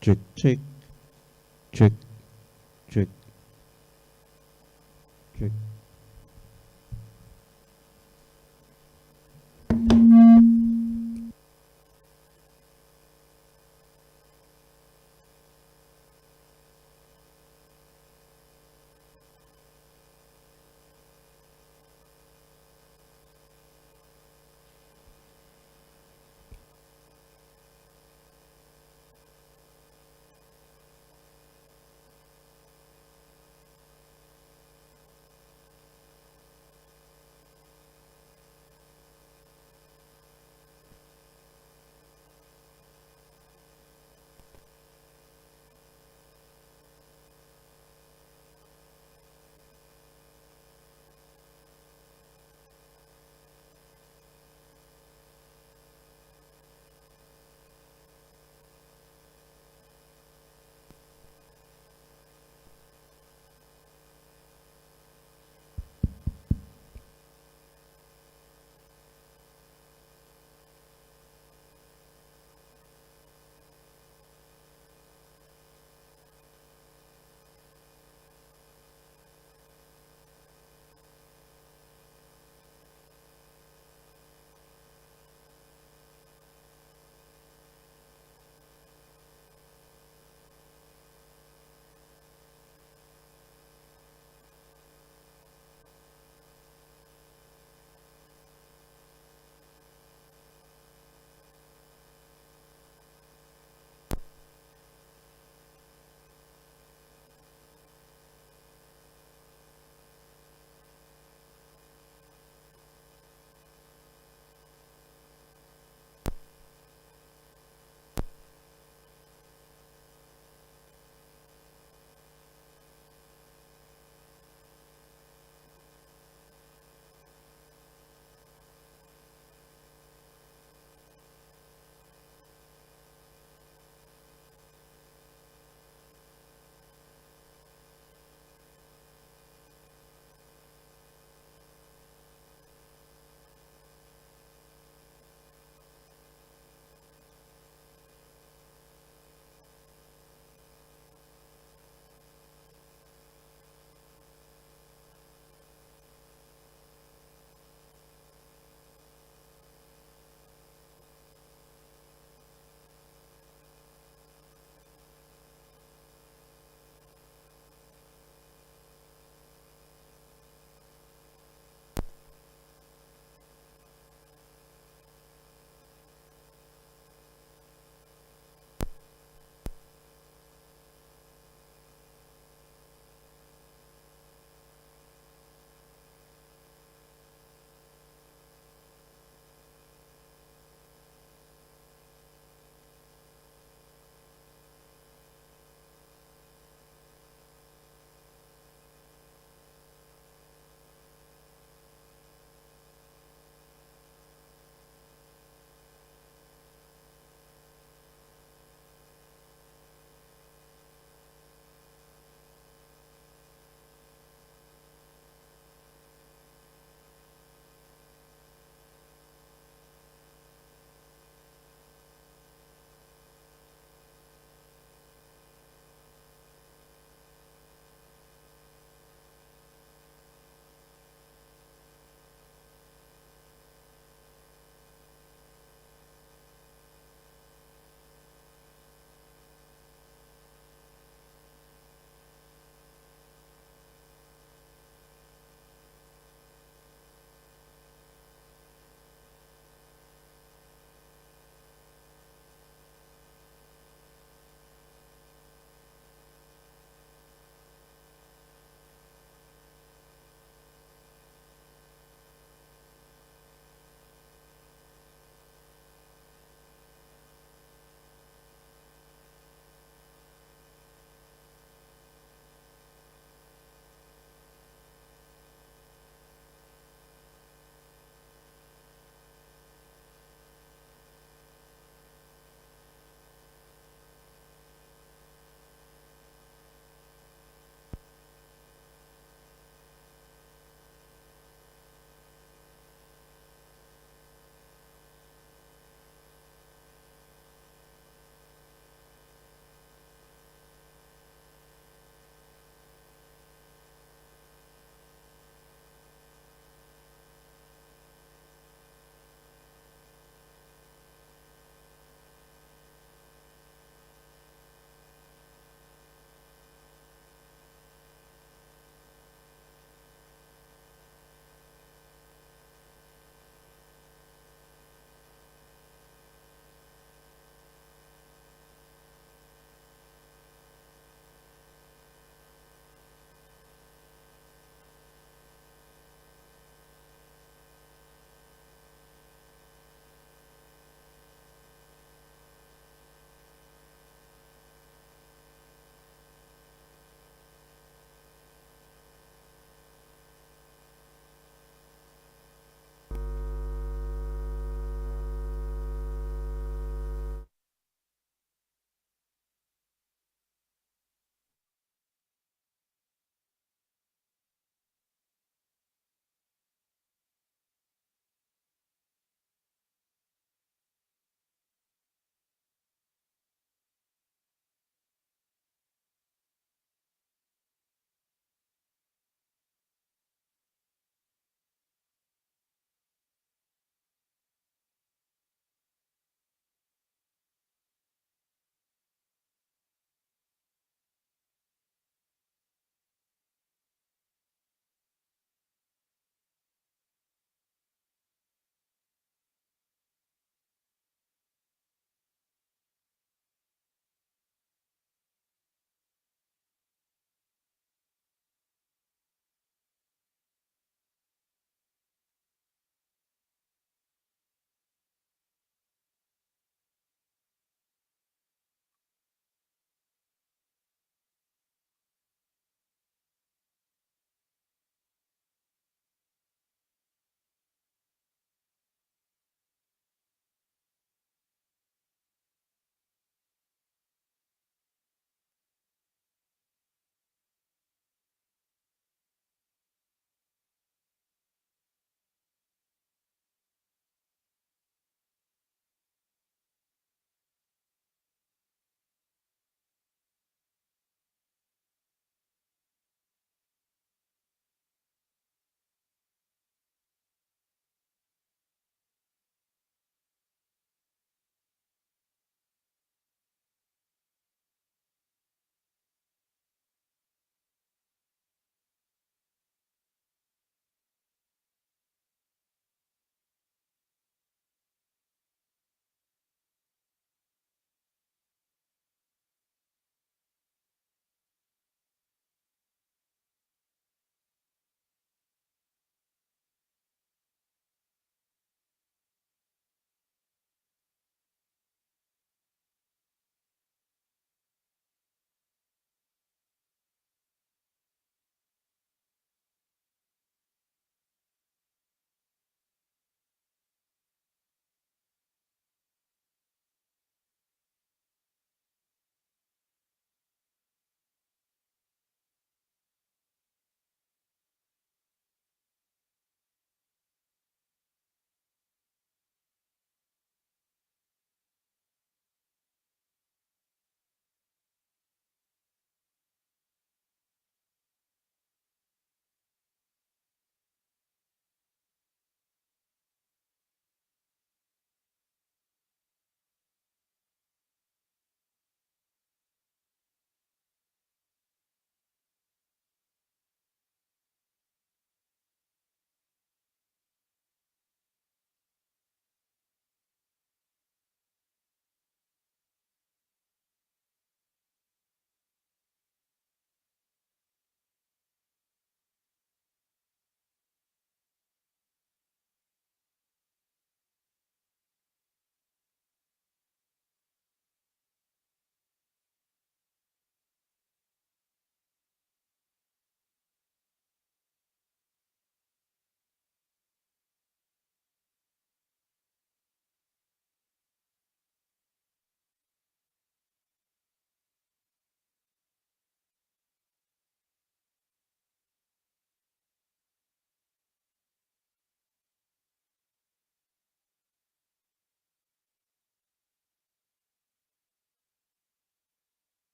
Check, check, check, check, check.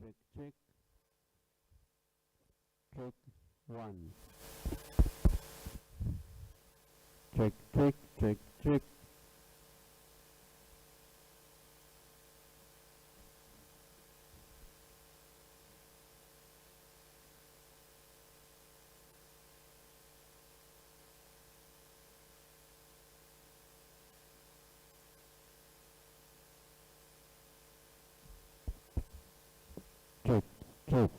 check, check, check, one. Check, check, check, check. Check, check.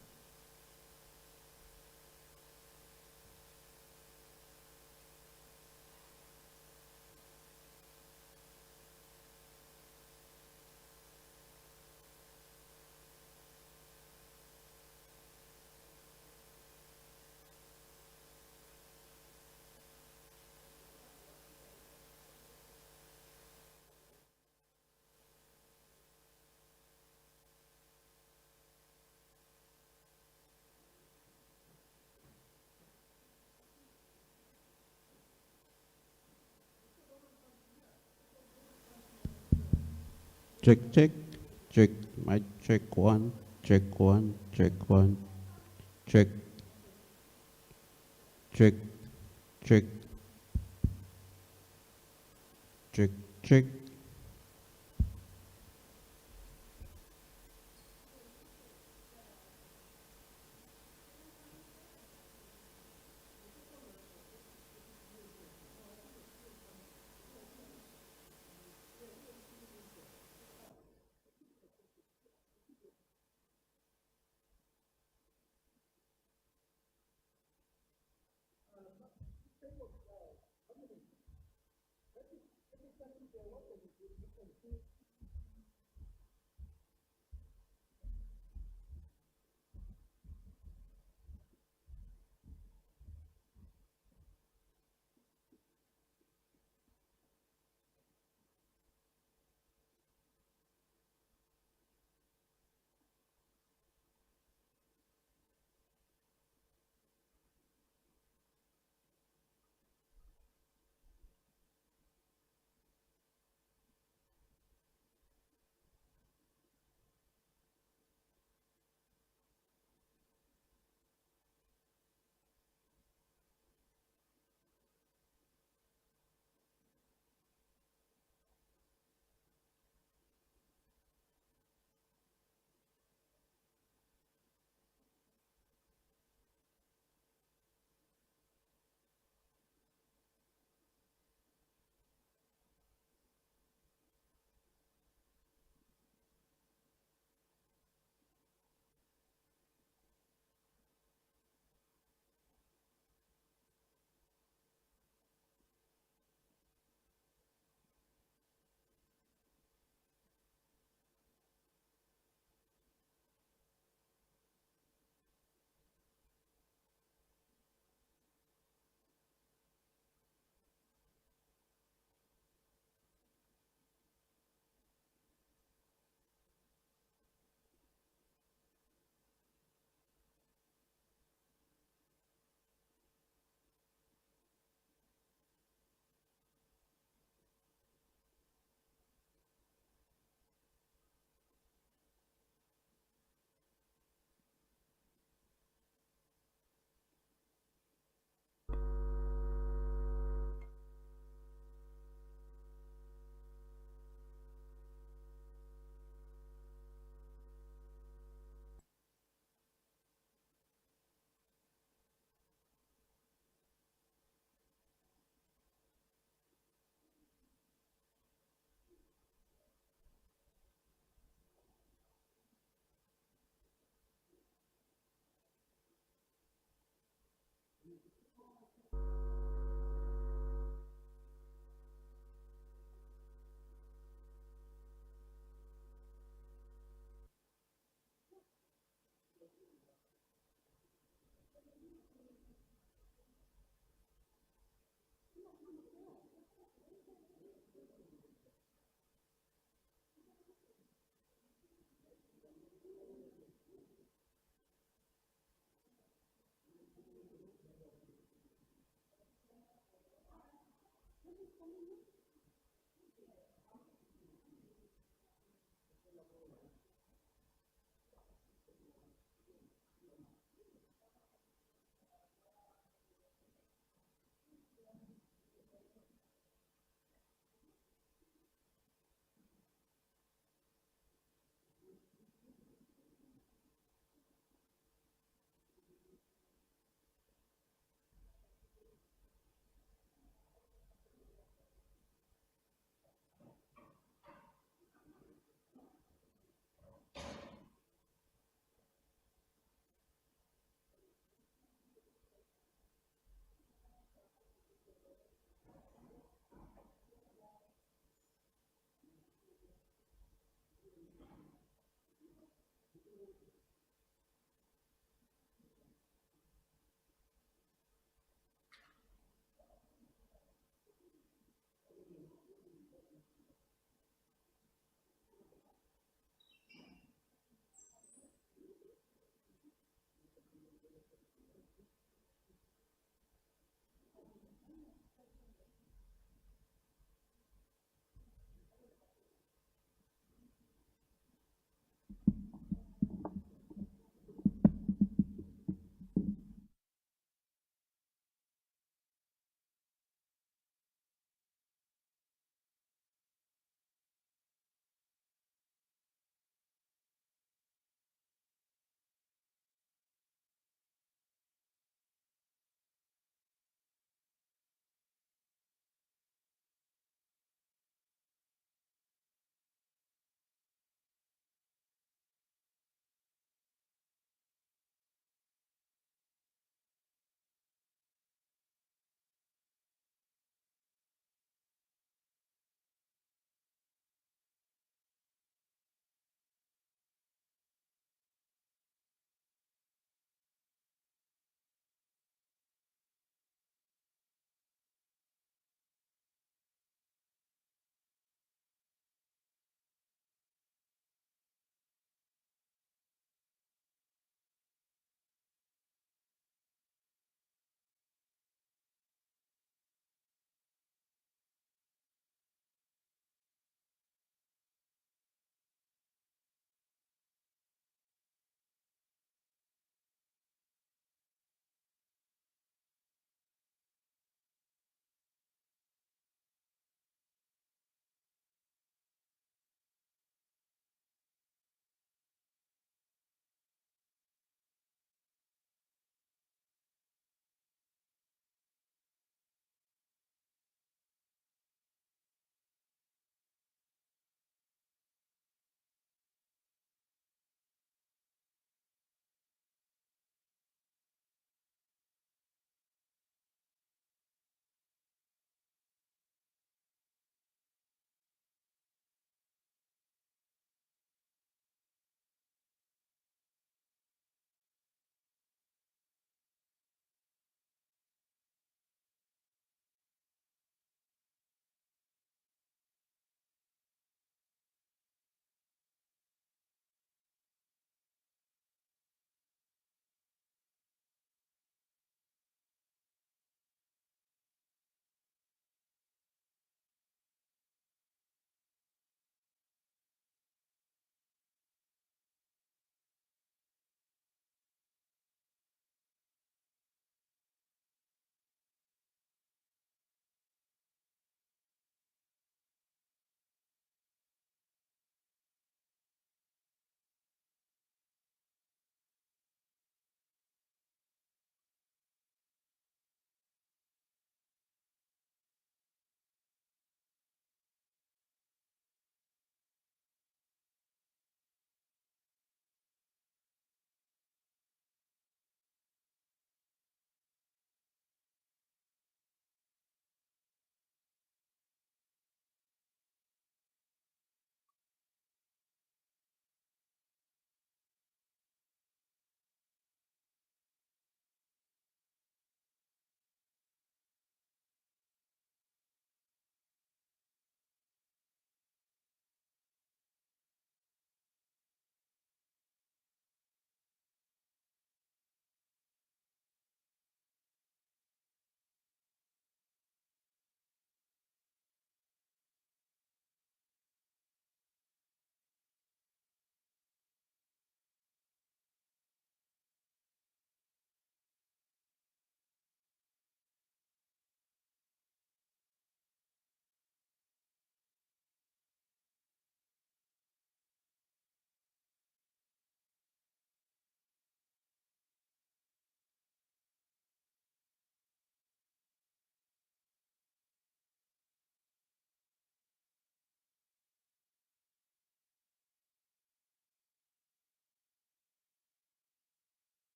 Check, check, check, mic check one, check one, check one, check, check, check, check, check.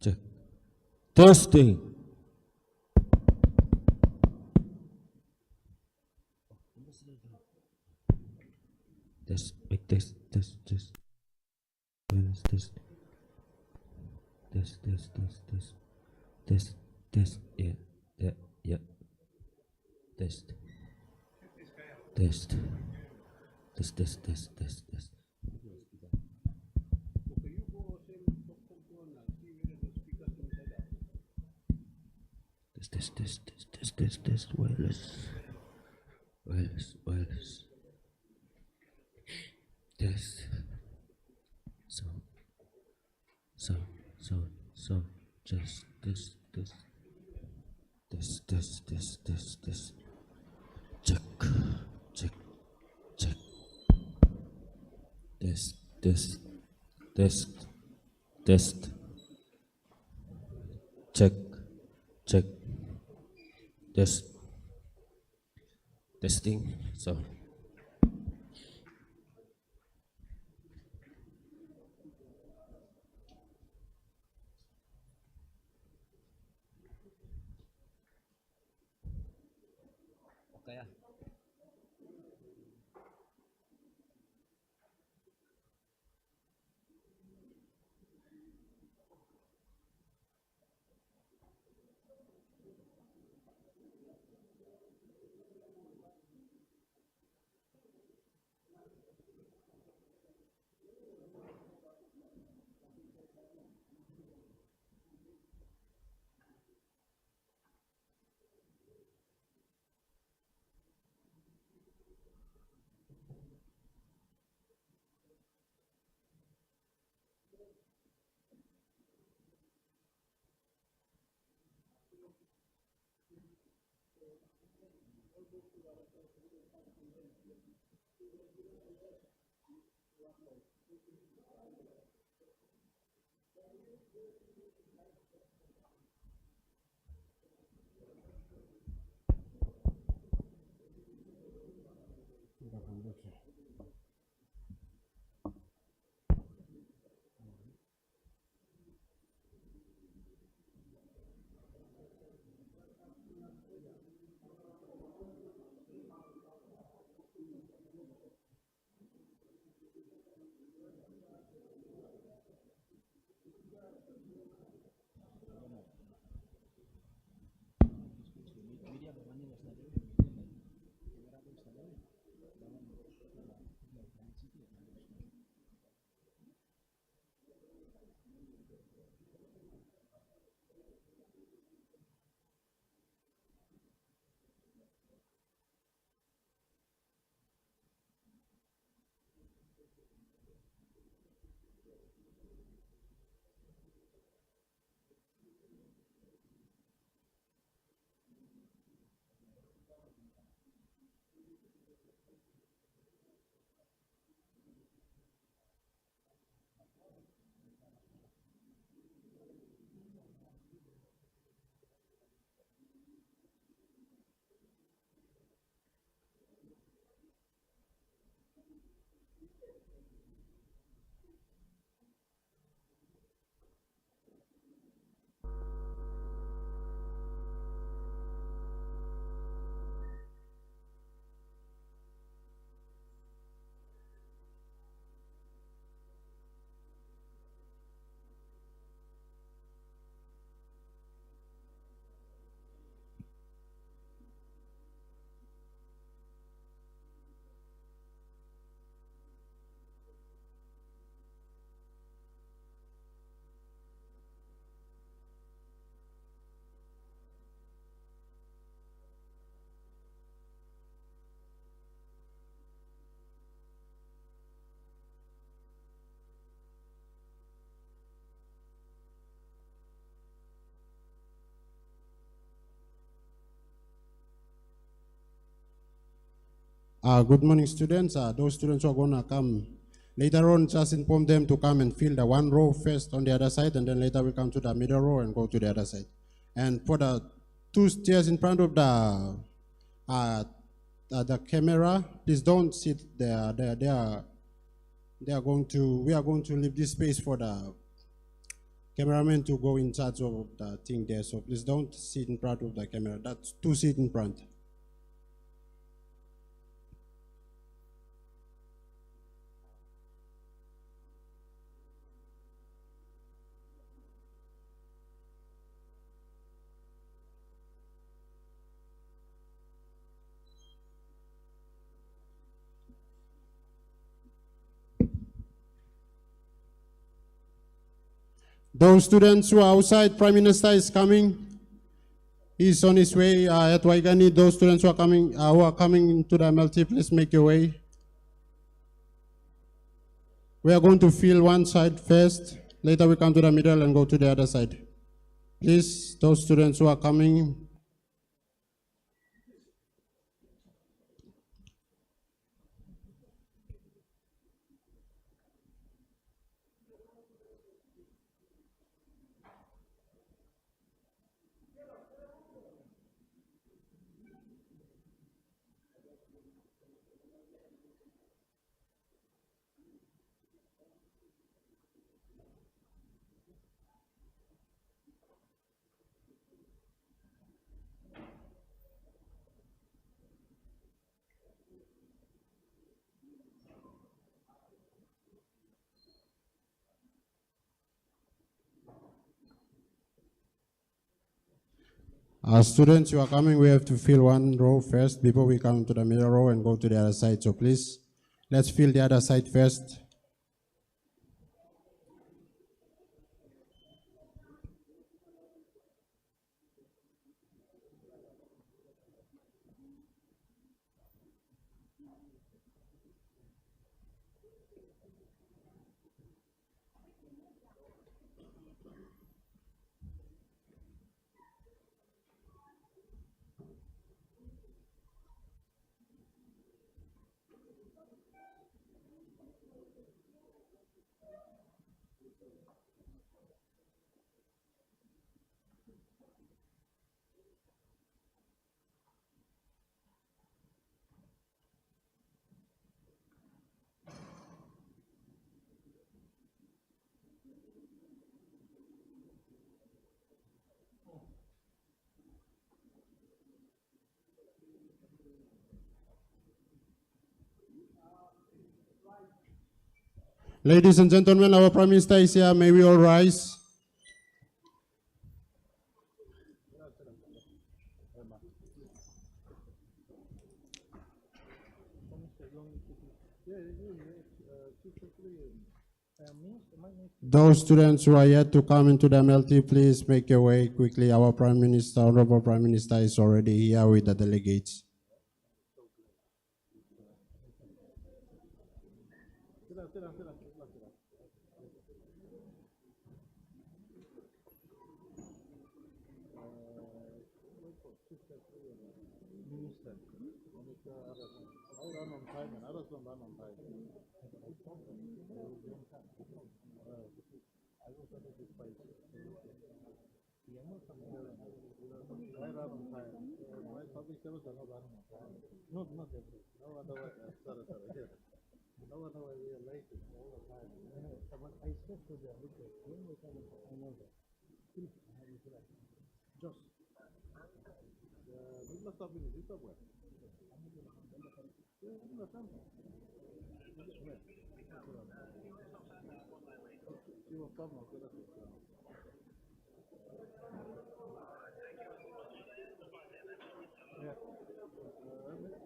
Check. Testing. Test. Make test. Test. Test. Yeah. Test. Test. Wireless. Test. Sound. Just test. Check. Test. Check. Testing. So. Okay. Good morning, students. Those students who are going to come later on, just inform them to come and fill the one row first on the other side, and then later we come to the middle row and go to the other side. And for the two chairs in front of the camera, please don't sit there. We are going to leave this space for the cameraman to go in charge of the thing there. So please don't sit in front of the camera. That's 2 seats in front. Those students who are outside, Prime Minister is coming. He's on his way at Waigani. Those students who are coming to the MLT, please make your way. We are going to fill one side first. Later we come to the middle and go to the other side. Please, those students who are coming. As students who are coming, we have to fill one row first before we come to the middle row and go to the other side. So please, let's fill the other side first. Ladies and gentlemen, our Prime Minister is here. May we all rise? Those students who are yet to come into the MLT, please make your way quickly. Our Prime Minister, Honorable Prime Minister, is already here with the delegates.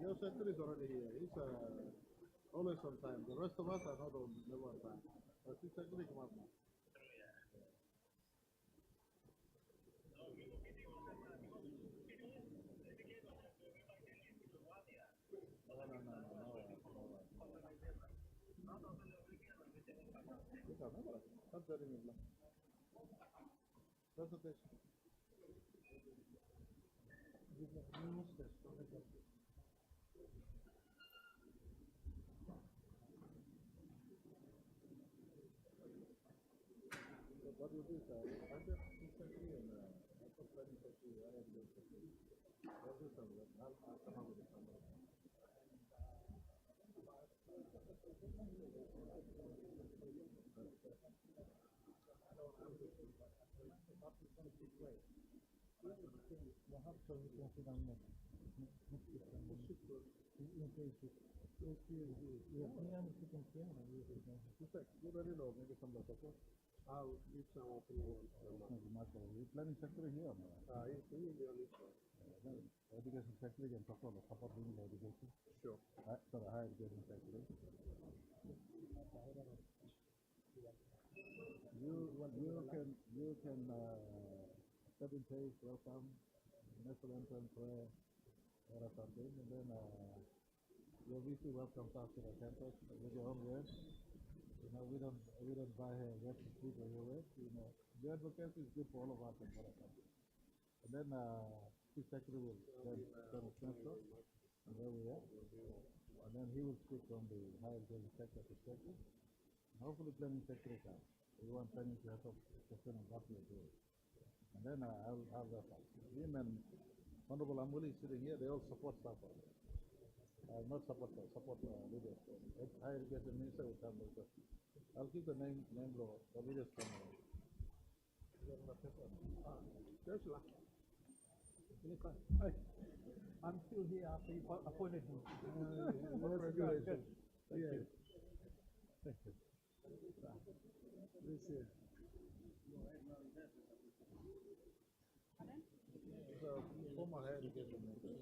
Your secretary is already here. He's always on time. The rest of us are not never on time. But his secretary come up now. Presentation. What will do is I just recently and I put planning secretary, I have the secretary. I'll do some of that. I'll come up with the number. Planning sector here. Education sector and support education. Sure. Sorry, higher education sector. You can step in place, welcome, national anthem, prayer, or something, and then your VC welcomes us to the campus with your own words. You know, we don't buy her words to speak or your words. You know, the advocacy is good for all of us and for our country. And then Chief Secretary will then transfer, and there we are. And then he will speak from the higher education sector perspective. And hopefully planning sector comes. We want planning to help sustain and what we are doing. And then I'll wrap up. Him and Honorable Amuli sitting here, they all support staff. Not support leaders. Higher education minister will come later. I'll keep the name below. The leaders come. I'm still here after you appointed me. Congratulations. Yeah. Thank you. This year. Former higher education minister.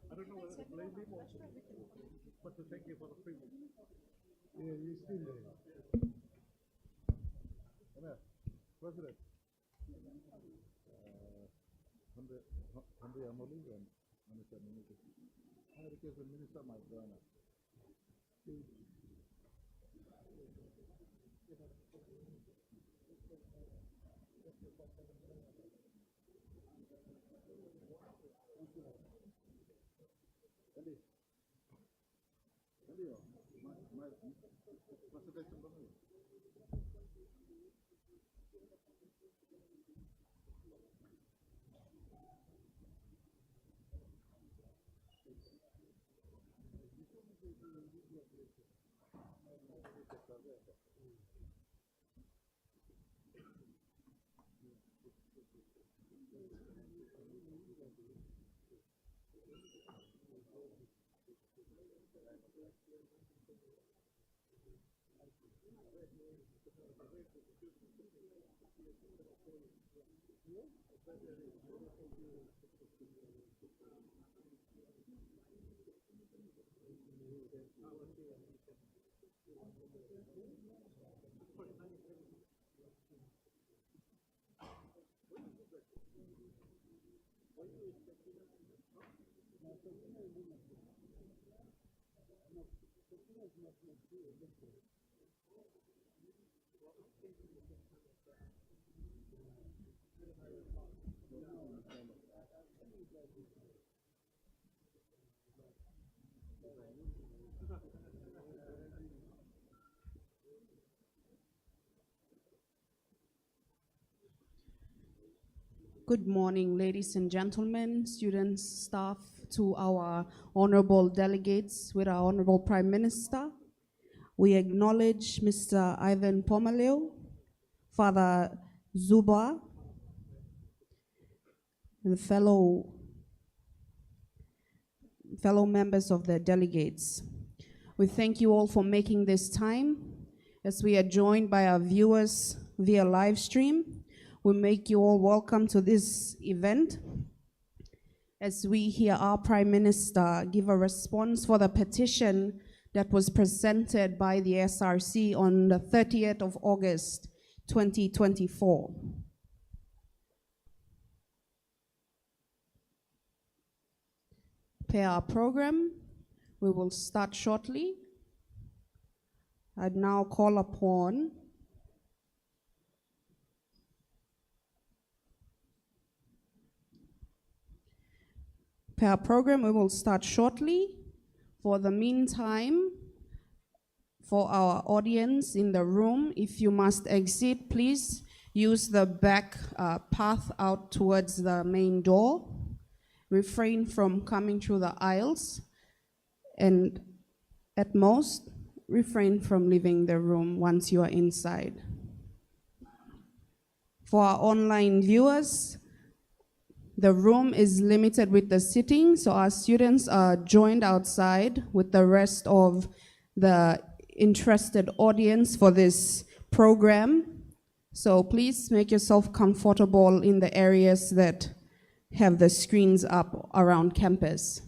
I don't know whether to blame him or but to thank you for the privilege. Yeah, you're still there. President. Hundred Amoli and Minister Higher Education Minister might join us. Good morning, ladies and gentlemen, students, staff, to our honorable delegates with our honorable Prime Minister. We acknowledge Mr. Ivan Pomaleo, Father Zuba, and fellow members of the delegates. We thank you all for making this time. As we are joined by our viewers via live stream, we make you all welcome to this event as we hear our Prime Minister give a response for the petition that was presented by the SRC on the 30th of August, 2024. Per our program, we will start shortly. I'd now call upon Per our program, we will start shortly. For the meantime, for our audience in the room, if you must exit, please use the back path out towards the main door. Refrain from coming through the aisles. And at most, refrain from leaving the room once you are inside. For our online viewers, the room is limited with the seating, so our students are joined outside with the rest of the interested audience for this program. So please make yourself comfortable in the areas that have the screens up around campus.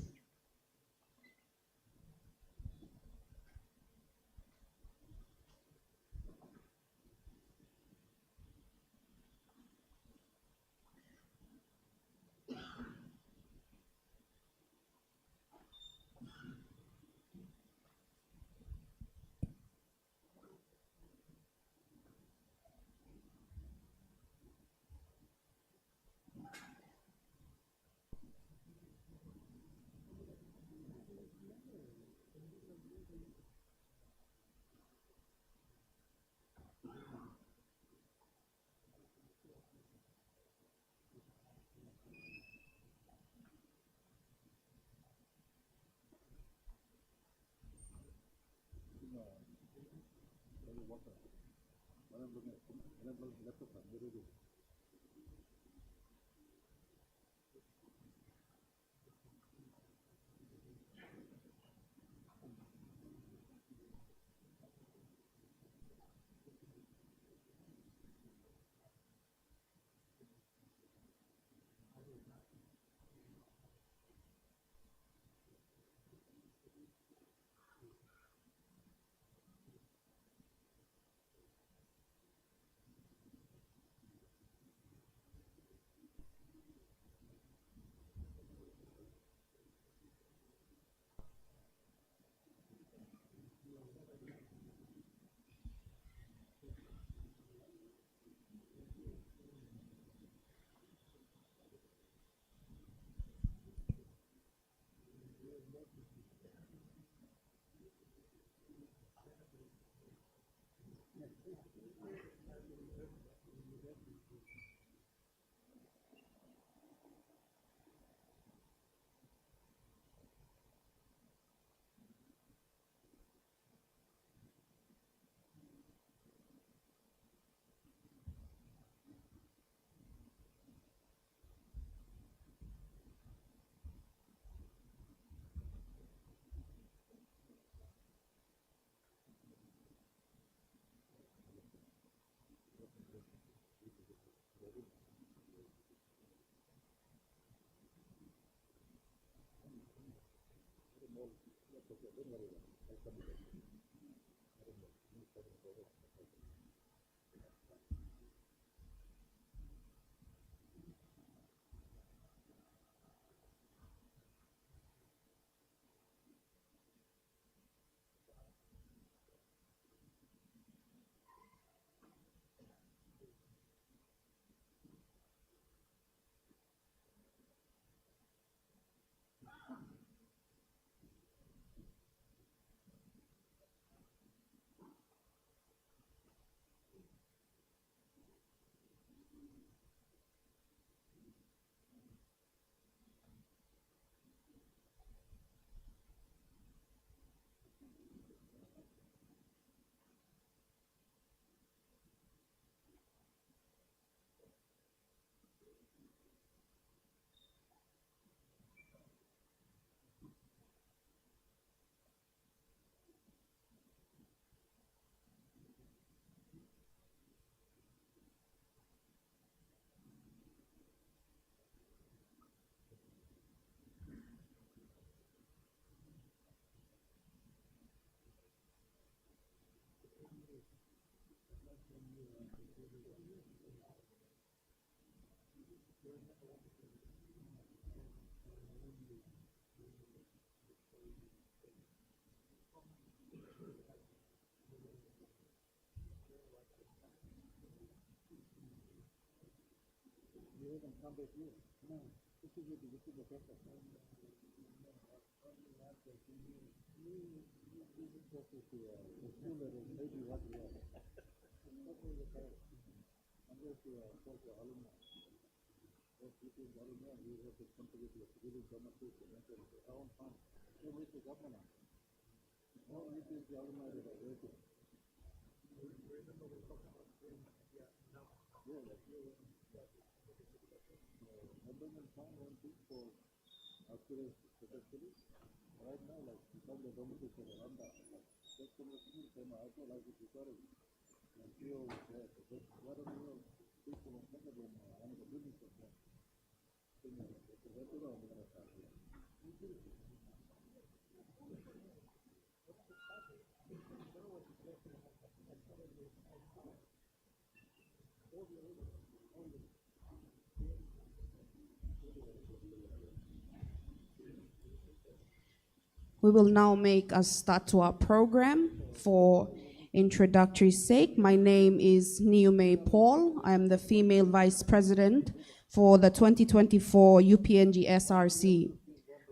We will now make a start to our program. For introductory sake, my name is Niume Paul. I am the female vice president for the 2024 UPNG SRC.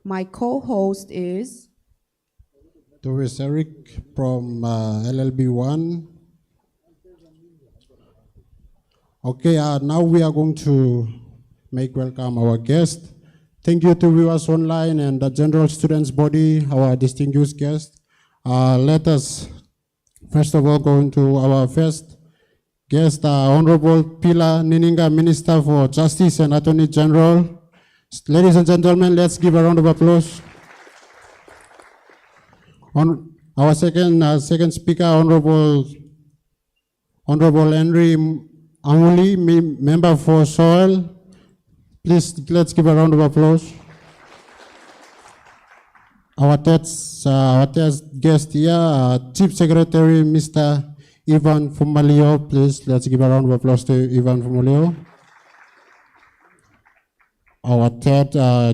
My co-host is Tovis Eric from LLB1. Okay, now we are going to make welcome our guest. Thank you to viewers online and the general students body, our distinguished guest. Let us first of all go into our first guest, Honorable Pila Nininga, Minister for Justice and Attorney General. Ladies and gentlemen, let's give a round of applause. On our second speaker, Honorable Henry Amuli, member for Soil. Please, let's give a round of applause. Our third guest here, Chief Secretary, Mr. Ivan Fumalio. Please, let's give a round of applause to Ivan Fumalio. Our third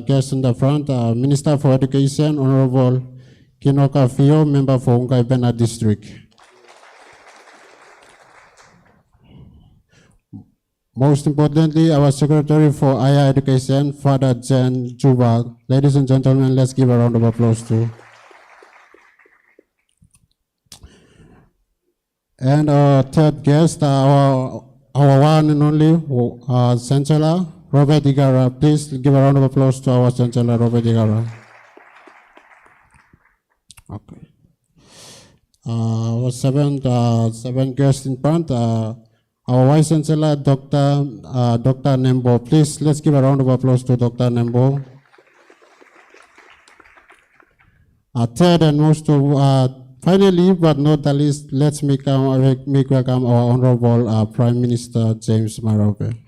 guest in the front, Minister for Education, Honorable Kinoka Fio, member for Ungai Bena District. Most importantly, our Secretary for Higher Education, Father Jen Juba. Ladies and gentlemen, let's give a round of applause to. And our third guest, our one and only Chancellor, Robert Igara. Please give a round of applause to our Chancellor, Robert Igara. Okay. Our seventh guest in front, our Vice Chancellor, Dr. Nembo. Please, let's give a round of applause to Dr. Nembo. Third and most finally, but not the least, let's make welcome our Honorable Prime Minister James Marape.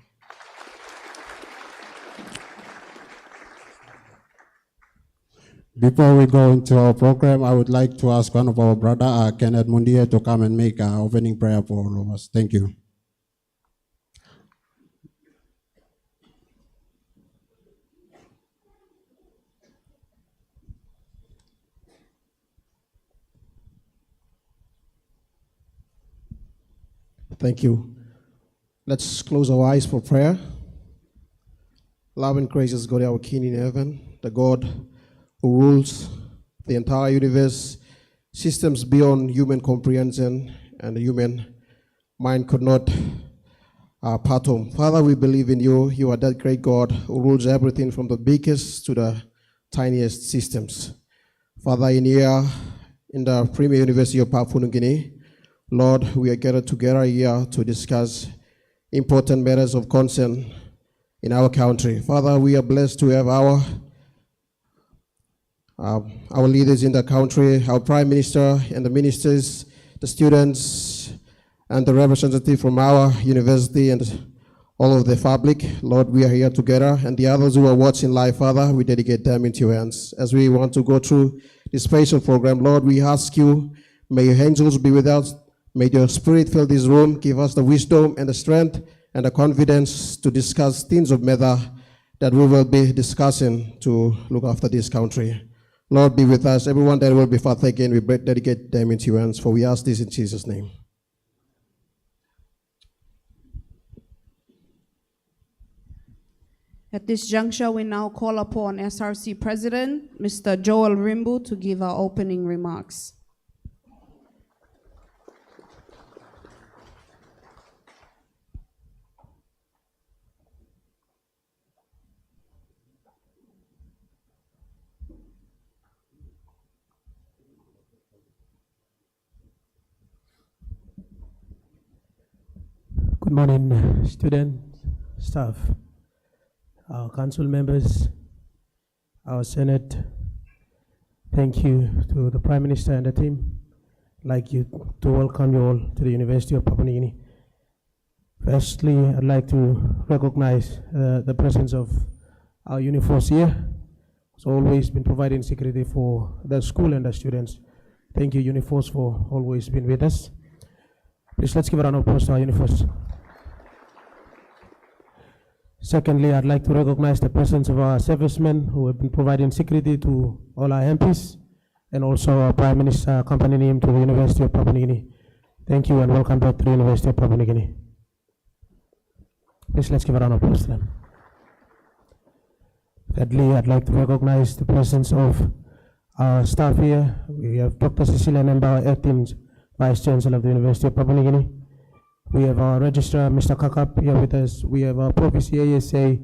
Before we go into our program, I would like to ask one of our brother, Kenneth Mundia, to come and make an opening prayer for all of us. Thank you. Thank you. Let's close our eyes for prayer. Love and gracious God, our King in heaven, the God who rules the entire universe, systems beyond human comprehension and the human mind could not fathom. Father, we believe in you. You are that great God who rules everything from the biggest to the tiniest systems. Father, in the Premier University of Papua New Guinea, Lord, we are gathered together here to discuss important matters of concern in our country. Father, we are blessed to have our leaders in the country, our Prime Minister and the ministers, the students, and the representative from our university and all of the public. Lord, we are here together, and the others who are watching live, Father, we dedicate them into your hands. As we want to go through this special program, Lord, we ask you, may your angels be with us. May your spirit fill this room, give us the wisdom and the strength and the confidence to discuss things of matter that we will be discussing to look after this country. Lord, be with us. Everyone that will be partaking, we dedicate them into your hands, for we ask this in Jesus' name. At this juncture, we now call upon SRC President, Mr. Joel Rimbu, to give our opening remarks. morning, students, staff, our council members, our Senate. Thank you to the Prime Minister and the team. I'd like you to welcome you all to the University of Papua New Guinea. Firstly, I'd like to recognize the presence of our UniForce here. It's always been providing security for the school and the students. Thank you, UniForce, for always being with us. Please, let's give a round of applause to our UniForce. Secondly, I'd like to recognize the presence of our servicemen who have been providing security to all our MPs and also our Prime Minister accompanying him to the University of Papua New Guinea. Thank you and welcome back to the University of Papua New Guinea. Please, let's give a round of applause to them. Thirdly, I'd like to recognize the presence of our staff here. We have Dr. Cecilia Nemba, Acting Vice Chancellor of the University of Papua New Guinea. We have our Registrar, Mr. Kakap, here with us. We have our Prophecy ASA,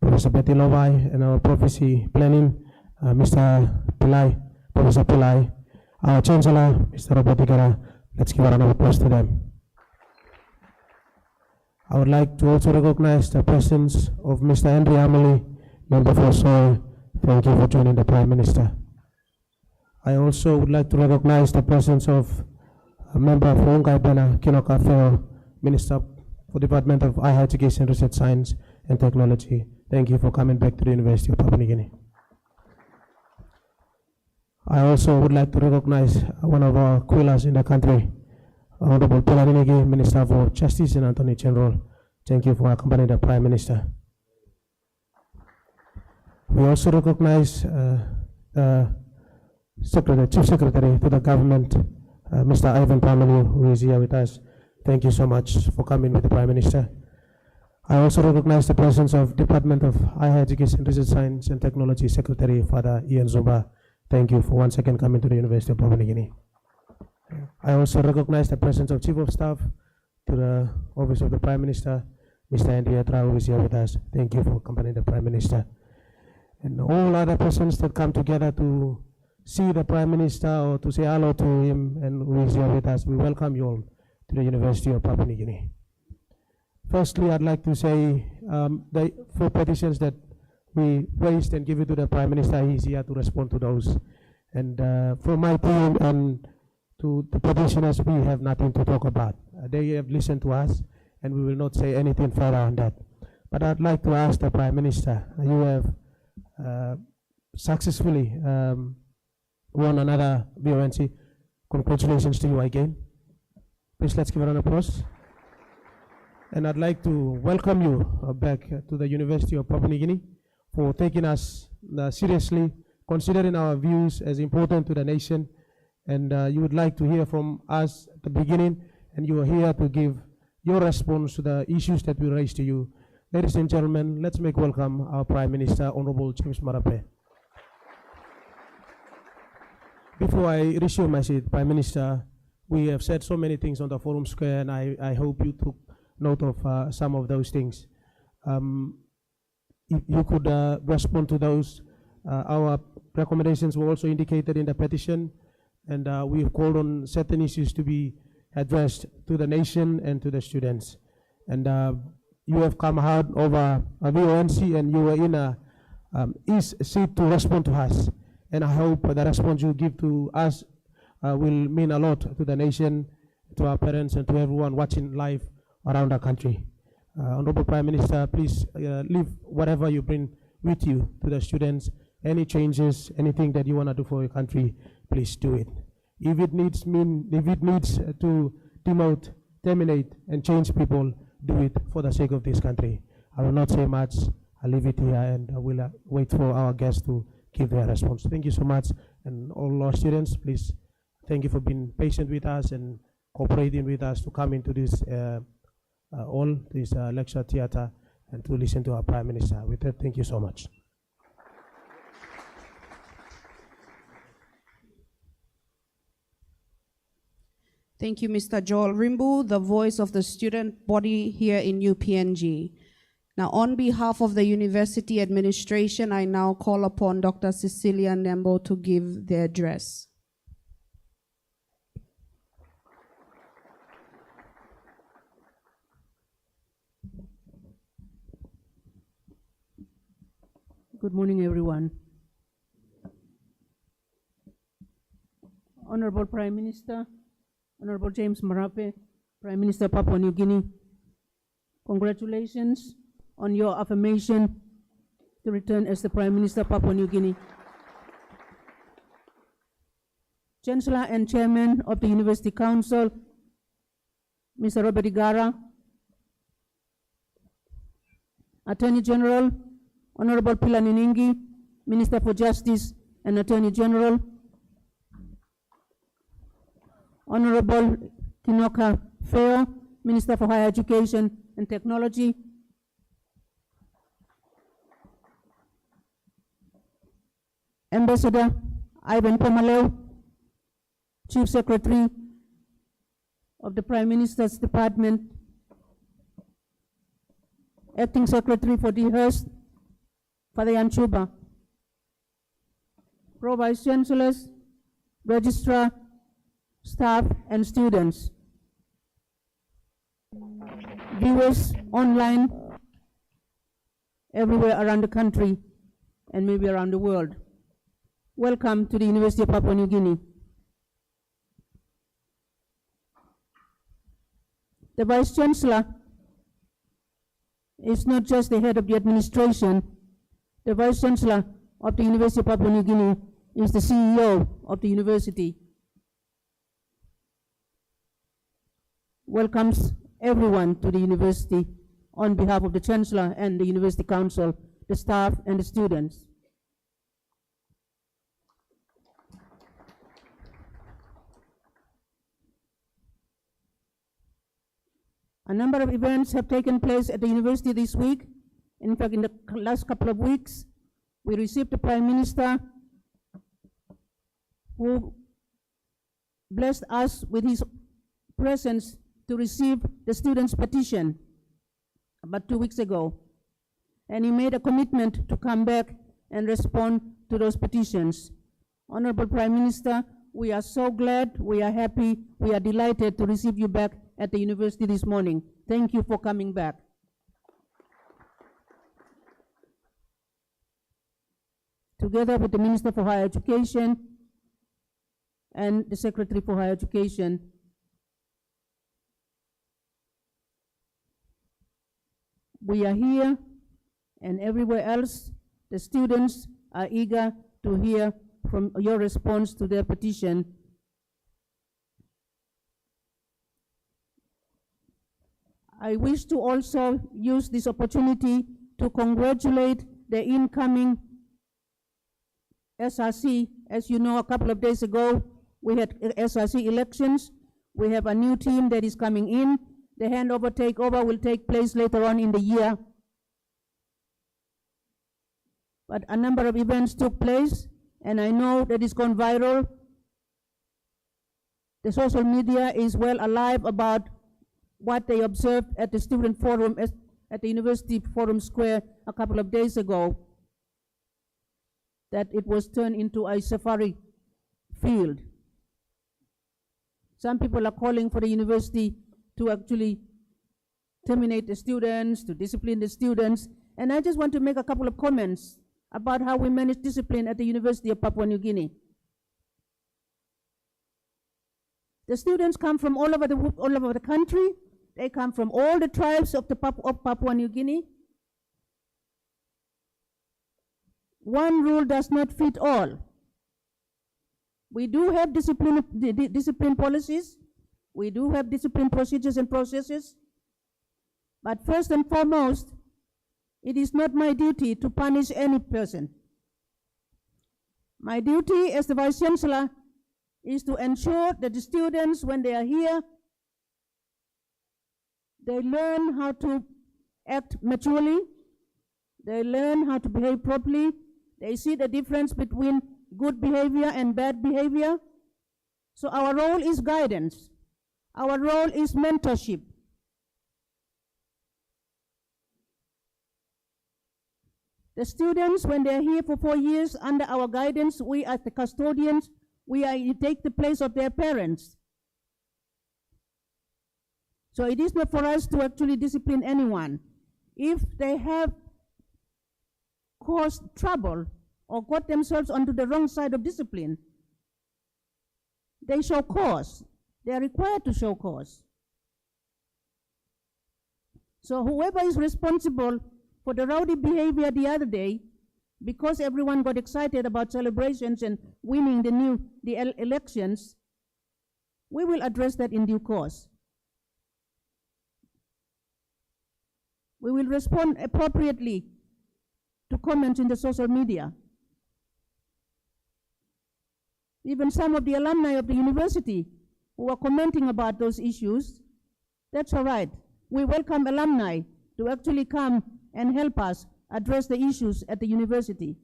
Professor Betty Lovai, and our Prophecy Planning, Mr. Pillai, Professor Pillai. Our Chancellor, Mr. Robert Igara. Let's give a round of applause to them. I would like to also recognize the presence of Mr. Henry Amelie, Member for Soil. Thank you for joining the Prime Minister. I also would like to recognize the presence of a member for Ungai Bena Kinoka Feo, Minister for Department of Higher Education, Research, Science and Technology. Thank you for coming back to the University of Papua New Guinea. I also would like to recognize one of our Quillas in the country, Honorable Pelaninegi, Minister for Justice and Attorney General. Thank you for accompanying the Prime Minister. We also recognize Chief Secretary to the government, Mr. Ivan Pamelu, who is here with us. Thank you so much for coming with the Prime Minister. I also recognize the presence of Department of Higher Education, Research, Science and Technology Secretary, Father Ian Zumba. Thank you for once again coming to the University of Papua New Guinea. I also recognize the presence of Chief of Staff to the Office of the Prime Minister, Mr. Andy Atra, who is here with us. Thank you for accompanying the Prime Minister. And all other persons that come together to see the Prime Minister or to say hello to him and who is here with us, we welcome you all to the University of Papua New Guinea. Firstly, I'd like to say the 4 petitions that we raised and give it to the Prime Minister. He's here to respond to those. And for my team and to the petitioners, we have nothing to talk about. They have listened to us and we will not say anything further on that. But I'd like to ask the Prime Minister, you have successfully won another VONC. Congratulations to you again. Please, let's give a round of applause. And I'd like to welcome you back to the University of Papua New Guinea for taking us seriously, considering our views as important to the nation. And you would like to hear from us at the beginning, and you are here to give your response to the issues that we raised to you. Ladies and gentlemen, let's make welcome our Prime Minister, Honorable James Marape. Before I resume my seat, Prime Minister, we have said so many things on the Forum Square, and I hope you took note of some of those things. If you could respond to those. Our recommendations were also indicated in the petition, and we've called on certain issues to be addressed to the nation and to the students. And you have come hard over a VONC, and you were in a east seat to respond to us. And I hope the response you give to us will mean a lot to the nation, to our parents, and to everyone watching live around our country. Honorable Prime Minister, please leave whatever you bring with you to the students. Any changes, anything that you want to do for your country, please do it. If it needs to demote, terminate, and change people, do it for the sake of this country. I will not say much. I'll leave it here, and I will wait for our guests to give their response. Thank you so much, and all our students, please. Thank you for being patient with us and cooperating with us to come into this lecture theater and to listen to our Prime Minister. With that, thank you so much. Thank you, Mr. Joel Rimbu, the voice of the student body here in UPNG. Now, on behalf of the university administration, I now call upon Dr. Cecilia Nembo to give the address. Good morning, everyone. Honorable Prime Minister, Honorable James Marape, Prime Minister of Papua New Guinea, congratulations on your affirmation to return as the Prime Minister of Papua New Guinea. Chancellor and Chairman of the University Council, Mr. Robert Igara, Attorney General, Honorable Pila Niningi, Minister for Justice and Attorney General, Honorable Kinoka Feo, Minister for Higher Education and Technology, Ambassador Ivan Pomaleu, Chief Secretary of the Prime Minister's Department, Acting Secretary for DHERST, Father Yan Chuba, Pro Vice Chancellors, Registrar, staff and students, viewers online everywhere around the country and maybe around the world. Welcome to the University of Papua New Guinea. The Vice Chancellor is not just the head of the administration. The Vice Chancellor of the University of Papua New Guinea is the CEO of the university. Welcomes everyone to the university on behalf of the Chancellor and the University Council, the staff and the students. A number of events have taken place at the university this week. In fact, in the last couple of weeks, we received the Prime Minister who blessed us with his presence to receive the students' petition about 2 weeks ago. And he made a commitment to come back and respond to those petitions. Honorable Prime Minister, we are so glad, we are happy, we are delighted to receive you back at the university this morning. Thank you for coming back. Together with the Minister for Higher Education and the Secretary for Higher Education, we are here, and everywhere else, the students are eager to hear from your response to their petition. I wish to also use this opportunity to congratulate the incoming SRC. As you know, a couple of days ago, we had SRC elections. We have a new team that is coming in. The handover takeover will take place later on in the year. But a number of events took place, and I know that it's gone viral. The social media is well alive about what they observed at the student forum at the University Forum Square a couple of days ago, that it was turned into a safari field. Some people are calling for the university to actually terminate the students, to discipline the students, and I just want to make a couple of comments about how we manage discipline at the University of Papua New Guinea. The students come from all over the country. They come from all the tribes of Papua New Guinea. One rule does not fit all. We do have discipline policies. We do have discipline procedures and processes. But first and foremost, it is not my duty to punish any person. My duty as the Vice Chancellor is to ensure that the students, when they are here, they learn how to act maturely, they learn how to behave properly, they see the difference between good behavior and bad behavior. So our role is guidance. Our role is mentorship. The students, when they're here for 4 years under our guidance, we as the custodians, we take the place of their parents. So it is not for us to actually discipline anyone. If they have caused trouble or got themselves onto the wrong side of discipline, they show cause. They are required to show cause. So whoever is responsible for the rowdy behavior the other day, because everyone got excited about celebrations and winning the elections, we will address that in due course. We will respond appropriately to comments in the social media. Even some of the alumni of the university who are commenting about those issues, that's all right. We welcome alumni to actually come and help us address the issues at the university.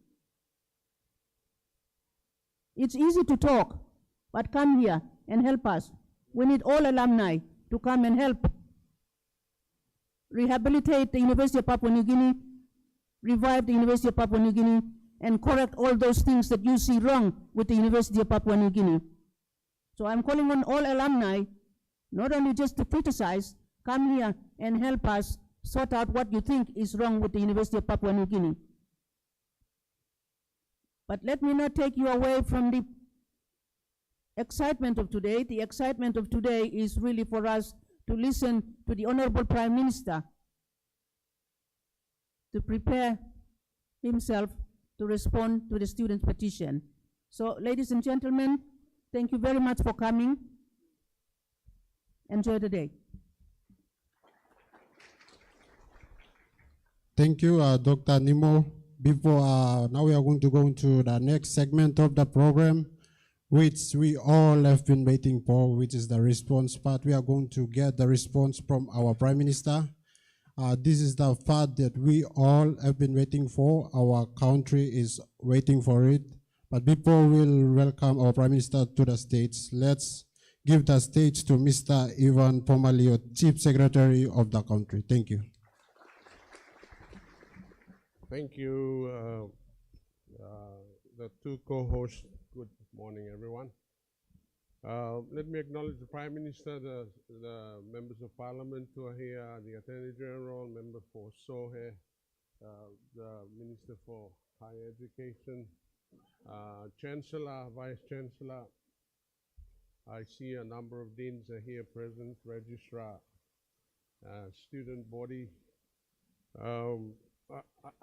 It's easy to talk, but come here and help us. We need all alumni to come and help rehabilitate the University of Papua New Guinea, revive the University of Papua New Guinea, and correct all those things that you see wrong with the University of Papua New Guinea. So I'm calling on all alumni, not only just to criticize, come here and help us sort out what you think is wrong with the University of Papua New Guinea. But let me not take you away from the excitement of today. The excitement of today is really for us to listen to the Honorable Prime Minister to prepare himself to respond to the student petition. So, ladies and gentlemen, thank you very much for coming. Enjoy the day. Thank you, Dr. Nimo. Before now we are going to go into the next segment of the program, which we all have been waiting for, which is the response part. We are going to get the response from our Prime Minister. This is the part that we all have been waiting for. Our country is waiting for it. But before we'll welcome our Prime Minister to the stage, let's give the stage to Mr. Ivan Pomalio, Chief Secretary of the country. Thank you. Thank you, the two co-hosts. Good morning, everyone. Let me acknowledge the Prime Minister, the members of Parliament who are here, the Attorney General, Member for Sohe, the Minister for Higher Education, Chancellor, Vice Chancellor. I see a number of deans are here present, Registrar, student body.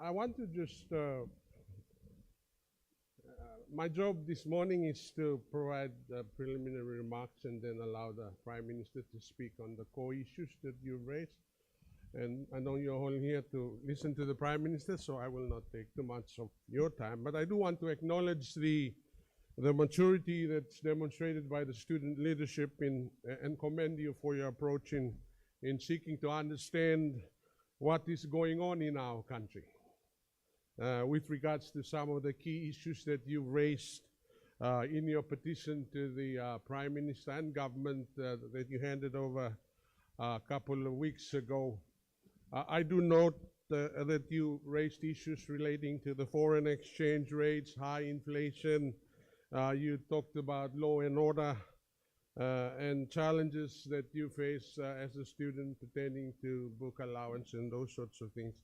I want to just, my job this morning is to provide preliminary remarks and then allow the Prime Minister to speak on the core issues that you've raised. And I know you're all here to listen to the Prime Minister, so I will not take too much of your time. But I do want to acknowledge the maturity that's demonstrated by the student leadership and commend you for your approach in seeking to understand what is going on in our country with regards to some of the key issues that you raised in your petition to the Prime Minister and government that you handed over a couple of weeks ago. I do note that you raised issues relating to the foreign exchange rates, high inflation. You talked about law and order and challenges that you face as a student pertaining to book allowance and those sorts of things.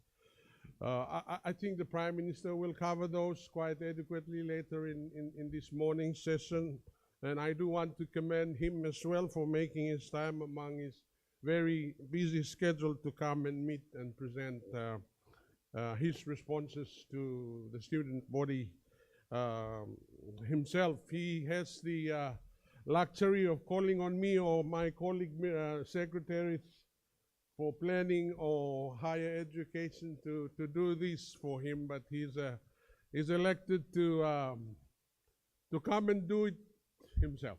I think the Prime Minister will cover those quite adequately later in this morning's session. And I do want to commend him as well for making his time among his very busy schedule to come and meet and present his responses to the student body himself. He has the luxury of calling on me or my colleague secretaries for planning or higher education to do this for him, but he's elected to come and do it himself.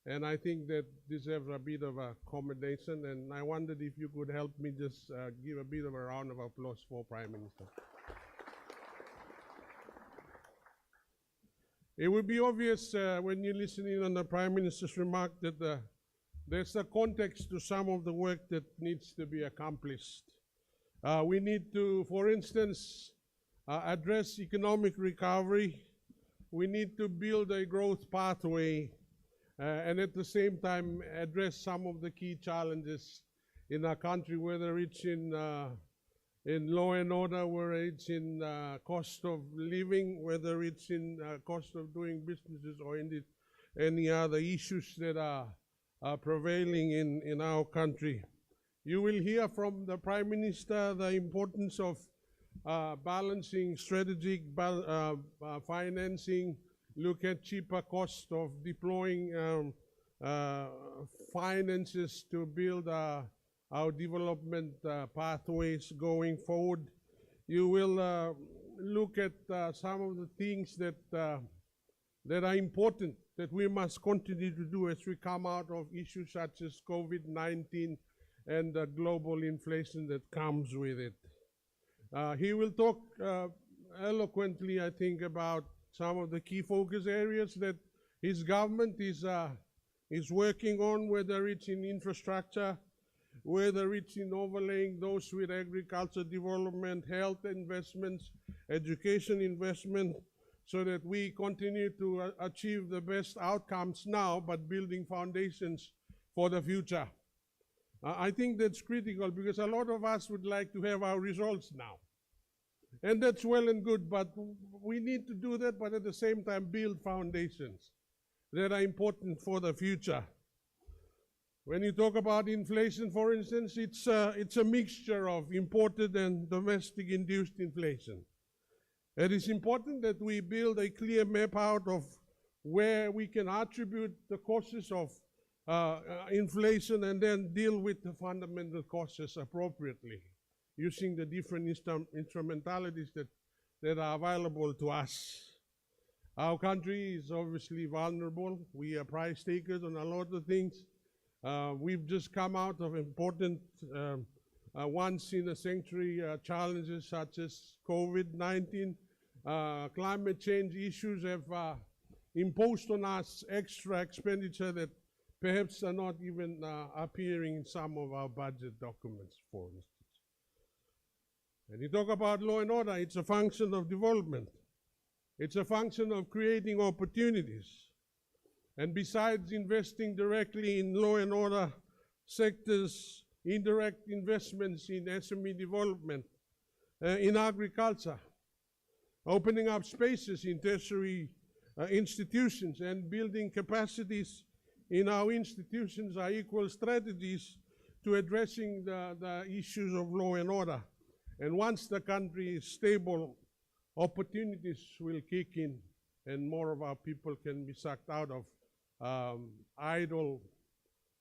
And I think that deserves a bit of accommodation, and I wondered if you could help me just give a bit of a round of applause for Prime Minister. It will be obvious when you're listening on the Prime Minister's remark that there's a context to some of the work that needs to be accomplished. We need to, for instance, address economic recovery. We need to build a growth pathway and at the same time address some of the key challenges in our country, whether it's in in law and order, whether it's in cost of living, whether it's in cost of doing businesses, or indeed any other issues that are prevailing in our country. You will hear from the Prime Minister the importance of balancing strategic financing, look at cheaper cost of deploying finances to build our development pathways going forward. You will look at some of the things that are important that we must continue to do as we come out of issues such as COVID-19 and the global inflation that comes with it. He will talk eloquently, I think, about some of the key focus areas that his government is working on, whether it's in infrastructure, whether it's in overlaying those with agriculture development, health investments, education investment, so that we continue to achieve the best outcomes now, but building foundations for the future. I think that's critical because a lot of us would like to have our results now. And that's well and good, but we need to do that, but at the same time build foundations that are important for the future. When you talk about inflation, for instance, it's a mixture of imported and domestic induced inflation. It is important that we build a clear map out of where we can attribute the causes of inflation and then deal with the fundamental causes appropriately, using the different instrumentalities that are available to us. Our country is obviously vulnerable. We are price takers on a lot of things. We've just come out of important once-in-a-century challenges such as COVID-19. Climate change issues have imposed on us extra expenditure that perhaps are not even appearing in some of our budget documents, for instance. And you talk about law and order, it's a function of development. It's a function of creating opportunities. And besides investing directly in law and order sectors, indirect investments in SME development, in agriculture, opening up spaces in tertiary institutions and building capacities in our institutions are equal strategies to addressing the issues of law and order. And once the country is stable, opportunities will kick in and more of our people can be sucked out of idle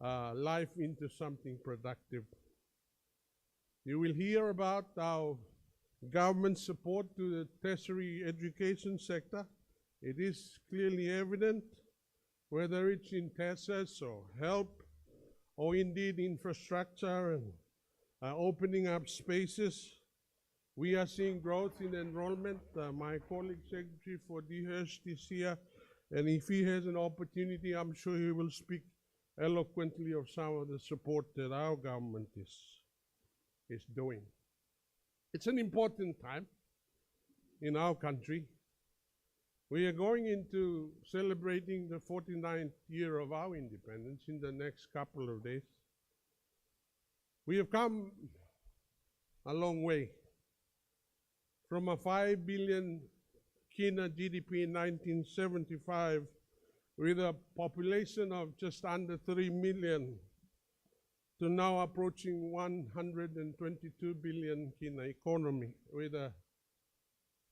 life into something productive. You will hear about our government support to the tertiary education sector. It is clearly evident, whether it's in TESAs or HELP, or indeed infrastructure and opening up spaces. We are seeing growth in enrollment. My colleague Secretary for DHERS is here, and if he has an opportunity, I'm sure he will speak eloquently of some of the support that our government is doing. It's an important time in our country. We are going into celebrating the 49th year of our independence in the next couple of days. We have come a long way from a 5 billion kina GDP in 1975 with a population of just under 3 million to now approaching 122 billion kina economy with a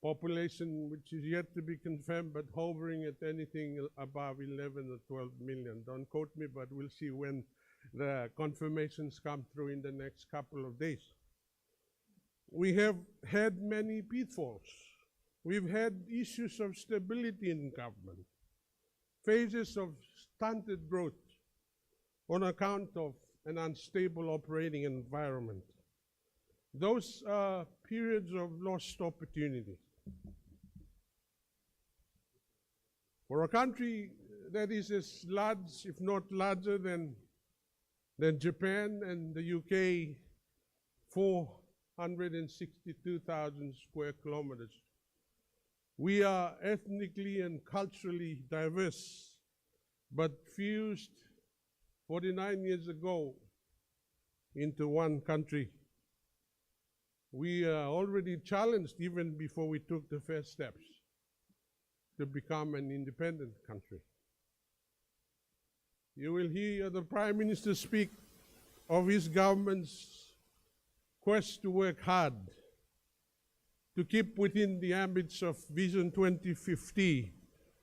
population which is yet to be confirmed but hovering at anything above 11 or 12 million. Don't quote me, but we'll see when the confirmations come through in the next couple of days. We have had many pitfalls. We've had issues of stability in government, phases of stunted growth on account of an unstable operating environment. Those are periods of lost opportunity. For a country that is as large, if not larger than Japan and the UK, 462,000 square kilometers. We are ethnically and culturally diverse, but fused 49 years ago into one country. We already challenged even before we took the first steps to become an independent country. You will hear the Prime Minister speak of his government's quest to work hard to keep within the ambits of Vision 2050,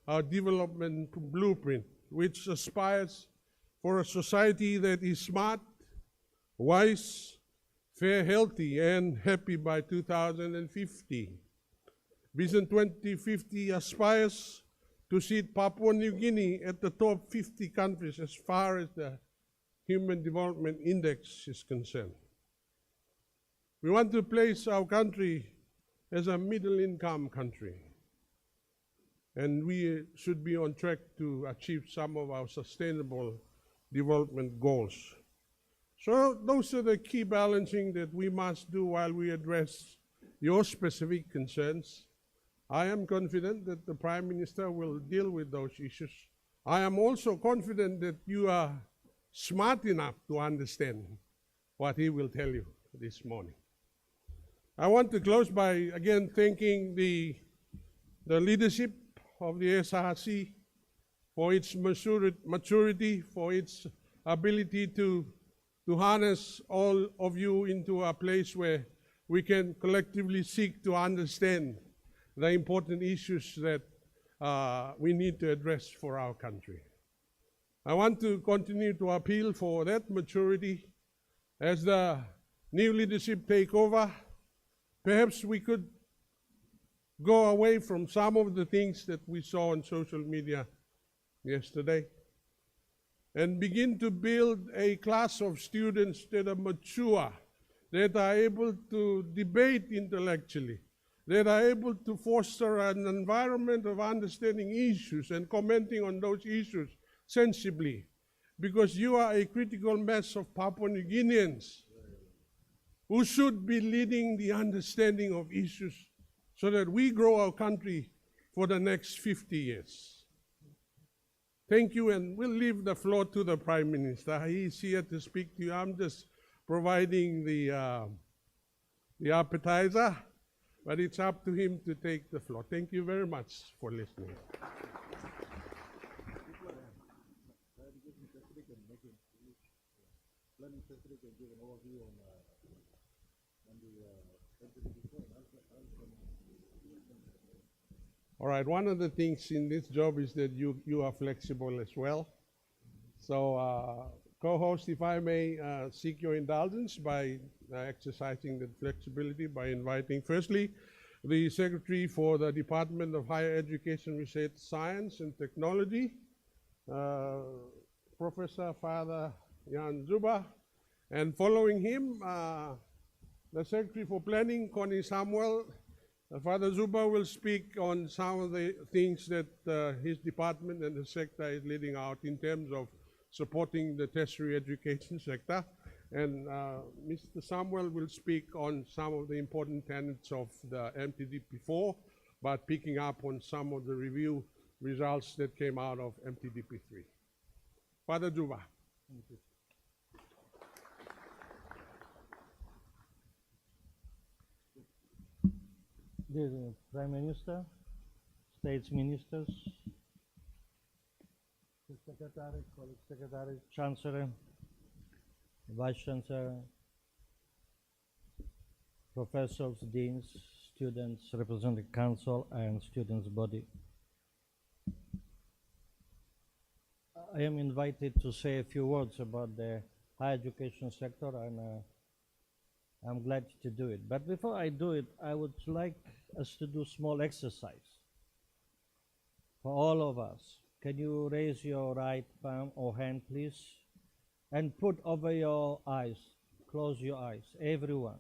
our development blueprint, which aspires for a society that is smart, wise, fair, healthy, and happy by 2050. Vision 2050 aspires to seat Papua New Guinea at the top 50 countries as far as the Human Development Index is concerned. We want to place our country as a middle-income country, and we should be on track to achieve some of our sustainable development goals. So those are the key balancing that we must do while we address your specific concerns. I am confident that the Prime Minister will deal with those issues. I am also confident that you are smart enough to understand what he will tell you this morning. I want to close by again thanking the leadership of the SRC for its maturity, for its ability to harness all of you into a place where we can collectively seek to understand the important issues that we need to address for our country. I want to continue to appeal for that maturity as the new leadership take over. Perhaps we could go away from some of the things that we saw on social media yesterday and begin to build a class of students that are mature, that are able to debate intellectually, that are able to foster an environment of understanding issues and commenting on those issues sensibly, because you are a critical mass of Papua New Guineans who should be leading the understanding of issues so that we grow our country for the next 50 years. Thank you, and we'll leave the floor to the Prime Minister. He's here to speak to you. I'm just providing the appetizer, but it's up to him to take the floor. Thank you very much for listening. All right, one of the things in this job is that you are flexible as well. So, co-host, if I may seek your indulgence by exercising that flexibility by inviting firstly the Secretary for the Department of Higher Education, Research, Science and Technology, Professor Father Jan Zuba, and following him, the Secretary for Planning, Connie Samuel. Father Zuba will speak on some of the things that his department and the sector is leading out in terms of supporting the tertiary education sector. And Mr. Samuel will speak on some of the important tenets of the MTDP4, but picking up on some of the review results that came out of MTDP3. Father Zuba. Thank you. Dear Prime Minister, States Ministers, Secretary, College Secretary, Chancellor, Vice Chancellor, Professors, Deans, students, Representative Council, and students' body. I am invited to say a few words about the higher education sector, and I'm glad to do it. But before I do it, I would like us to do a small exercise for all of us. Can you raise your right palm or hand, please, and put over your eyes, close your eyes, everyone.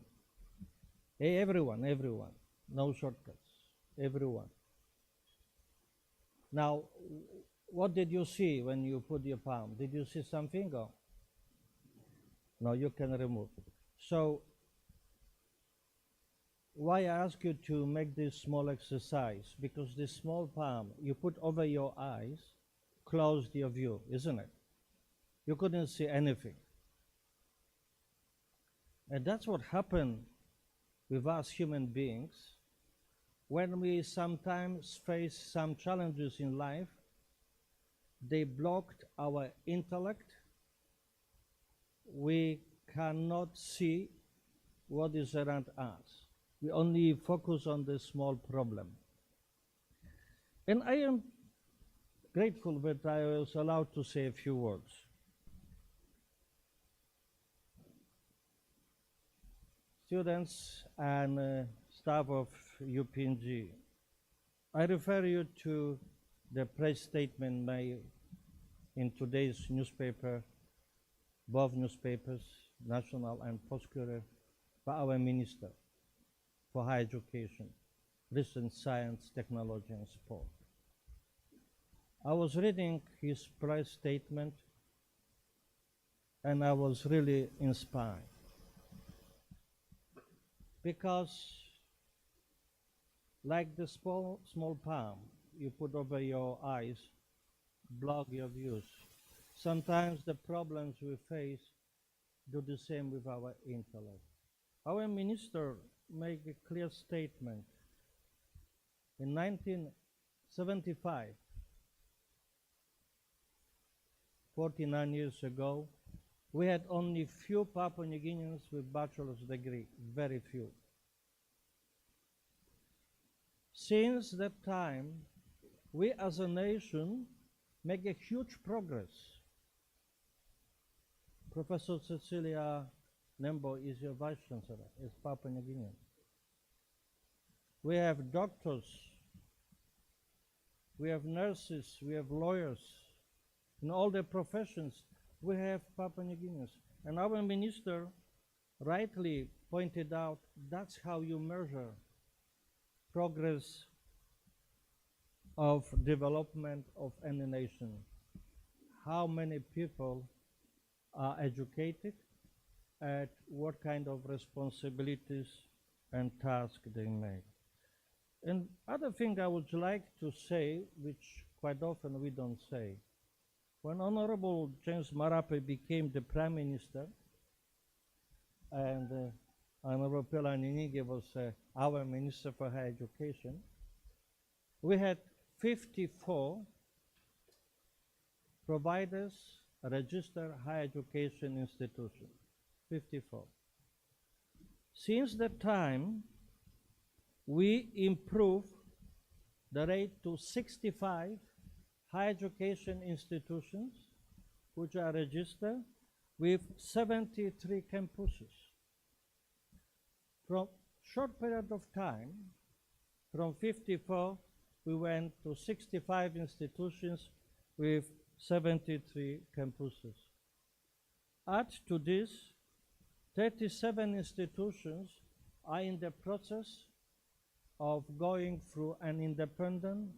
Hey, everyone, no shortcuts, everyone. Now, what did you see when you put your palm? Did you see something? Or? No, you can remove. So, why I ask you to make this small exercise? Because this small palm you put over your eyes closed your view, isn't it? You couldn't see anything. And that's what happened with us human beings, when we sometimes face some challenges in life, they blocked our intellect. We cannot see what is around us. We only focus on the small problem. And I am grateful that I was allowed to say a few words. Students and staff of UPNG, I refer you to the press statement made in today's newspaper, both newspapers, National and Post-Courier, by our Minister for Higher Education, Recent Science, Technology and Sport. I was reading his press statement and I was really inspired, because like the small palm you put over your eyes, block your views. Sometimes the problems we face do the same with our intellect. Our minister made a clear statement. In 1975, 49 years ago, we had only few Papua New Guineans with bachelor's degree, very few. Since that time, we as a nation make a huge progress. Professor Cecilia Nembo is your vice chancellor, is Papua New Guinean. We have doctors, we have nurses, we have lawyers. In all the professions, we have Papua New Guineans. And our minister rightly pointed out that's how you measure progress of development of any nation. How many people are educated, and what kind of responsibilities and tasks they make. And other thing I would like to say, which quite often we don't say, when Honorable James Marape became the Prime Minister, and Honorable Pelaniningi was our Minister for Higher Education, we had 54 providers registered higher education institutions, 54. Since that time, we improved the rate to 65 higher education institutions which are registered with 73 campuses. From short period of time, from 54, we went to 65 institutions with 73 campuses. Add to this, 37 institutions are in the process of going through an independent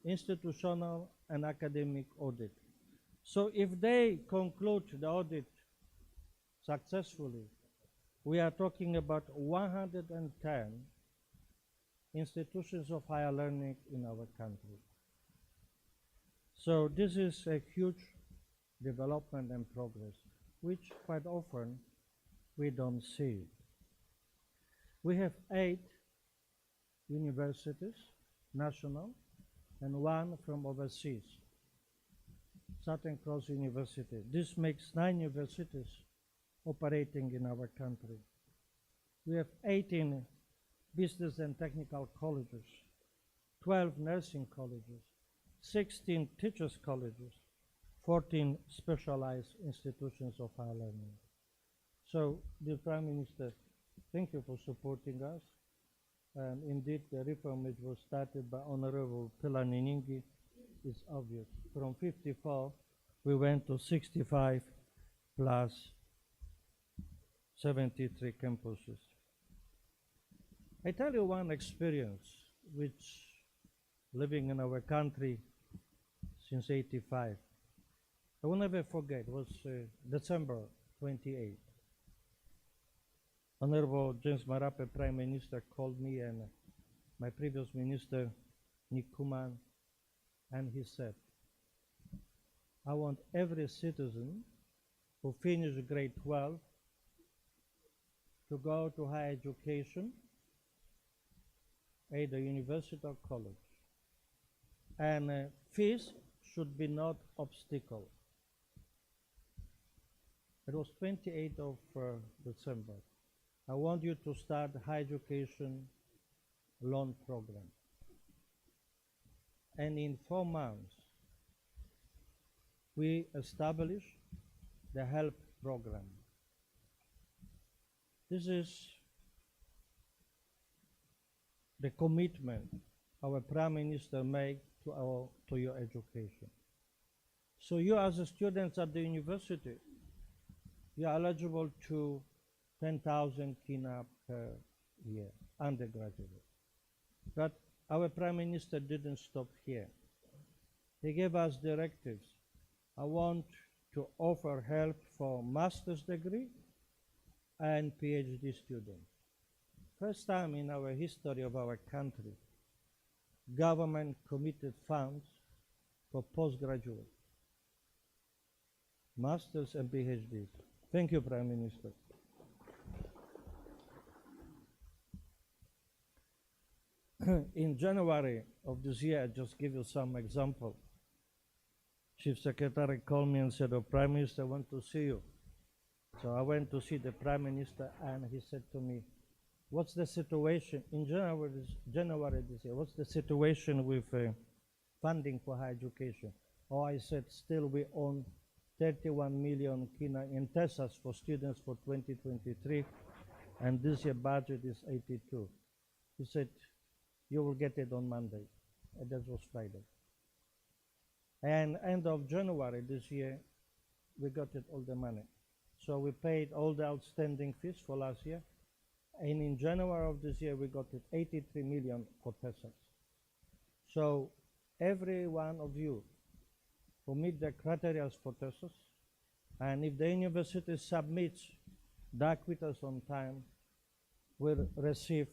institutional and academic audit. So if they conclude the audit successfully, we are talking about 110 institutions of higher learning in our country. So this is a huge development and progress, which quite often we don't see. We have 8 universities, national, and 1 from overseas, Southern Cross University. This makes 9 universities operating in our country. We have 18 business and technical colleges, 12 nursing colleges, 16 teachers colleges, 14 specialized institutions of higher learning. So, dear Prime Minister, thank you for supporting us. And indeed, the reform which was started by Honorable Pelaniningi is obvious. From 54, we went to 65 plus 73 campuses. I tell you one experience which, living in our country since 85, I will never forget. It was December 28. Honorable James Marape, Prime Minister, called me and my previous minister, Nick Kuman, and he said, I want every citizen who finished grade 12 to go to higher education, either university or college. And fees should be not obstacle. It was 28th of December. I want you to start higher education loan program. And in 4 months, we established the HELP program. This is the commitment our Prime Minister made to your education. So you as a student at the university, you are eligible to 10,000 kina per year, undergraduate. But our Prime Minister didn't stop here. He gave us directives. I want to offer help for master's degree and PhD students. First time in our history of our country, government committed funds for postgraduate, masters and PhDs. Thank you, Prime Minister. In January of this year, I just give you some example. Chief Secretary called me and said, "Oh, Prime Minister, I want to see you." So I went to see the Prime Minister, and he said to me, "What's the situation in January this year? What's the situation with funding for higher education?" Oh, I said, "Still we own 31 million kina in TESAs for students for 2023, and this year budget is 82. He said, "You will get it on Monday." And that was Friday. And end of January this year, we got it all the money. So we paid all the outstanding fees for last year. And in January of this year, we got it 83 million for TESAs. So every one of you who meet the criteria for TESAs, and if the university submits the acquittals on time, will receive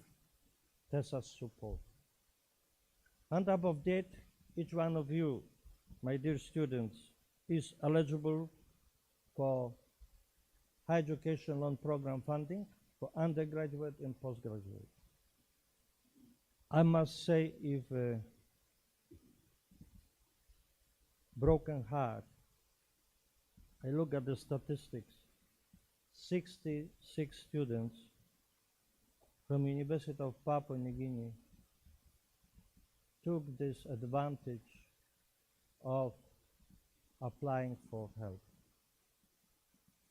TESAs support. On top of that, each one of you, my dear students, is eligible for higher education loan program funding for undergraduate and postgraduate. I must say, if broken heart, I look at the statistics, 66 students from University of Papua New Guinea took this advantage of applying for help.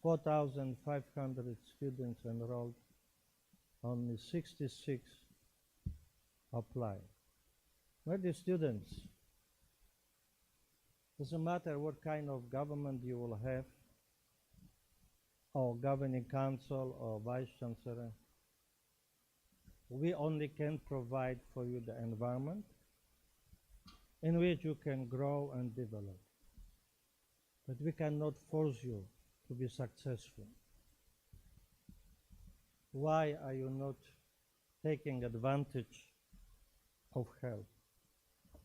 4,500 students enrolled, only 66 applied. My dear students, doesn't matter what kind of government you will have, or governing council or vice chancellor, we only can provide for you the environment in which you can grow and develop. But we cannot force you to be successful. Why are you not taking advantage of help?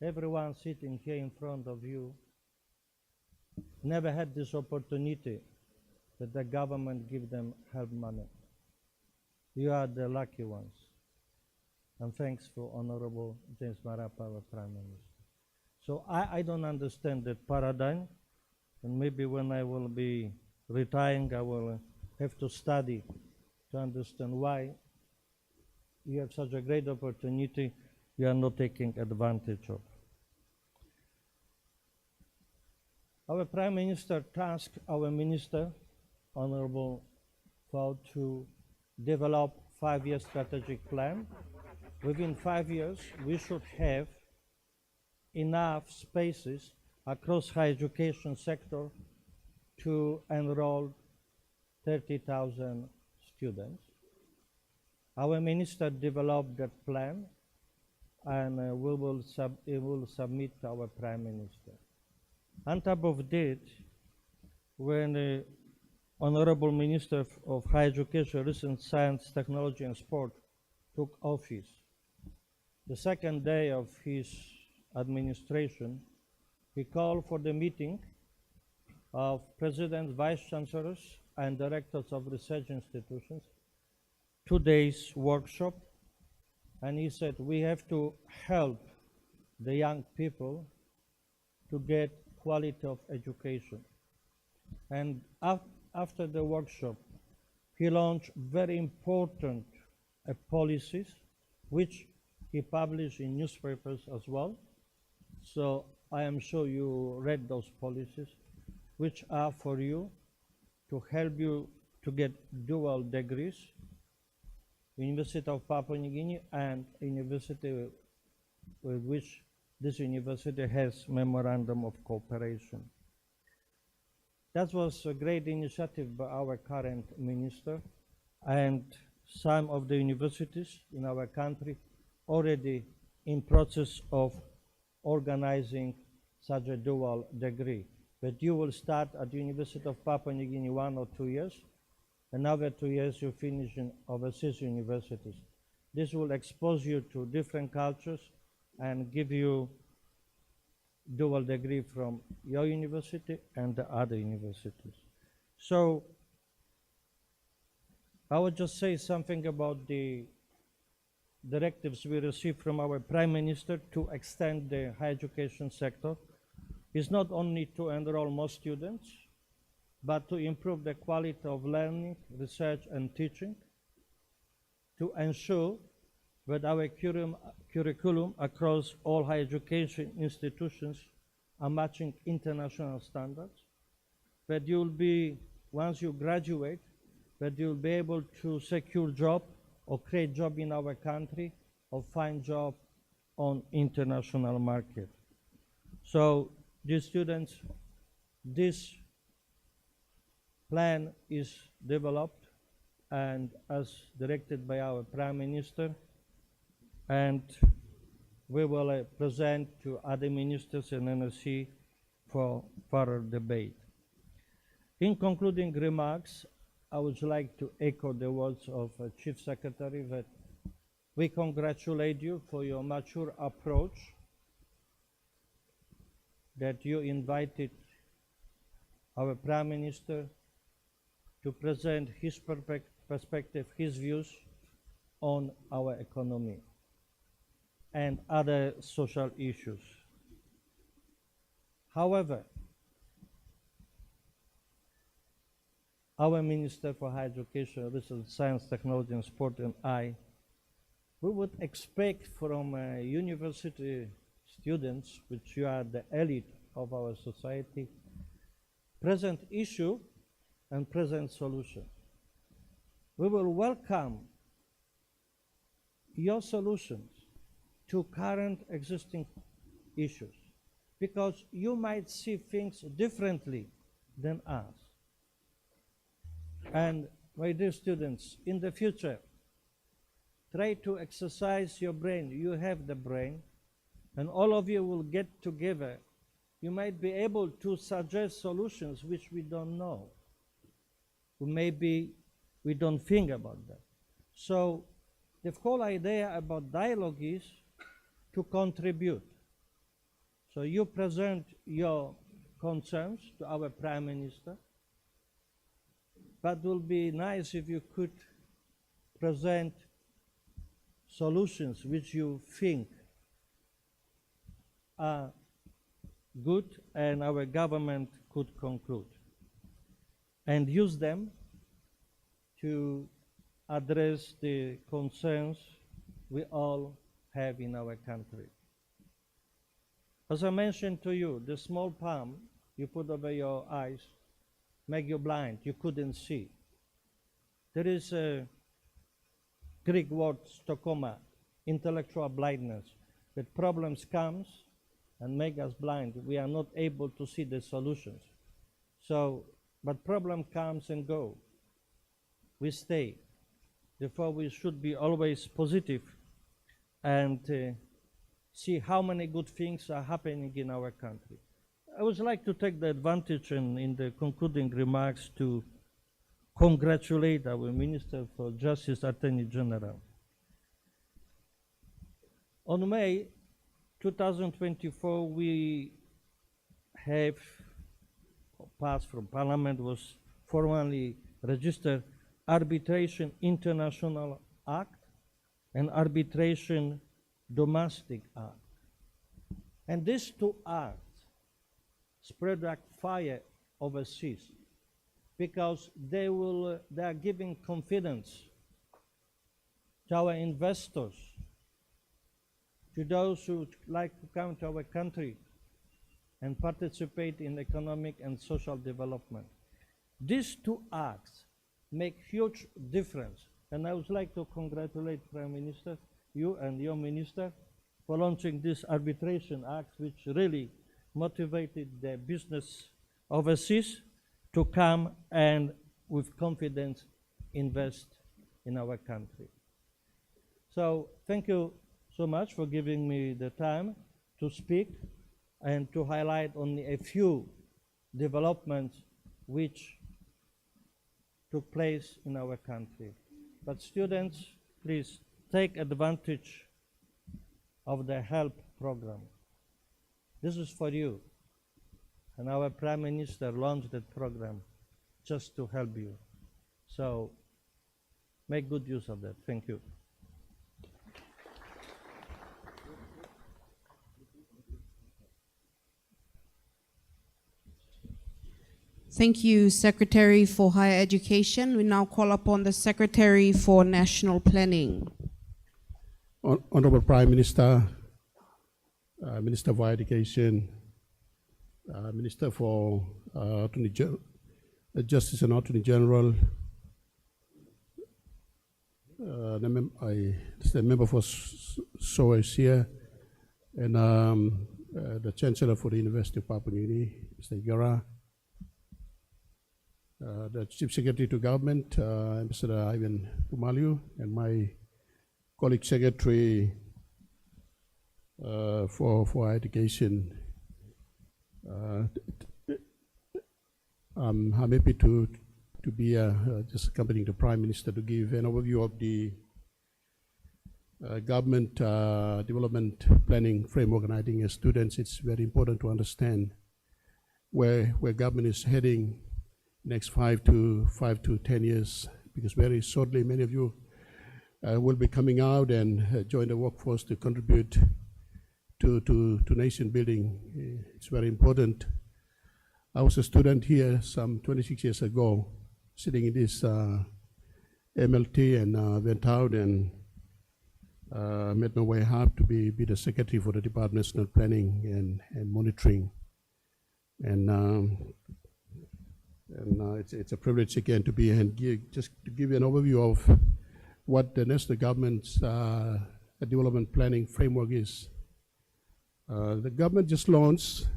Everyone sitting here in front of you never had this opportunity that the government give them help money. You are the lucky ones. And thanks for Honorable James Marapa, our Prime Minister. So I don't understand that paradigm, and maybe when I will be retiring, I will have to study to understand why you have such a great opportunity you are not taking advantage of. Our Prime Minister tasked our Minister, Honorable Fau, to develop 5-year strategic plan. Within 5 years, we should have enough spaces across higher education sector to enroll 30,000 students. Our minister developed that plan, and we will submit to our Prime Minister. On top of that, when the Honorable Minister of Higher Education, Research, Science, Technology and Sport took office, the second day of his administration, he called for the meeting of presidents, vice chancellors, and directors of research institutions 2 days workshop, and he said we have to help the young people to get quality of education. And after the workshop, he launched very important policies, which he published in newspapers as well. So I am sure you read those policies, which are for you to help you to get dual degrees, University of Papua New Guinea and university with which this university has memorandum of cooperation. That was a great initiative by our current minister, and some of the universities in our country already in process of organizing such a dual degree. But you will start at the University of Papua New Guinea 1 or 2 years, another 2 years you finish in overseas universities. This will expose you to different cultures and give you dual degree from your university and the other universities. So I would just say something about the directives we received from our Prime Minister to extend the higher education sector. Is not only to enroll more students, but to improve the quality of learning, research and teaching, to ensure that our curriculum across all higher education institutions are matching international standards, that you'll be, once you graduate, that you'll be able to secure job or create job in our country or find job on international market. So these students, this plan is developed and as directed by our Prime Minister, and we will present to other ministers and NSC for further debate. In concluding remarks, I would like to echo the words of Chief Secretary that we congratulate you for your mature approach, that you invited our Prime Minister to present his perspective, his views on our economy and other social issues. However, our Minister for Higher Education, Research, Science, Technology and Sport and I, we would expect from university students, which you are the elite of our society, present issue and present solution. We will welcome your solutions to current existing issues, because you might see things differently than us. And my dear students, in the future, try to exercise your brain. You have the brain, and all of you will get together. You might be able to suggest solutions which we don't know. Maybe we don't think about that. So the whole idea about dialogue is to contribute. So you present your concerns to our Prime Minister, but it will be nice if you could present solutions which you think are good and our government could conclude, and use them to address the concerns we all have in our country. As I mentioned to you, the small palm you put over your eyes make you blind, you couldn't see. There is a Greek word, stokoma, intellectual blindness, that problems comes and make us blind. We are not able to see the solutions. So, but problem comes and go. We stay. Therefore, we should be always positive and see how many good things are happening in our country. I would like to take the advantage in the concluding remarks to congratulate our Minister for Justice, Attorney General. On May 2024, we have passed from Parliament, was formally registered Arbitration International Act and Arbitration Domestic Act. And these two acts spread like fire overseas because they are giving confidence to our investors, to those who like to come to our country and participate in economic and social development. These two acts make huge difference, and I would like to congratulate Prime Minister, you and your minister, for launching this arbitration act, which really motivated the business overseas to come and with confidence invest in our country. So thank you so much for giving me the time to speak and to highlight only a few developments which took place in our country. But students, please take advantage of the HELP program. This is for you. And our Prime Minister launched that program just to help you. So make good use of that. Thank you. Thank you, Secretary for Higher Education. We now call upon the Secretary for National Planning. Honorable Prime Minister, Minister for Education, Minister for Justice and Attorney General, the member for SOA is here, and the Chancellor for the University of Papua New Guinea, Mr. Igara, the Chief Secretary to Government, Mr. Ivan Kumaliu, and my colleague Secretary for Education. I'm happy to be just accompanying the Prime Minister to give an overview of the government development planning framework. And I think as students, it's very important to understand where government is heading next 5 to 10 years, because very shortly many of you will be coming out and join the workforce to contribute to nation building. It's very important. I was a student here some 26 years ago, sitting in this MLT, and went out and made my way up to be the secretary for the Department of National Planning and Monitoring. And it's a privilege again to be here and just to give you an overview of what the national government's development planning framework is. The government just launched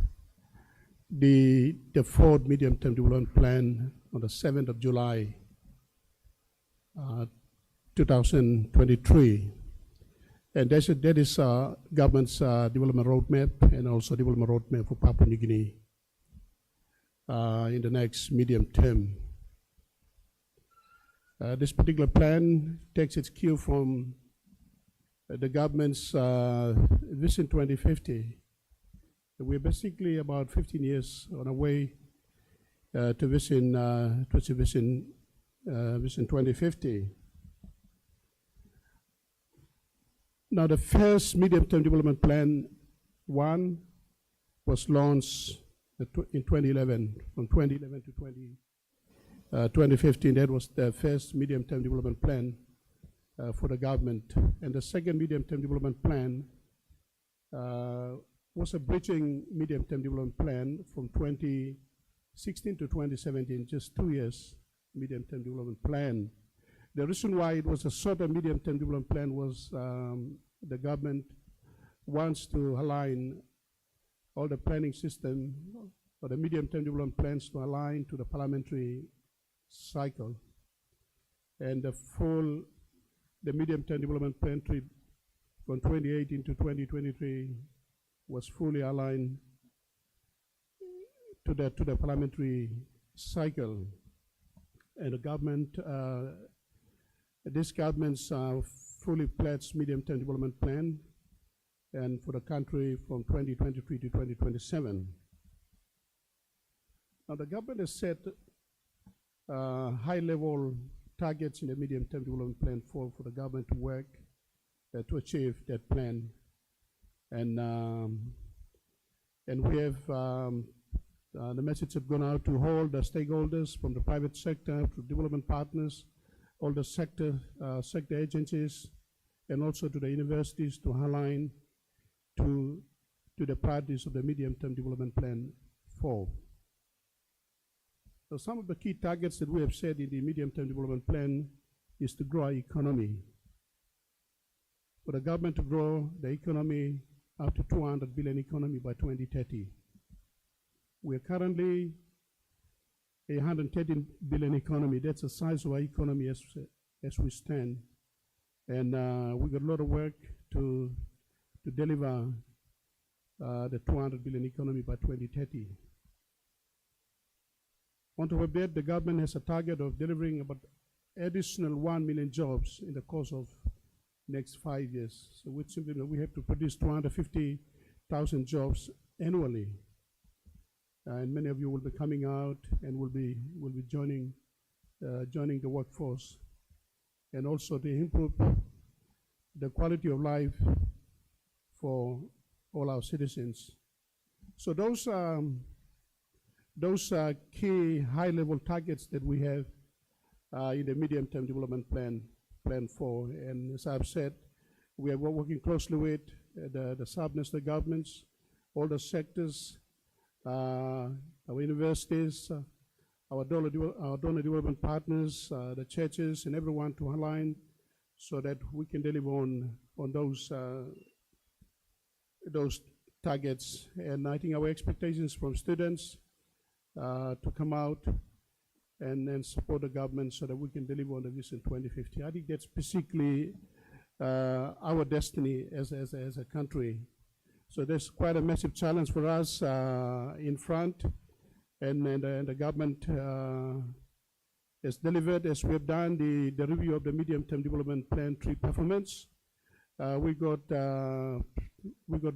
the fourth medium-term development plan on the 7th of July, 2023. And that is government's development roadmap, and also development roadmap for Papua New Guinea in the next medium term. This particular plan takes its cue from the government's Vision 2050. We're basically about 15 years on our way to Vision 2050. Now, the first medium-term development plan, one, was launched in 2011, from 2011 to 2015. That was the first medium-term development plan for the government. And the second medium-term development plan was a bridging medium-term development plan from 2016 to 2017, just 2 years medium-term development plan. The reason why it was a shorter medium-term development plan was the government wants to align all the planning system or the medium-term development plans to align to the parliamentary cycle. And the medium-term development plan from 2018 to 2023 was fully aligned to the parliamentary cycle. And the government, this government's fully pledged medium-term development plan, and for the country from 2023 to 2027. Now the government has set high-level targets in the medium-term development plan for the government to work to achieve that plan. And we have the message have gone out to all the stakeholders, from the private sector to development partners, all the sector agencies, and also to the universities to align to the priorities of the medium-term development plan 4. So some of the key targets that we have set in the medium-term development plan is to grow our economy. For the government to grow the economy up to 200 billion economy by 2030. We are currently a 113 billion economy. That's the size of our economy as we stand. And we got a lot of work to deliver the 200 billion economy by 2030. On top of that, the government has a target of delivering about additional 1 million jobs in the course of next 5 years. So which simply means we have to produce 250,000 jobs annually. And many of you will be coming out and will be joining the workforce, and also to improve the quality of life for all our citizens. So those are key high-level targets that we have in the medium-term development plan 4. And as I've said, we are working closely with the sub-national governments, all the sectors, our universities, our donor development partners, the churches, and everyone to align so that we can deliver on those targets. And I think our expectations from students to come out and support the government so that we can deliver on the Vision 2050. I think that's basically our destiny as a country. So there's quite a massive challenge for us in front, and the government has delivered, as we have done the review of the medium-term development plan 3 performance. We got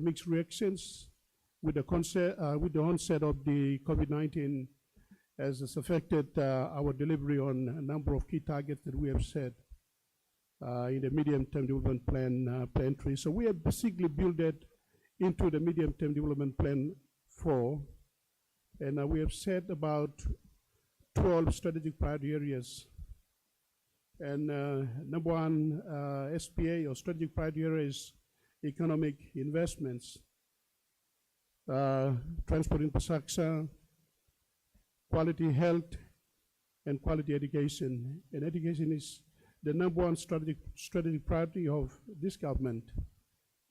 mixed reactions with the onset of the COVID-19, as it's affected our delivery on a number of key targets that we have set in the medium-term development plan 3. So we have basically built that into the medium-term development plan 4, and we have set about 12 strategic priority areas. And number 1 SPA, or strategic priority area, is economic investments, transport infrastructure, quality health, and quality education. And education is the number 1 strategic priority of this government.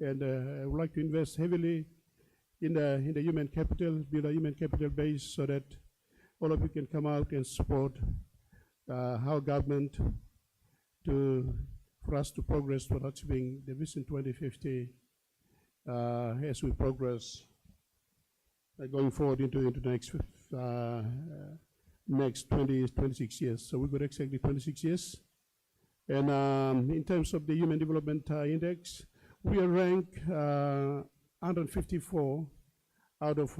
And I would like to invest heavily in the human capital, build a human capital base so that all of you can come out and support our government for us to progress toward achieving the Vision 2050 as we progress going forward into the next 26 years. So we've got exactly 26 years. And in terms of the Human Development Index, we are ranked 154 out of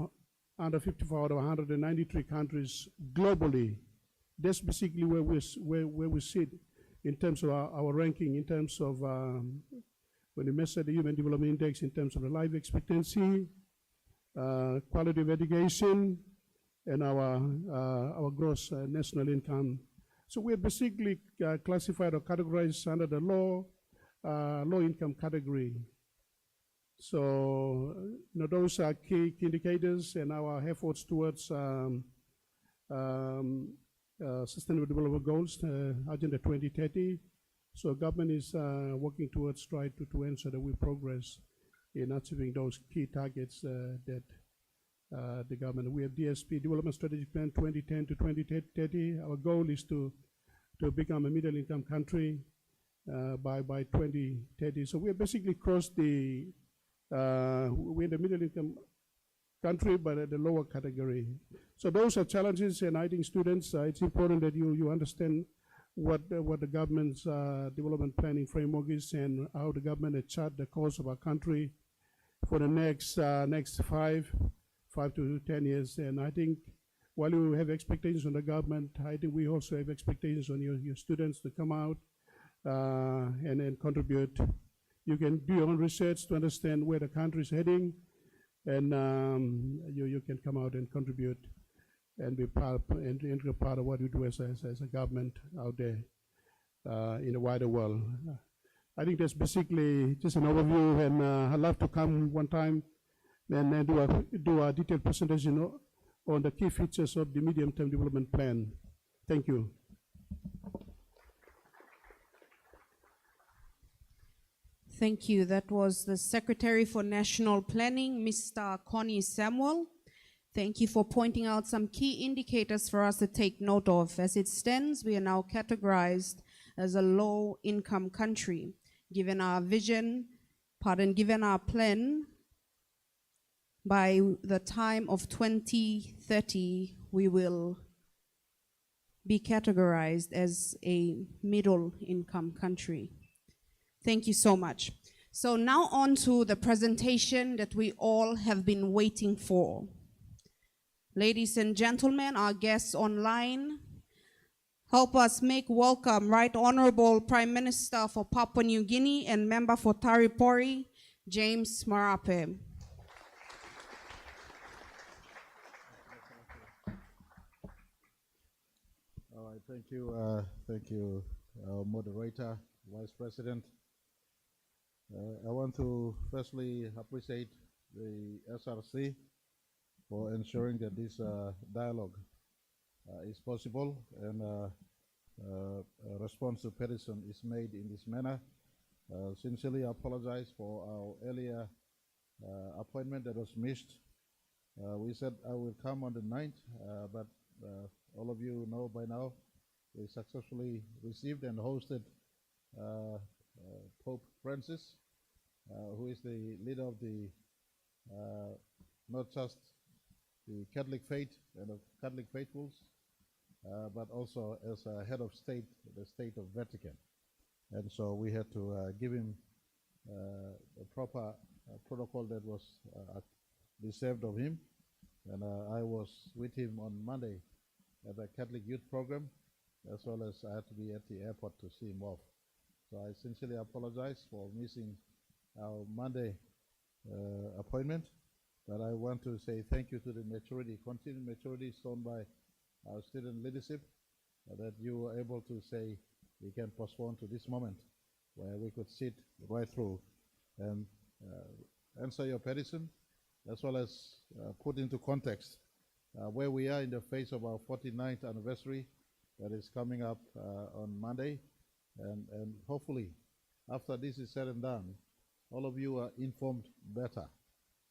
193 countries globally. That's basically where we sit in terms of our ranking, in terms of when we measure the Human Development Index, in terms of the life expectancy, quality of education, and our gross national income. So we are basically classified or categorized under the low income category. So those are key indicators, and our efforts towards Sustainable Development Goals, Agenda 2030. So government is working towards try to ensure that we progress in achieving those key targets that the government. We have DSP, Development Strategic Plan 2010 to 2030. Our goal is to become a middle income country by 2030. So we have basically crossed we're in the middle income country, but at the lower category. So those are challenges, and I think students, it's important that you understand what the government's development planning framework is and how the government has charted the course of our country for the next 5 to 10 years. And I think while you have expectations on the government, I think we also have expectations on your students to come out and contribute. You can do your own research to understand where the country is heading, and you can come out and contribute and be part of what you do as a government out there in the wider world. I think that's basically just an overview, and I'd love to come one time and do a detailed presentation on the key features of the medium-term development plan. Thank you. Thank you. That was the Secretary for National Planning, Mr. Connie Samuel. Thank you for pointing out some key indicators for us to take note of. As it stands, we are now categorized as a low-income country. Given our given our plan, by the time of 2030, we will be categorized as a middle-income country. Thank you so much. So now on to the presentation that we all have been waiting for. Ladies and gentlemen, our guests online, help us make welcome Right Honorable Prime Minister for Papua New Guinea and Member for Taripori, James Marape. All right, thank you, moderator, Vice President. I want to firstly appreciate the SRC for ensuring that this dialogue is possible, and a response to petition is made in this manner. Sincerely apologize for our earlier appointment that was missed. We said I will come on the 9th, but all of you know by now we successfully received and hosted Pope Francis, who is the leader of the not just the Catholic faith and of Catholic faithfuls, but also as a head of state, the state of Vatican. And so we had to give him a proper protocol that was deserved of him. And I was with him on Monday at the Catholic Youth Program, as well as I had to be at the airport to see him off. So I sincerely apologize for missing our Monday appointment, but I want to say thank you to the continued maturity shown by our student leadership, that you were able to say we can postpone to this moment where we could sit right through and answer your petition, as well as put into context where we are in the phase of our 49th anniversary that is coming up on Monday. And hopefully, after this is said and done, all of you are informed better.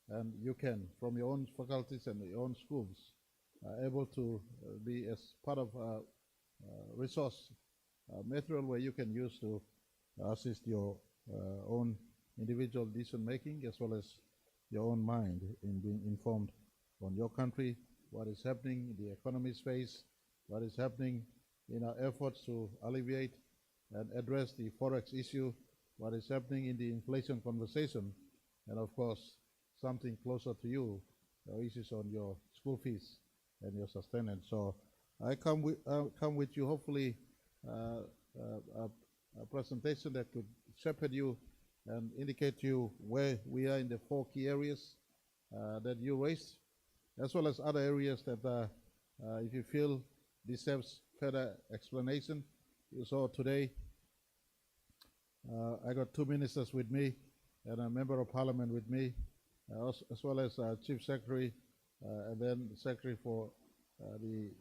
And you can, from your own faculties and your own schools, able to be as part of a resource material where you can use to assist your own individual decision-making, as well as your own mind in being informed on your country, what is happening in the economy space, what is happening in our efforts to alleviate and address the forex issue, what is happening in the inflation conversation, and of course, something closer to you, issues on your school fees and your sustenance. So I come with you, hopefully, a presentation that could shepherd you and indicate to you where we are in the 4 key areas that you raised, as well as other areas that if you feel deserves further explanation. You saw today, I got 2 ministers with me and a member of parliament with me, as well as Chief Secretary, and then the Secretary for the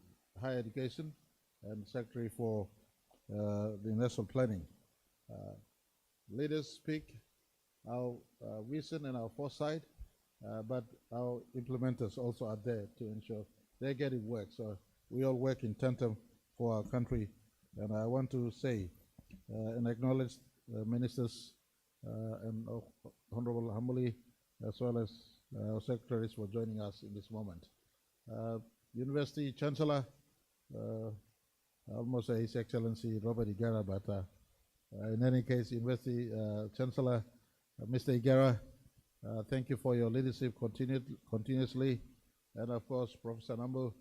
Higher Education and Secretary for the National Planning. Leaders speak our vision and our foresight, but our implementers also are there to ensure they get it work. So we all work in tandem for our country. And I want to say and acknowledge the ministers and Honorable Hamuli, as well as our secretaries for joining us in this moment. University Chancellor, I almost say His Excellency Robert Igara, but in any case, University Chancellor, Mr. Igara, thank you for your leadership continuously. And of course, Professor Nambu,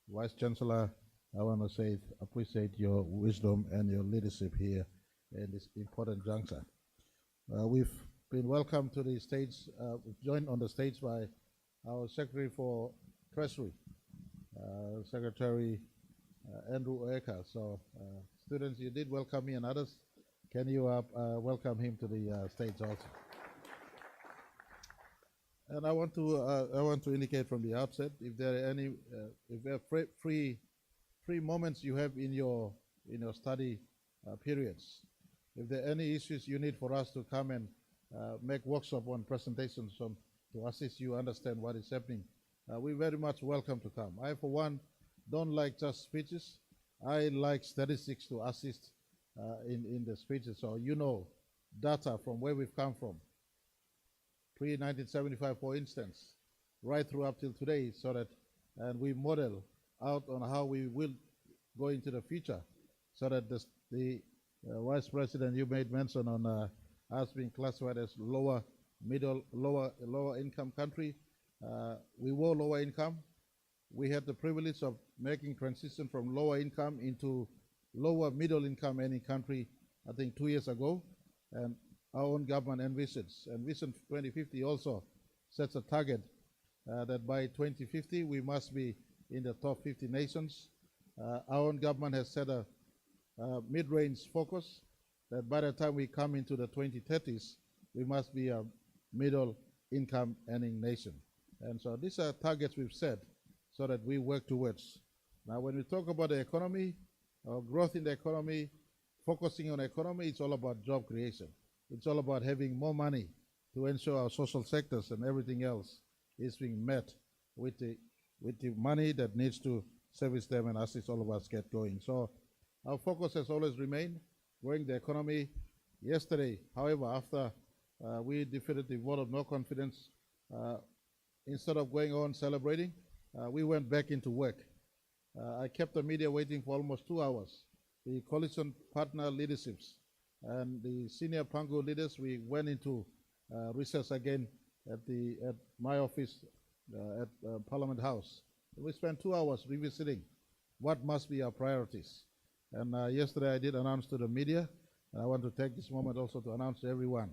Vice Chancellor, I want to say appreciate your wisdom and your leadership here in this important juncture. We've been welcomed to the stage, joined on the stage by our Secretary for Treasury, Secretary Andrew Oeka. So, students, you did welcome me, and others, can you welcome him to the stage also? And I want to indicate from the outset, if there are any, if there are free moments you have in your study periods, if there are any issues you need for us to come and make workshop on presentations on to assist you understand what is happening, we very much welcome to come. I, for one, don't like just speeches. I like statistics to assist in the speeches, so you know data from where we've come from. Pre-1975, for instance, right through up till today, so that, and we model out on how we will go into the future, so that the Vice President, you made mention on us being classified as lower income country. We were lower income. We had the privilege of making transition from lower income into lower middle income any country, I think 2 years ago, and our own government envisions. And Vision 2050 also sets a target that by 2050 we must be in the top 50 nations. Our own government has set a mid-range focus that by the time we come into the 2030s, we must be a middle income earning nation. And so these are targets we've set so that we work towards. Now, when we talk about the economy, growth in the economy, focusing on the economy, it's all about job creation. It's all about having more money to ensure our social sectors and everything else is being met with the money that needs to service them and assist all of us get going. So our focus has always remained growing the economy. Yesterday, however, after we defeated the vote of no confidence, instead of going on celebrating, we went back into work. I kept the media waiting for almost 2 hours. The coalition partner leaderships and the senior Pangu leaders, we went into recess again at my office at Parliament House. We spent 2 hours revisiting what must be our priorities. And yesterday I did announce to the media, and I want to take this moment also to announce to everyone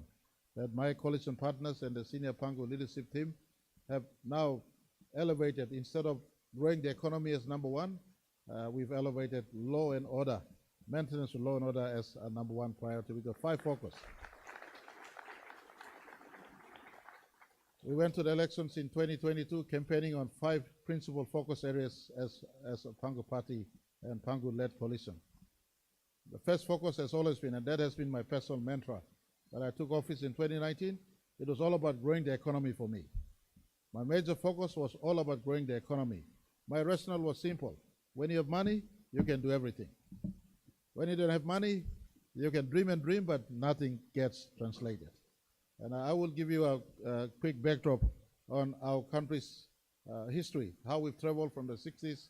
that my coalition partners and the senior Pangu leadership team have now elevated, instead of growing the economy as number one, we've elevated law and order, maintenance of law and order as a number one priority. We've got 5 focus. We went to the elections in 2022 campaigning on 5 principal focus areas as a Pangu party and Pangu-led coalition. The first focus has always been, and that has been my personal mantra, when I took office in 2019, it was all about growing the economy for me. My major focus was all about growing the economy. My rationale was simple. When you have money, you can do everything. When you don't have money, you can dream and dream, but nothing gets translated. And I will give you a quick backdrop on our country's history, how we've traveled from the 60s,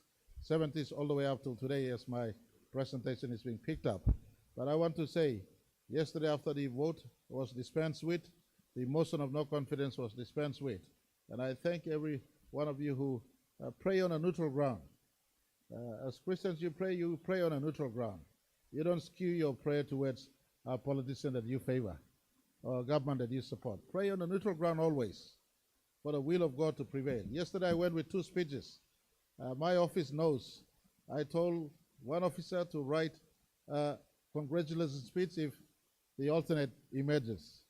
70s, all the way up till today as my presentation is being picked up. But I want to say, yesterday after the vote was dispensed with, the motion of no confidence was dispensed with. And I thank every one of you who pray on a neutral ground. As Christians, you pray on a neutral ground. You don't skew your prayer towards a politician that you favor or a government that you support. Pray on a neutral ground always for the will of God to prevail. Yesterday I went with 2 speeches. My office knows I told one officer to write a congratulations speech if the alternate emerges.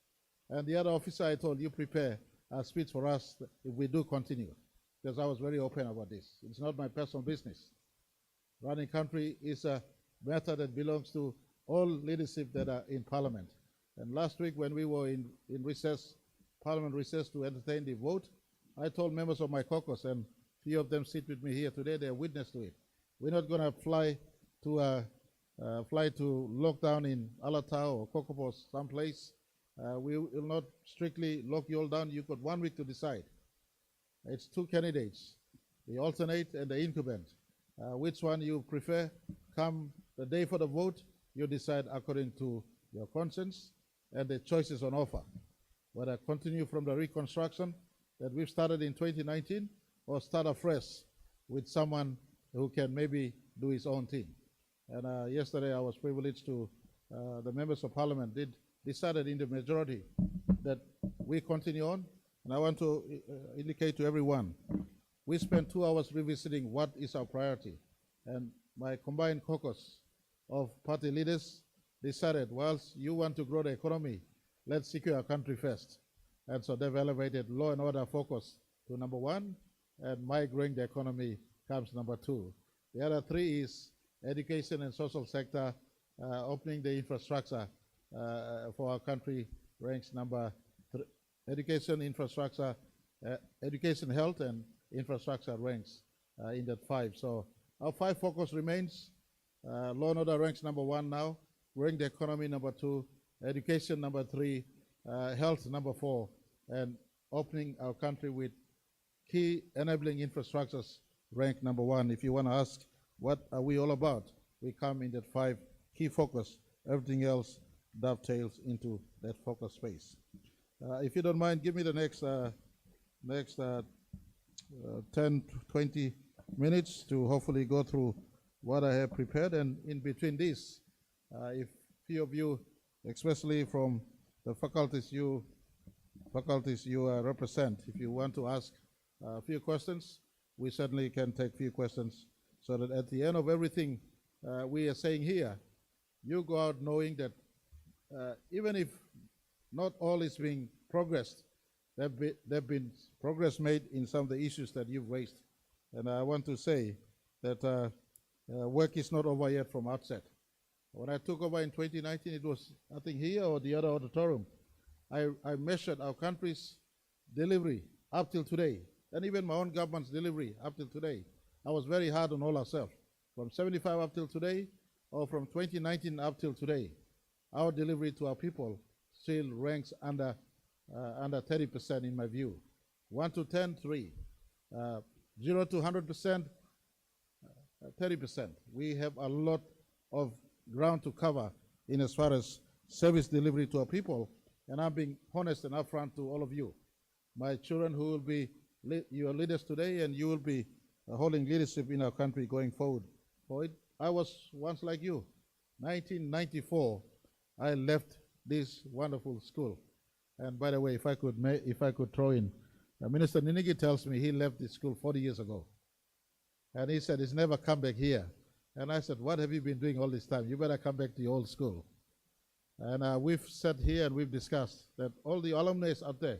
And the other officer I told, you prepare a speech for us if we do continue. Because I was very open about this. It's not my personal business. Running country is a matter that belongs to all leadership that are in Parliament. And last week when we were in recess, Parliament recess to entertain the vote, I told members of my caucus, and few of them sit with me here today, they're witness to it. We're not going to fly to lockdown in Alatau or Kokopos someplace. We will not strictly lock you all down. You've got 1 week to decide. It's 2 candidates, the alternate and the incumbent. Which one you prefer? Come the day for the vote, you decide according to your conscience and the choices on offer. Whether continue from the reconstruction that we've started in 2019 or start afresh with someone who can maybe do his own thing. And yesterday I was privileged to, the members of parliament decided in the majority that we continue on. And I want to indicate to everyone, we spent 2 hours revisiting what is our priority. And my combined caucus of party leaders decided, whilst you want to grow the economy, let's secure our country first. And so they've elevated law and order focus to number 1, and my growing the economy comes number 2. The other 3 is education and social sector, opening the infrastructure for our country ranks number 3. Education, infrastructure, education, health, and infrastructure ranks in that 5. So our 5 focus remains. Law and order ranks number 1 now, growing the economy number 2, education number 3, health number 4, and opening our country with key enabling infrastructures rank number 1. If you want to ask what are we all about, we come in that 5 key focus. Everything else dovetails into that focus space. If you don't mind, give me the next 10 to 20 minutes to hopefully go through what I have prepared. And in between this, if few of you, especially from the faculties you represent, if you want to ask a few questions, we certainly can take few questions, so that at the end of everything we are saying here, you go out knowing that even if not all is being progressed, there have been progress made in some of the issues that you've raised. And I want to say that work is not over yet from outset. When I took over in 2019, it was, I think, here or the other auditorium, I measured our country's delivery up till today, and even my own government's delivery up till today. I was very hard on all ourselves. From 75 up till today, or from 2019 up till today, our delivery to our people still ranks under 30% in my view. 1 to 10, 3. 0 to 100%, 30%. We have a lot of ground to cover in as far as service delivery to our people, and I'm being honest and upfront to all of you. My children who will be your leaders today, and you will be holding leadership in our country going forward. For it, I was once like you. 1994, I left this wonderful school. And by the way, if I could throw in, Minister Ninigi tells me he left this school 40 years ago. And he said he's never come back here. And I said, what have you been doing all this time? You better come back to your old school. And we've sat here and we've discussed that all the alumni out there,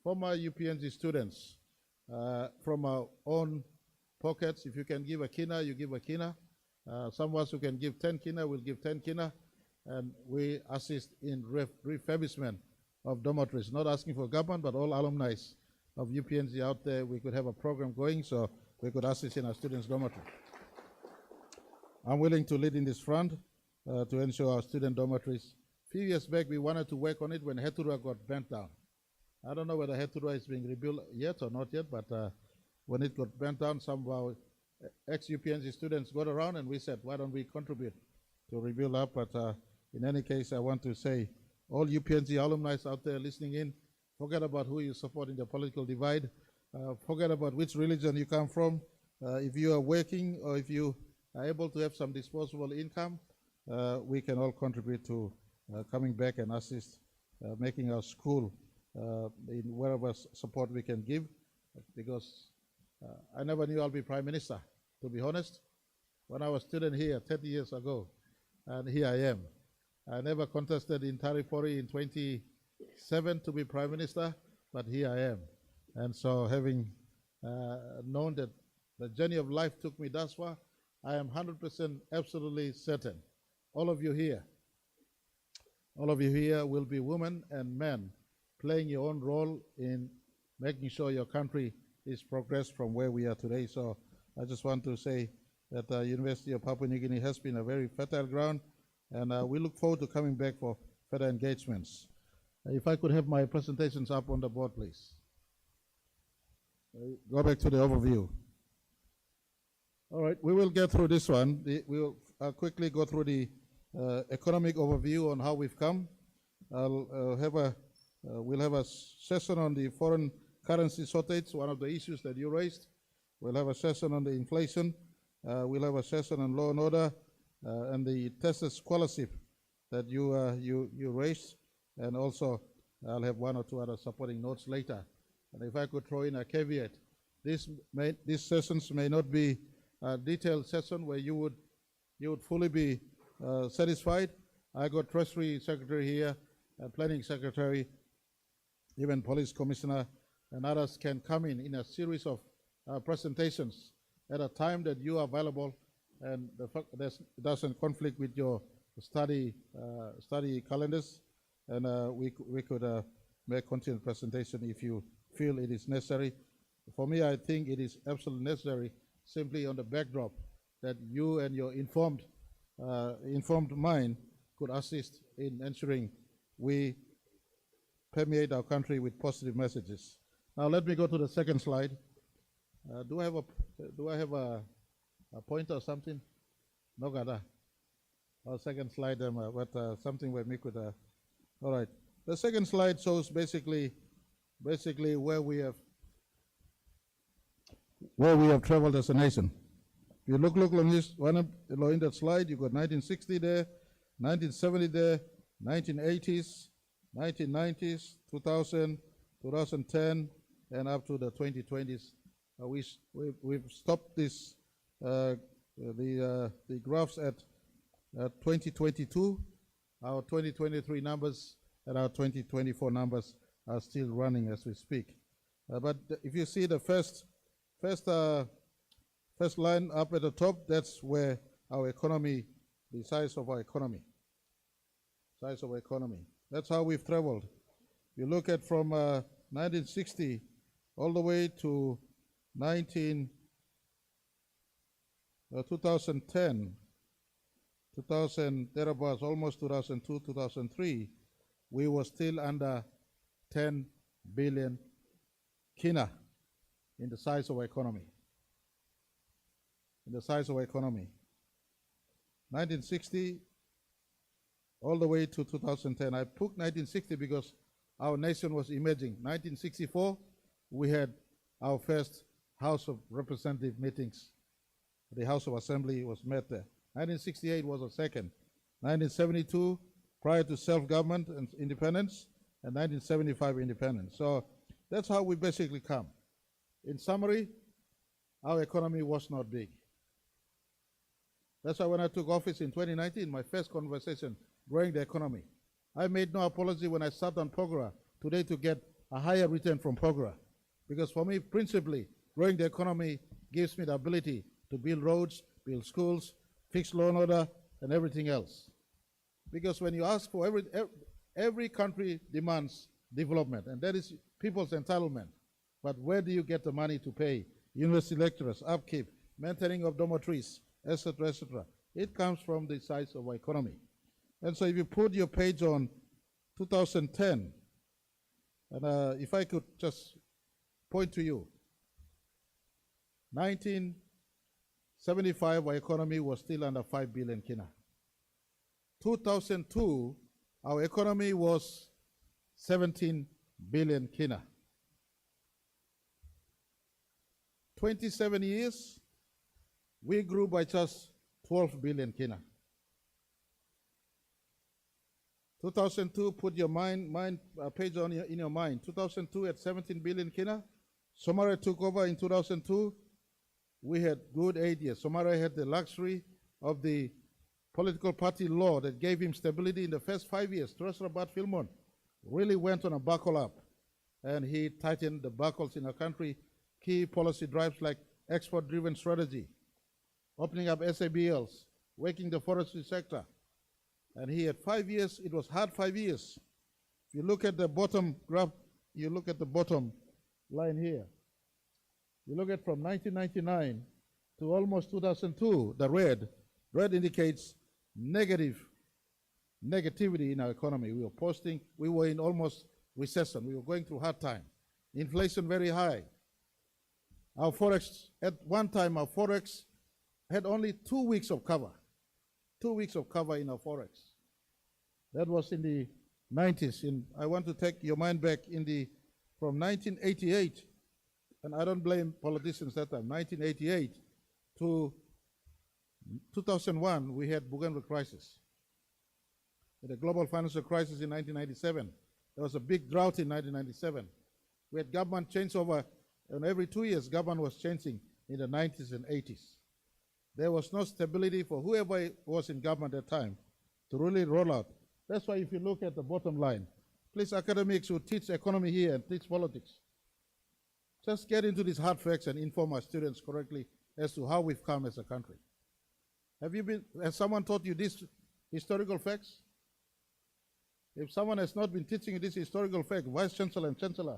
former UPNG students, from our own pockets, if you can give a kina, you give a kina. Some of us who can give 10 kina will give 10 kina. And we assist in refurbishment of dormitories, not asking for government, but all alumni of UPNG out there. We could have a program going so we could assist in our students' dormitory. I'm willing to lead in this front to ensure our student dormitories. A few years back, we wanted to work on it when Hetura got burnt down. I don't know whether Hetura is being rebuilt yet or not yet, but when it got burnt down, some of our ex-UPNG students got around and we said, why don't we contribute to rebuild up? But in any case, I want to say, all UPNG alumni out there listening in, forget about who you support in the political divide. Forget about which religion you come from. If you are working or if you are able to have some disposable income, we can all contribute to coming back and assist making our school in whatever support we can give, because I never knew I'll be Prime Minister, to be honest. When I was a student here 30 years ago, and here I am. I never contested in Taripori in 27 to be Prime Minister, but here I am. And so having known that the journey of life took me thus far, I am 100% absolutely certain. All of you here will be women and men playing your own role in making sure your country is progressed from where we are today. So I just want to say that the University of Papua New Guinea has been a very fertile ground, and we look forward to coming back for further engagements. If I could have my presentations up on the board, please. Go back to the overview. All right, we will get through this one. We will quickly go through the economic overview on how we've come. We'll have a session on the foreign currency shortage, one of the issues that you raised. We'll have a session on the inflation, we'll have a session on law and order and the tested scholarship that you raised, and also I'll have one or two other supporting notes later. And if I could throw in a caveat, these sessions may not be a detailed session where you would fully be satisfied. I got Treasury Secretary here, Planning Secretary, even Police Commissioner, and others can come in a series of presentations at a time that you are available, and it doesn't conflict with your study calendars, and we could make continued presentation if you feel it is necessary. For me, I think it is absolutely necessary, simply on the backdrop that you and your informed mind could assist in ensuring we permeate our country with positive messages. Now let me go to the second slide. Do I have a pointer or something? No, gada. Our second slide, but something where we could. All right. The second slide shows basically where we have traveled as a nation. If you look on this one in that slide, you got 1960 there, 1970 there, 1980s, 1990s, 2000, 2010, and up to the 2020s. We've stopped this the graphs at 2022. Our 2023 numbers and our 2024 numbers are still running as we speak. But if you see the first line up at the top, that's where our economy, the size of our economy. That's how we've traveled. You look at from 1960 all the way to 2010, 2000, thereabouts, almost 2002, 2003, we were still under 10 billion kina in the size of our economy. 1960 all the way to 2010. I put 1960 because our nation was emerging. 1964, we had our first House of Representative meetings. The House of Assembly was met there. 1968 was a second. 1972, prior to self-government and independence, and 1975 independence. So that's how we basically come. In summary, our economy was not big. That's why when I took office in 2019, my first conversation, growing the economy, I made no apology when I sat on POGRA today to get a higher return from POGRA. Because for me, principally, growing the economy gives me the ability to build roads, build schools, fix law and order, and everything else. Because when you ask for every country demands development, and that is people's entitlement. But where do you get the money to pay university lecturers, upkeep, maintaining of dormitories, etc., etc.? It comes from the size of our economy. And so if you put your page on 2010, and if I could just point to you, 1975, our economy was still under 5 billion kina. 2002, our economy was 17 billion kina. 27 years, we grew by just 12 billion kina. 2002, put your page on in your mind. 2002 at 17 billion kina. Somalia took over in 2002. We had good 8 years. Somalia had the luxury of the political party law that gave him stability in the first 5 years. Treasurer Bart Filmon really went on a buckle up, and he tightened the buckles in our country. Key policy drives like export-driven strategy, opening up SABLs, waking the forestry sector. And he had 5 years. It was hard 5 years. If you look at the bottom graph, you look at the bottom line here. You look at from 1999 to almost 2002, the red indicates negativity in our economy. We were in almost recession. We were going through hard time. Inflation very high. Our forex, at one time, our forex had only 2 weeks of cover. 2 weeks of cover in our forex. That was in the 90s. I want to take your mind back from 1988, and I don't blame politicians that time, 1988 to 2001, we had Bougainville crisis. The global financial crisis in 1997. There was a big drought in 1997. We had government changeover, and every 2 years, government was changing in the 90s and 80s. There was no stability for whoever was in government at that time to really roll out. That's why if you look at the bottom line, please academics who teach economy here and teach politics, just get into these hard facts and inform our students correctly as to how we've come as a country. Has someone taught you these historical facts? If someone has not been teaching you this historical fact, Vice Chancellor and Chancellor,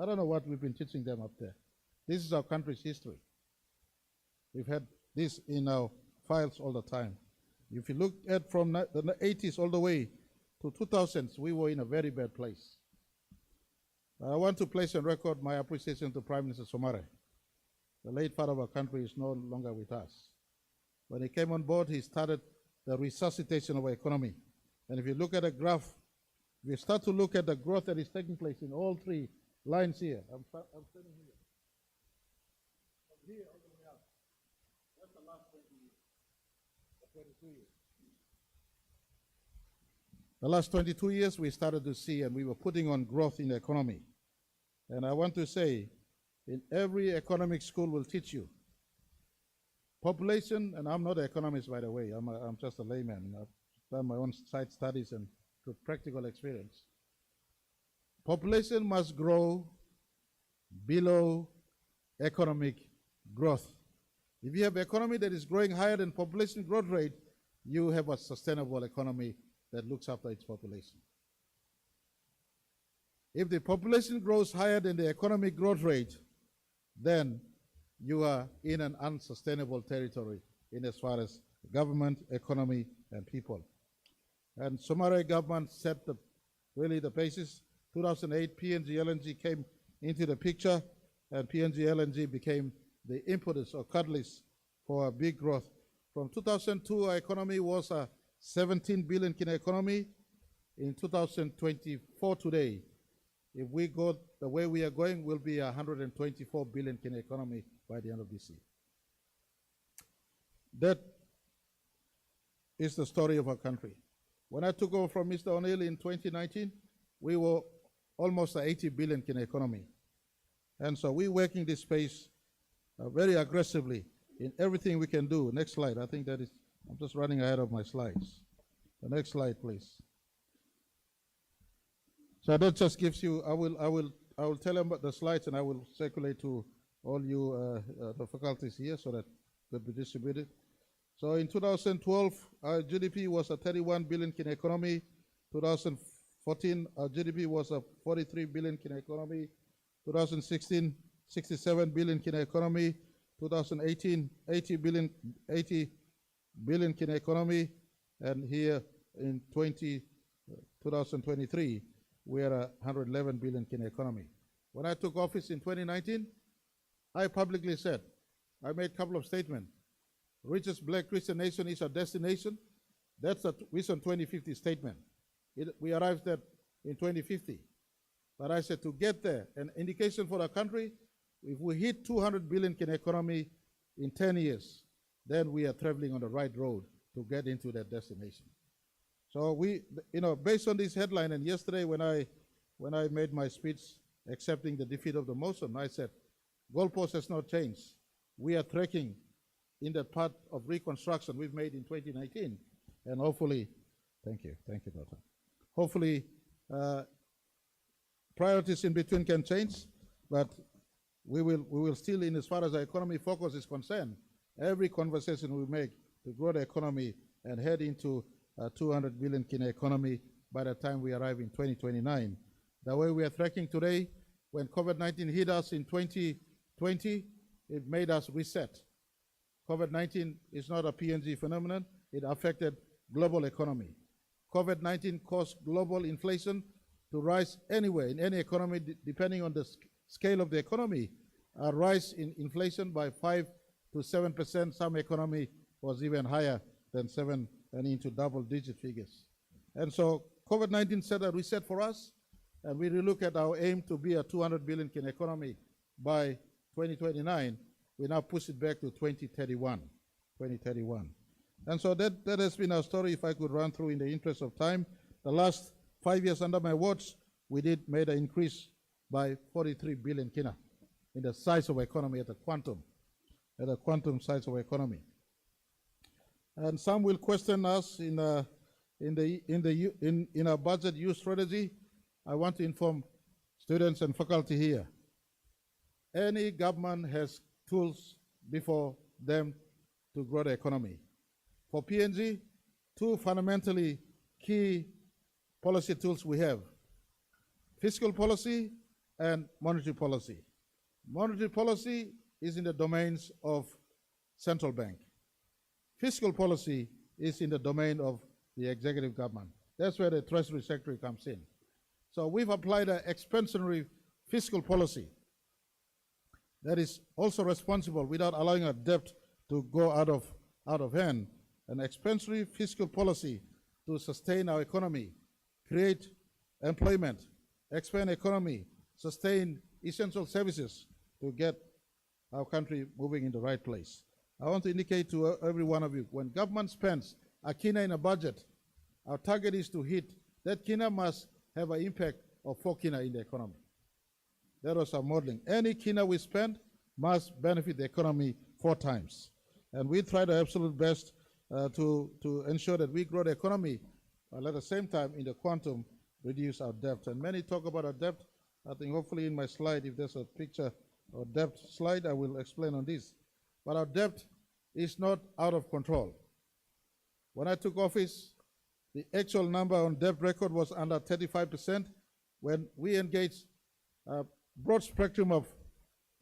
I don't know what we've been teaching them up there. This is our country's history. We've had this in our files all the time. If you look at from the 80s all the way to 2000s, we were in a very bad place. I want to place on record my appreciation to Prime Minister Somare. The late father of our country is no longer with us. When he came on board, he started the resuscitation of our economy. And if you look at the graph, if you start to look at the growth that is taking place in all three lines here, I'm standing here. From here all the way up. That's the last 22 years. The last 22 years, we started to see, and we were putting on growth in the economy. And I want to say, in every economic school will teach you, population, and I'm not an economist, by the way, I'm just a layman. I've done my own side studies and through practical experience. Population must grow below economic growth. If you have an economy that is growing higher than population growth rate, you have a sustainable economy that looks after its population. If the population grows higher than the economic growth rate, then you are in an unsustainable territory in as far as government, economy, and people. And Somare government set really the basis. 2008, PNG LNG came into the picture, and PNG LNG became the impetus or catalyst for a big growth. From 2002, our economy was a 17 billion kina economy. In 2024 today, if we go the way we are going, we'll be a 124 billion kina economy by the end of this year. That is the story of our country. When I took over from Mr. O'Neill in 2019, we were almost a 80 billion kina economy. And so we're working this space very aggressively in everything we can do. Next slide. I think that is, I'm just running ahead of my slides. The next slide, please. So that just gives you, I will tell them about the slides, and I will circulate to all you the faculties here so that they'll be distributed. So in 2012, our GDP was a 31 billion kina economy. 2014, our GDP was a 43 billion kina economy. 2016, 67 billion kina economy. 2018, 80 billion kina economy. And here in 2023, we are a 111 billion kina economy. When I took office in 2019, I publicly said, I made a couple of statements. Richest black Christian nation is our destination. That's a Vision 2050 statement. We arrived at in 2050. But I said to get there, an indication for our country, if we hit 200 billion in economy in 10 years, then we are traveling on the right road to get into that destination. So we, based on this headline, and yesterday when I made my speech accepting the defeat of the motion, I said, goalpost has not changed. We are tracking in that part of reconstruction we've made in 2019, and hopefully, thank you, Doctor. Hopefully, priorities in between can change, but we will still, in as far as our economy focus is concerned, every conversation we make to grow the economy and head into a 200 billion kina economy by the time we arrive in 2029. The way we are tracking today, when COVID-19 hit us in 2020, it made us reset. COVID-19 is not a PNG phenomenon. It affected global economy. COVID-19 caused global inflation to rise anywhere in any economy, depending on the scale of the economy. A rise in inflation by 5 to 7%. Some economy was even higher than 7 and into double-digit figures. And so COVID-19 set a reset for us, and we relook at our aim to be a 200 billion kina economy by 2029. We now push it back to 2031. And so that has been our story. If I could run through in the interest of time, the last 5 years under my watch, we made an increase by 43 billion kina in the size of economy at a quantum size of economy. And some will question us in our budget use strategy. I want to inform students and faculty here. Any government has tools before them to grow the economy. For PNG, two fundamentally key policy tools we have: fiscal policy and monetary policy. Monetary policy is in the domains of central bank. Fiscal policy is in the domain of the executive government. That's where the Treasury Secretary comes in. So we've applied an expansionary fiscal policy that is also responsible without allowing our debt to go out of hand. An expansionary fiscal policy to sustain our economy, create employment, expand economy, sustain essential services to get our country moving in the right place. I want to indicate to every one of you, when government spends a kina in a budget, our target is to hit that kina must have an impact of 4 kina in the economy. That was our modeling. Any kina we spend must benefit the economy 4 times. And we try the absolute best to ensure that we grow the economy, while at the same time in the quantum reduce our debt. And many talk about our debt. I think hopefully in my slide, if there's a picture or debt slide, I will explain on this. But our debt is not out of control. When I took office, the actual number on debt record was under 35%. When we engaged a broad spectrum of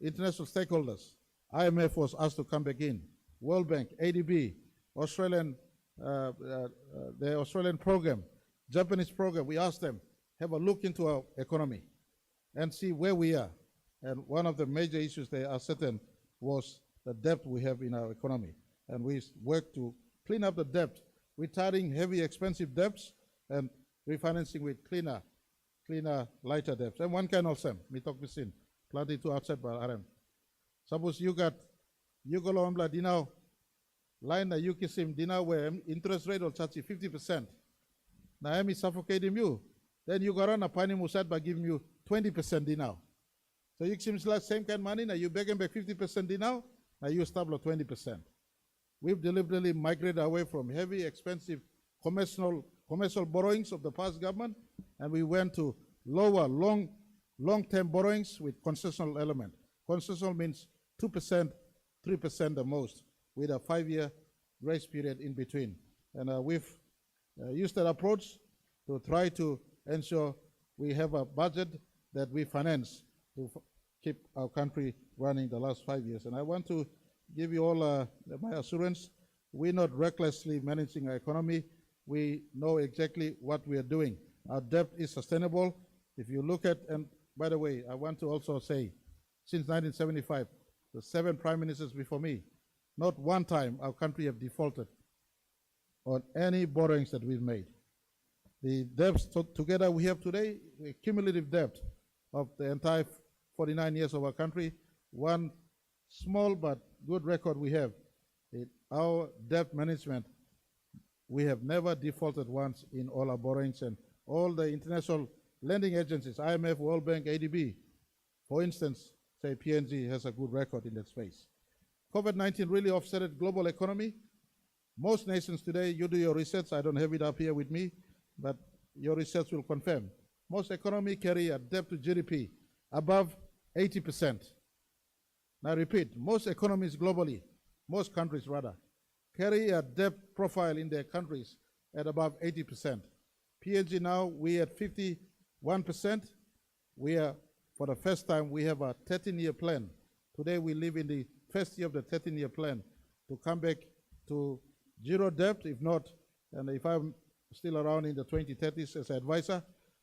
international stakeholders, IMF was asked to come back in, World Bank, ADB, the Australian program, Japanese program, we asked them, have a look into our economy and see where we are. And one of the major issues they ascertained was the debt we have in our economy. And we worked to clean up the debt, retiring heavy, expensive debts and refinancing with cleaner, lighter debts. And one kind of them, we talk with sin, plenty to outside by RM. Suppose you got Yugolombla Dinao, line the Yukisim Dinao where interest rate will charge you 50%. Now I'm suffocating you. Then you got on a pani musad by giving you 20% Dinao. So you seems like same kind of money, now you begging back 50% Dinao, now you establish 20%. We've deliberately migrated away from heavy, expensive commercial borrowings of the past government, and we went to lower, long-term borrowings with concessional element. Concessional means 2%, 3% the most, with a 5-year grace period in between. And we've used that approach to try to ensure we have a budget that we finance to keep our country running the last 5 years. And I want to give you all my assurance, we're not recklessly managing our economy. We know exactly what we are doing. Our debt is sustainable. If you look at, and by the way, I want to also say, since 1975, the 7 prime ministers before me, not one time our country have defaulted on any borrowings that we've made. The debts together we have today, the cumulative debt of the entire 49 years of our country, one small but good record we have. Our debt management, we have never defaulted once in all our borrowings, and all the international lending agencies, IMF, World Bank, ADB, for instance, say PNG has a good record in that space. COVID-19 really offset global economy. Most nations today, you do your research, I don't have it up here with me, but your research will confirm. Most economy carry a debt to GDP above 80%. Now I repeat, most economies globally, most countries rather, carry a debt profile in their countries at above 80%. PNG now, we at 51%. We are, for the first time, we have a 13-year plan. Today we live in the first year of the 13-year plan to come back to zero debt, if not, and if I'm still around in the 2030s as an advisor,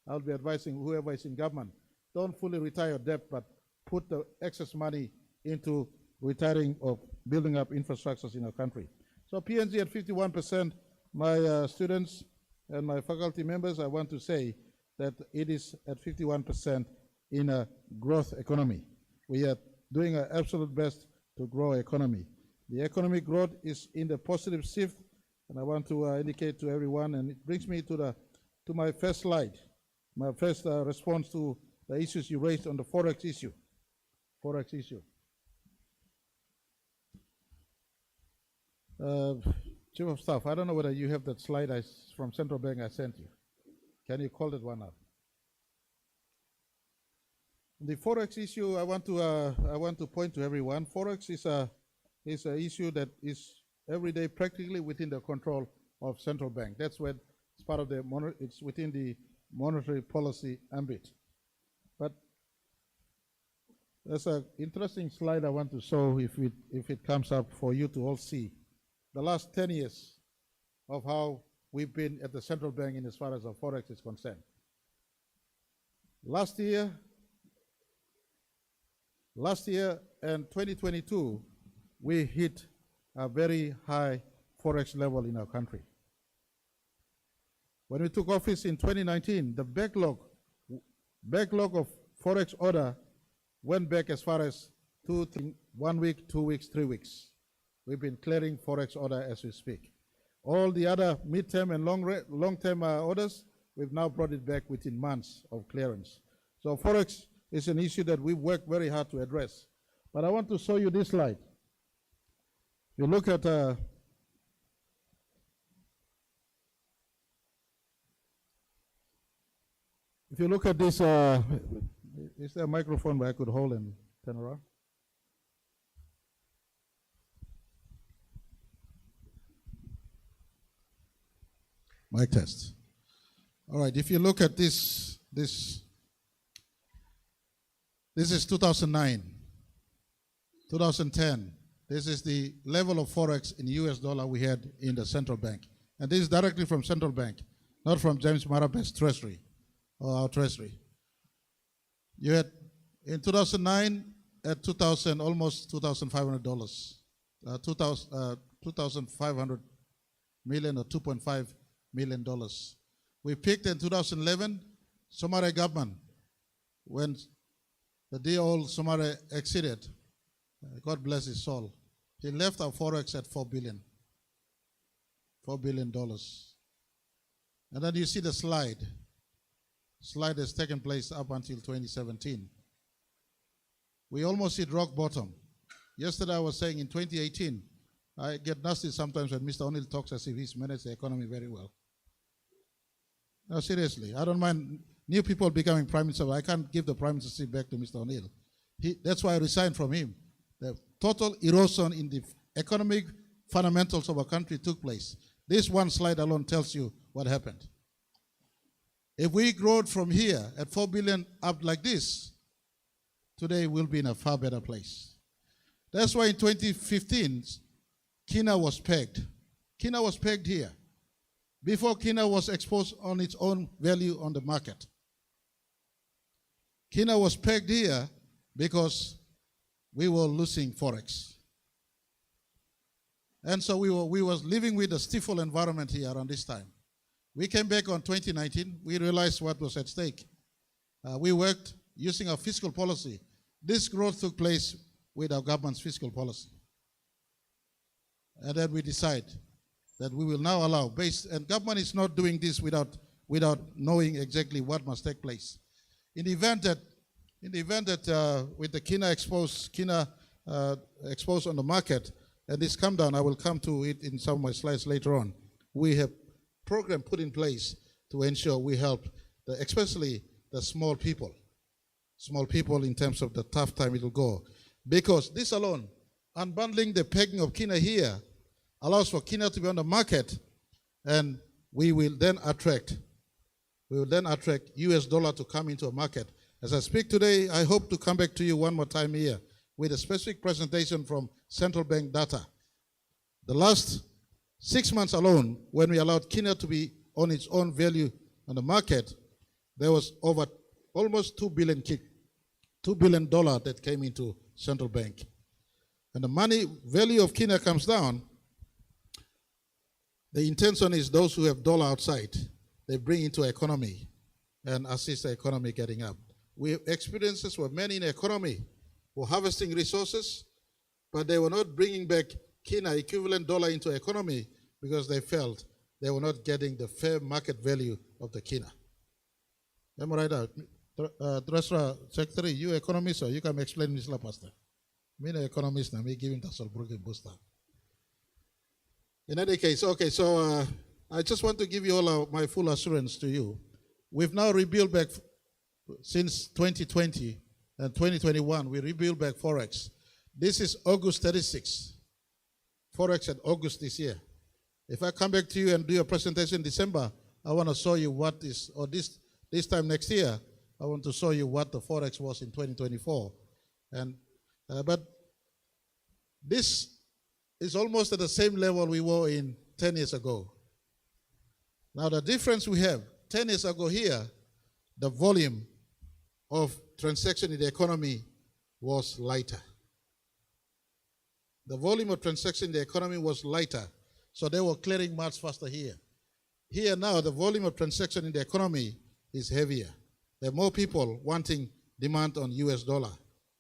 I'll be advising whoever is in government. Don't fully retire your debt, but put the excess money into retiring or building up infrastructures in our country. So PNG at 51%, my students and my faculty members, I want to say that it is at 51% in a growth economy. We are doing our absolute best to grow our economy. The economic growth is in the positive shift And I want to indicate to everyone, and it brings me to my first slide, my first response to the issues you raised on the Forex issue. Forex issue. Chief of Staff, I don't know whether you have that slide from Central Bank I sent you. Can you call that one up? The Forex issue, I want to point to everyone. Forex is an issue that is every day practically within the control of Central Bank. That's where it's part of it's within the monetary policy ambit. But there's an interesting slide I want to show if it comes up for you to all see. The last 10 years of how we've been at the Central Bank in as far as our Forex is concerned. Last year and 2022, we hit a very high Forex level in our country. When we took office in 2019, the backlog of Forex order went back as far as 1 week, 2 weeks, 3 weeks. We've been clearing Forex order as we speak. All the other mid-term and long-term orders, we've now brought it back within months of clearance. So Forex is an issue that we've worked very hard to address. But I want to show you this slide. You look at if you look at this, is there a microphone where I could hold and turn around? Mic test. All right, if you look at this is 2009, 2010. This is the level of Forex in US dollar we had in the central bank. And this is directly from central bank, not from James Marape's treasury or our treasury. You had in 2009 at 2000, almost $2,500, $2,500 million or $2.5 million. We peaked in 2011, Somare government, when the dear old Somare exited, God bless his soul, he left our Forex at $4 billion. And then you see the slide. Slide has taken place up until 2017. We almost hit rock bottom. Yesterday I was saying in 2018, I get nasty sometimes when Mr. O'Neill talks as if he's managed the economy very well. No, seriously, I don't mind new people becoming prime minister, but I can't give the prime minister seat back to Mr. O'Neill. That's why I resigned from him. The total erosion in the economic fundamentals of our country took place. This one slide alone tells you what happened. If we growed from here at 4 billion up like this, today we'll be in a far better place. That's why in 2015, Kina was pegged. Kina was pegged here. Before Kina was exposed on its own value on the market. Kina was pegged here because we were losing Forex. And so we was living with a stifle environment here around this time. We came back on 2019, we realized what was at stake. We worked using our fiscal policy. This growth took place with our government's fiscal policy. And then we decide that we will now allow and government is not doing this without knowing exactly what must take place. In the event that with the Kina exposed on the market, and this come down, I will come to it in some of my slides later on. We have program put in place to ensure we help, especially the small people in terms of the tough time it will go. Because this alone, unbundling the pegging of Kina here, allows for Kina to be on the market, and we will then attract US dollar to come into a market. As I speak today, I hope to come back to you one more time here with a specific presentation from central bank data. The last 6 months alone, when we allowed Kina to be on its own value on the market, there was over almost $2 billion that came into central bank. And the money value of Kina comes down. The intention is those who have dollar outside, they bring into economy and assist the economy getting up. We have experiences where many in the economy were harvesting resources, but they were not bringing back Kina equivalent dollar into economy because they felt they were not getting the fair market value of the kina. Am I right? Treasurer Secretary, you economist, or you can explain this, Pastor. Me no economist, na me giving the Solbruggen booster. In any case, okay, so I just want to give you all my full assurance to you. We've now rebuilt back since 2020 and 2021, we rebuilt back Forex. This is August 36. Forex at August this year. If I come back to you and do a presentation in December, I want to show you what is, or this time next year, I want to show you what the Forex was in 2024. And but this is almost at the same level we were in 10 years ago. Now the difference we have, 10 years ago here, the volume of transaction in the economy was lighter. The volume of transaction in the economy was lighter, so they were clearing much faster here. Here now, the volume of transaction in the economy is heavier. There are more people wanting demand on US dollar,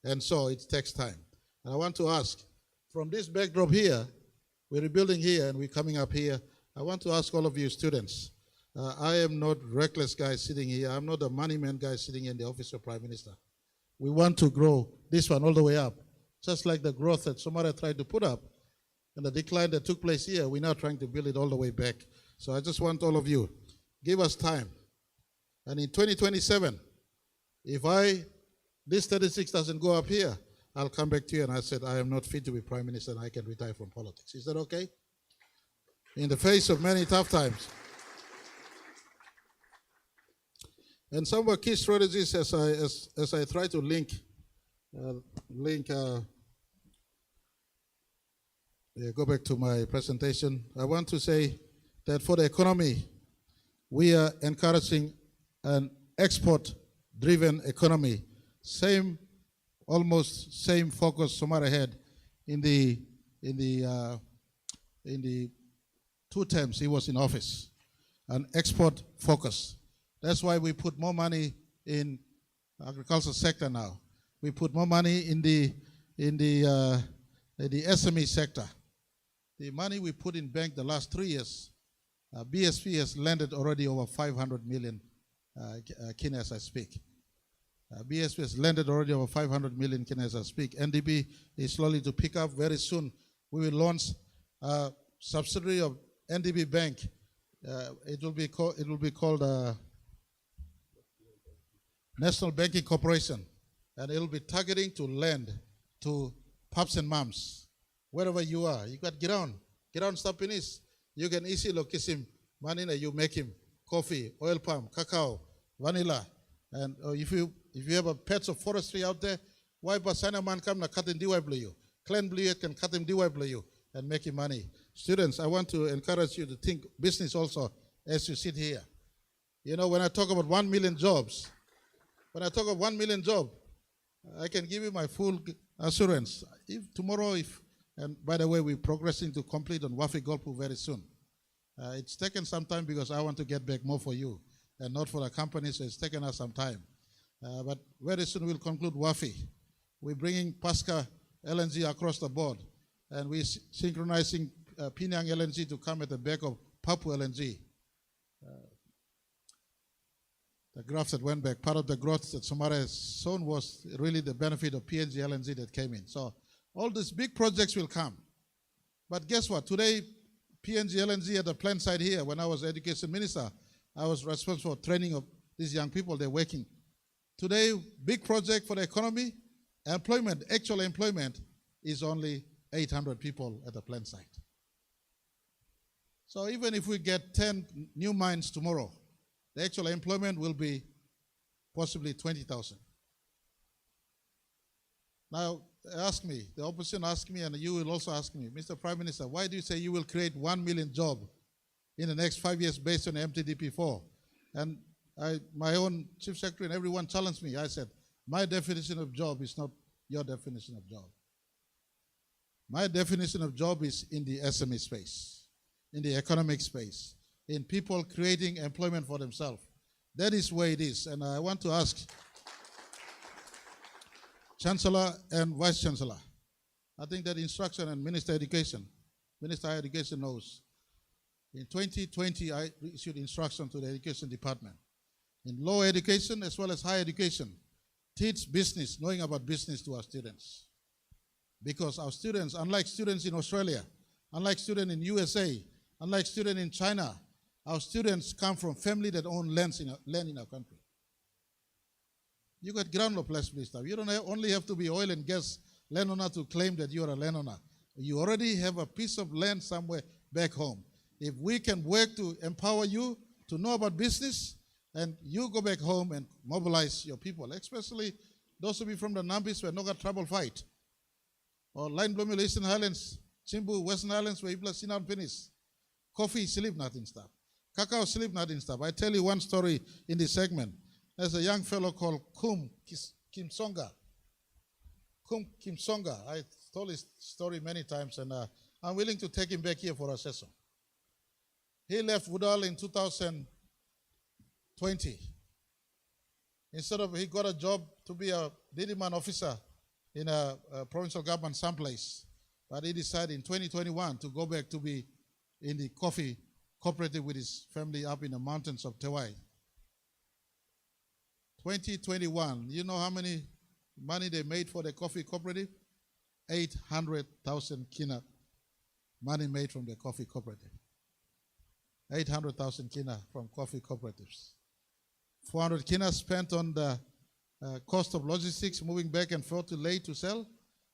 and so it takes time. And I want to ask, from this backdrop here, we're rebuilding here and we're coming up here, I want to ask all of you students, I am not reckless guy sitting here, I'm not a money man guy sitting in the office of Prime Minister. We want to grow this one all the way up, just like the growth that Somalia tried to put up and the decline that took place here, we're now trying to build it all the way back. So I just want all of you, give us time. And in 2027, if this 36 doesn't go up here, I'll come back to you and I said, I am not fit to be Prime Minister and I can retire from politics. Is that okay? In the face of many tough times. And some of our key strategies as I try to link go back to my presentation. I want to say that for the economy, we are encouraging an export-driven economy. Almost same focus Somalia had in the 2 terms he was in office, an export focus. That's why we put more money in agricultural sector now. We put more money in the SME sector. The money we put in bank the last 3 years, BSP has landed already over 500 million kina as I speak. BSP has landed already over 500 million kina as I speak. NDB is slowly to pick up. Very soon we will launch a subsidiary of NDB Bank. It will be called National Banking Corporation, and it will be targeting to lend to pups and mums wherever you are. You got get on stop in this. You can easily locate him money, you make him coffee, oil palm, cacao, vanilla. And if you have a pets of forestry out there, why Basana man come na cut him you? Clan Blue can cut him you and make him money. Students, I want to encourage you to think business also as you sit here. You know, when I talk about 1 million jobs, I can give you my full assurance. If tomorrow, and by the way, we're progressing to complete on Wafi Golpu very soon. It's taken some time because I want to get back more for you and not for the company, so it's taken us some time. But very soon we'll conclude Wafi. We're bringing Pasca LNG across the board, and we're synchronizing PNG LNG to come at the back of Papua LNG. The graph that went back, part of the growth that Somalia has shown was really the benefit of PNG LNG that came in. So all these big projects will come. But guess what? Today, PNG LNG at the plant site here, when I was education minister, I was responsible for training of these young people, they're working. Today, big project for the economy, actual employment is only 800 people at the plant site. So even if we get 10 new mines tomorrow, the actual employment will be possibly 20,000. Now, ask me, the opposition asked me, and you will also ask me, Mr. Prime Minister, why do you say you will create 1 million jobs in the next 5 years based on MTDP4? And my own chief secretary and everyone challenged me. I said, my definition of job is not your definition of job. My definition of job is in the SME space, in the economic space, in people creating employment for themselves. That is where it is. And I want to ask Chancellor and Vice Chancellor, I think that instruction and Minister of Education knows. In 2020, I issued instruction to the Education Department. In lower education as well as higher education, teach business, knowing about business to our students. Because our students, unlike students in Australia, unlike students in USA, unlike students in China, our students come from families that own land in our country. You got ground of place stuff. You don't only have to be oil and gas landowner to claim that you are a landowner. You already have a piece of land somewhere back home. If we can work to empower you to know about business, and you go back home and mobilize your people, especially those who be from the Nambis where no got trouble fight. Or Line Blooming, Eastern Highlands, Chimbu, Western Highlands where people are seen out finish. Coffee, sleep, nothing stuff. Cacao, sleep, nothing stuff. I tell you one story in this segment. There's a young fellow called Kim Songa. Kim Songa. I told his story many times, and I'm willing to take him back here for a session. He left Woodall in 2020. Instead of, he got a job to be a Didiman officer in a provincial government someplace. But he decided in 2021 to go back to be in the coffee cooperative with his family up in the mountains of Tewai. 2021, you know how many money they made for the coffee cooperative? 800,000 kina money made from the coffee cooperative. 800,000 kina from coffee cooperatives. 400 kina spent on the cost of logistics, moving back and forth to Ley to sell.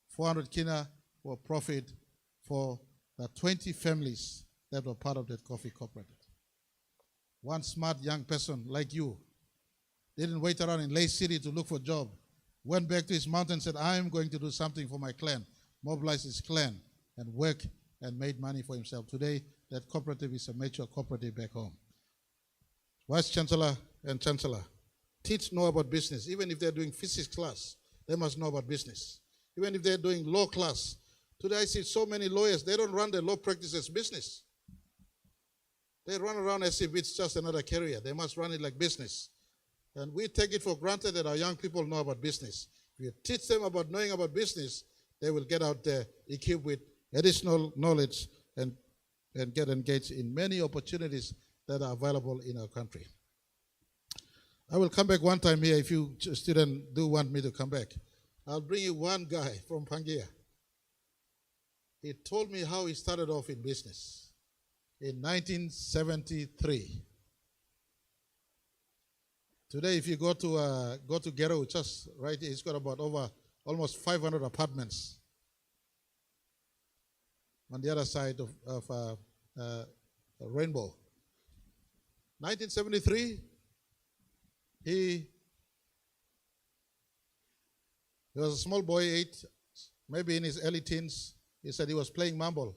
400 kina were profit for the 20 families that were part of that coffee cooperative. One smart young person like you didn't wait around in Ley City to look for a job. Went back to his mountain and said, I am going to do something for my clan. Mobilized his clan and worked and made money for himself. Today, that cooperative is a major cooperative back home. Vice Chancellor and Chancellor, teach know about business. Even if they're doing physics class, they must know about business. Even if they're doing law class. Today I see so many lawyers, they don't run their law practice as business. They run around as if it's just another career. They must run it like business. And we take it for granted that our young people know about business. If you teach them about knowing about business, they will get out there equipped with additional knowledge and get engaged in many opportunities that are available in our country. I will come back one time here if you students do want me to come back. I'll bring you one guy from Pangaea. He told me how he started off in business in 1973. Today, if you go to Gero, just right here, it's got about almost 500 apartments on the other side of Rainbow. 1973, he was a small boy, maybe in his early teens. He said he was playing marble.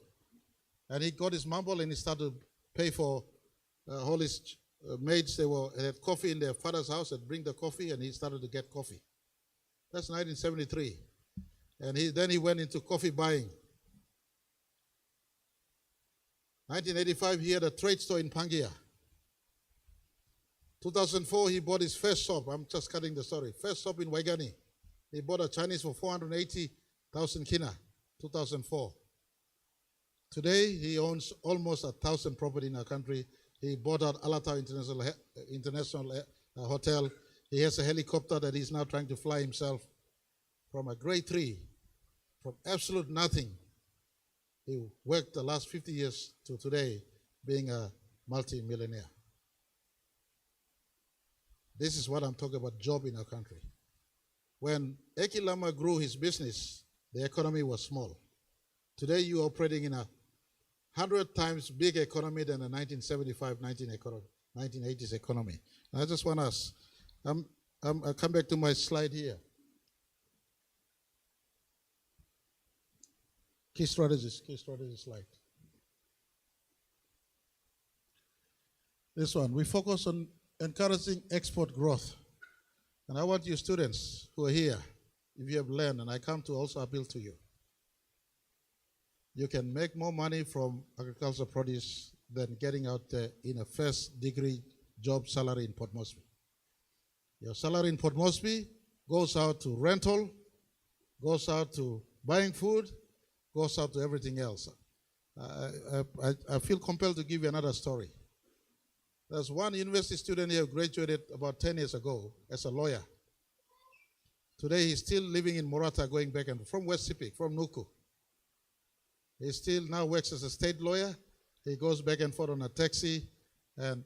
And he got his marble and he started to pay for all his maids. They had coffee in their father's house and bring the coffee, and he started to get coffee. That's 1973. And then he went into coffee buying. 1985, he had a trade store in Pangaea. 2004, he bought his first shop. I'm just cutting the story. First shop in Waigani. He bought a Chinese for 480,000 kina, 2004. Today, he owns almost 1,000 property in our country. He bought out Alata International Hotel. He has a helicopter that he's now trying to fly himself from a grade 3, from absolute nothing. He worked the last 50 years to today being a multi-millionaire. This is what I'm talking about, job in our country. When Eki Lama grew his business, the economy was small. Today you're operating in a 100 times big economy than the 1975, 1980s economy. And I just want to ask, I'll come back to my slide here. Key strategies slide. This one, we focus on encouraging export growth. And I want you students who are here, if you have learned, and I come to also appeal to you, you can make more money from agricultural produce than getting out there in a first degree job salary in Port Moresby. Your salary in Port Moresby goes out to rental, goes out to buying food, goes out to everything else. I feel compelled to give you another story. There's one university student here who graduated about 10 years ago as a lawyer. Today he's still living in Morata, going back and from West Sepik, from Nuku. He still now works as a state lawyer. He goes back and forth on a taxi and,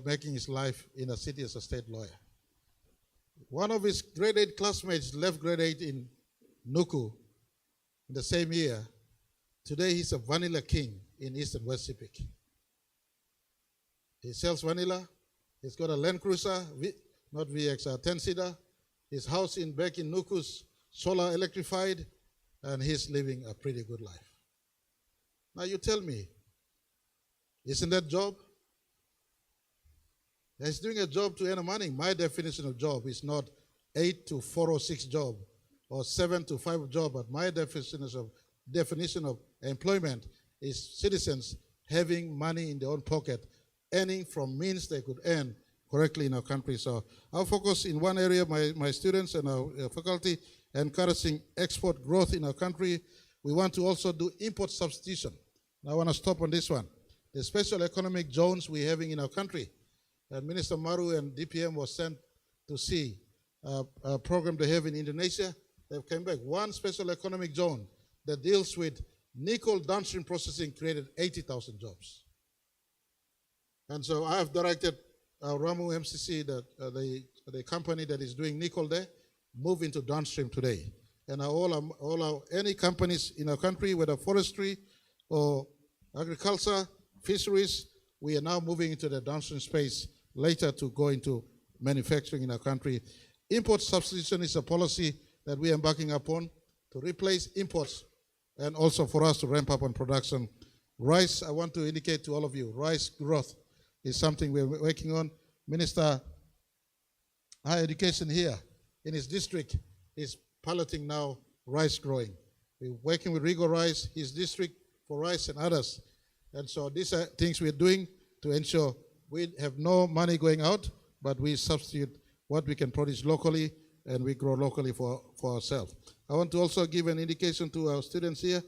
making his life in a city as a state lawyer. One of his grade 8 classmates left grade 8 in Nuku in the same year. Today he's a vanilla king in East and West Sepik. He sells vanilla. He's got a Land Cruiser, not VX, a 10-seater. His house back in Nuku's solar electrified, and he's living a pretty good life. Now you tell me, isn't that job? He's doing a job to earn money. My definition of job is not 8 to 4 or 6 job or 7 to 5 job, but my definition of employment is citizens having money in their own pocket, earning from means they could earn correctly in our country. So our focus in one area, my students and our faculty, encouraging export growth in our country. We want to also do import substitution. Now I want to stop on this one. The special economic zones we're having in our country. Minister Maru and DPM was sent to see a program they have in Indonesia. They've come back. One special economic zone that deals with nickel downstream processing created 80,000 jobs. And so I have directed Ramu MCC, the company that is doing nickel there, move into downstream today. And any companies in our country, whether forestry or agriculture, fisheries, we are now moving into the downstream space later to go into manufacturing in our country. Import substitution is a policy that we are embarking upon to replace imports and also for us to ramp up on production. Rice, I want to indicate to all of you, rice growth is something we're working on. Minister Higher Education here in his district is piloting now rice growing. We're working with Rigo Rice, his district for rice and others. And so these are things we're doing to ensure we have no money going out, but we substitute what we can produce locally and we grow locally for ourselves. I want to also give an indication to our students here.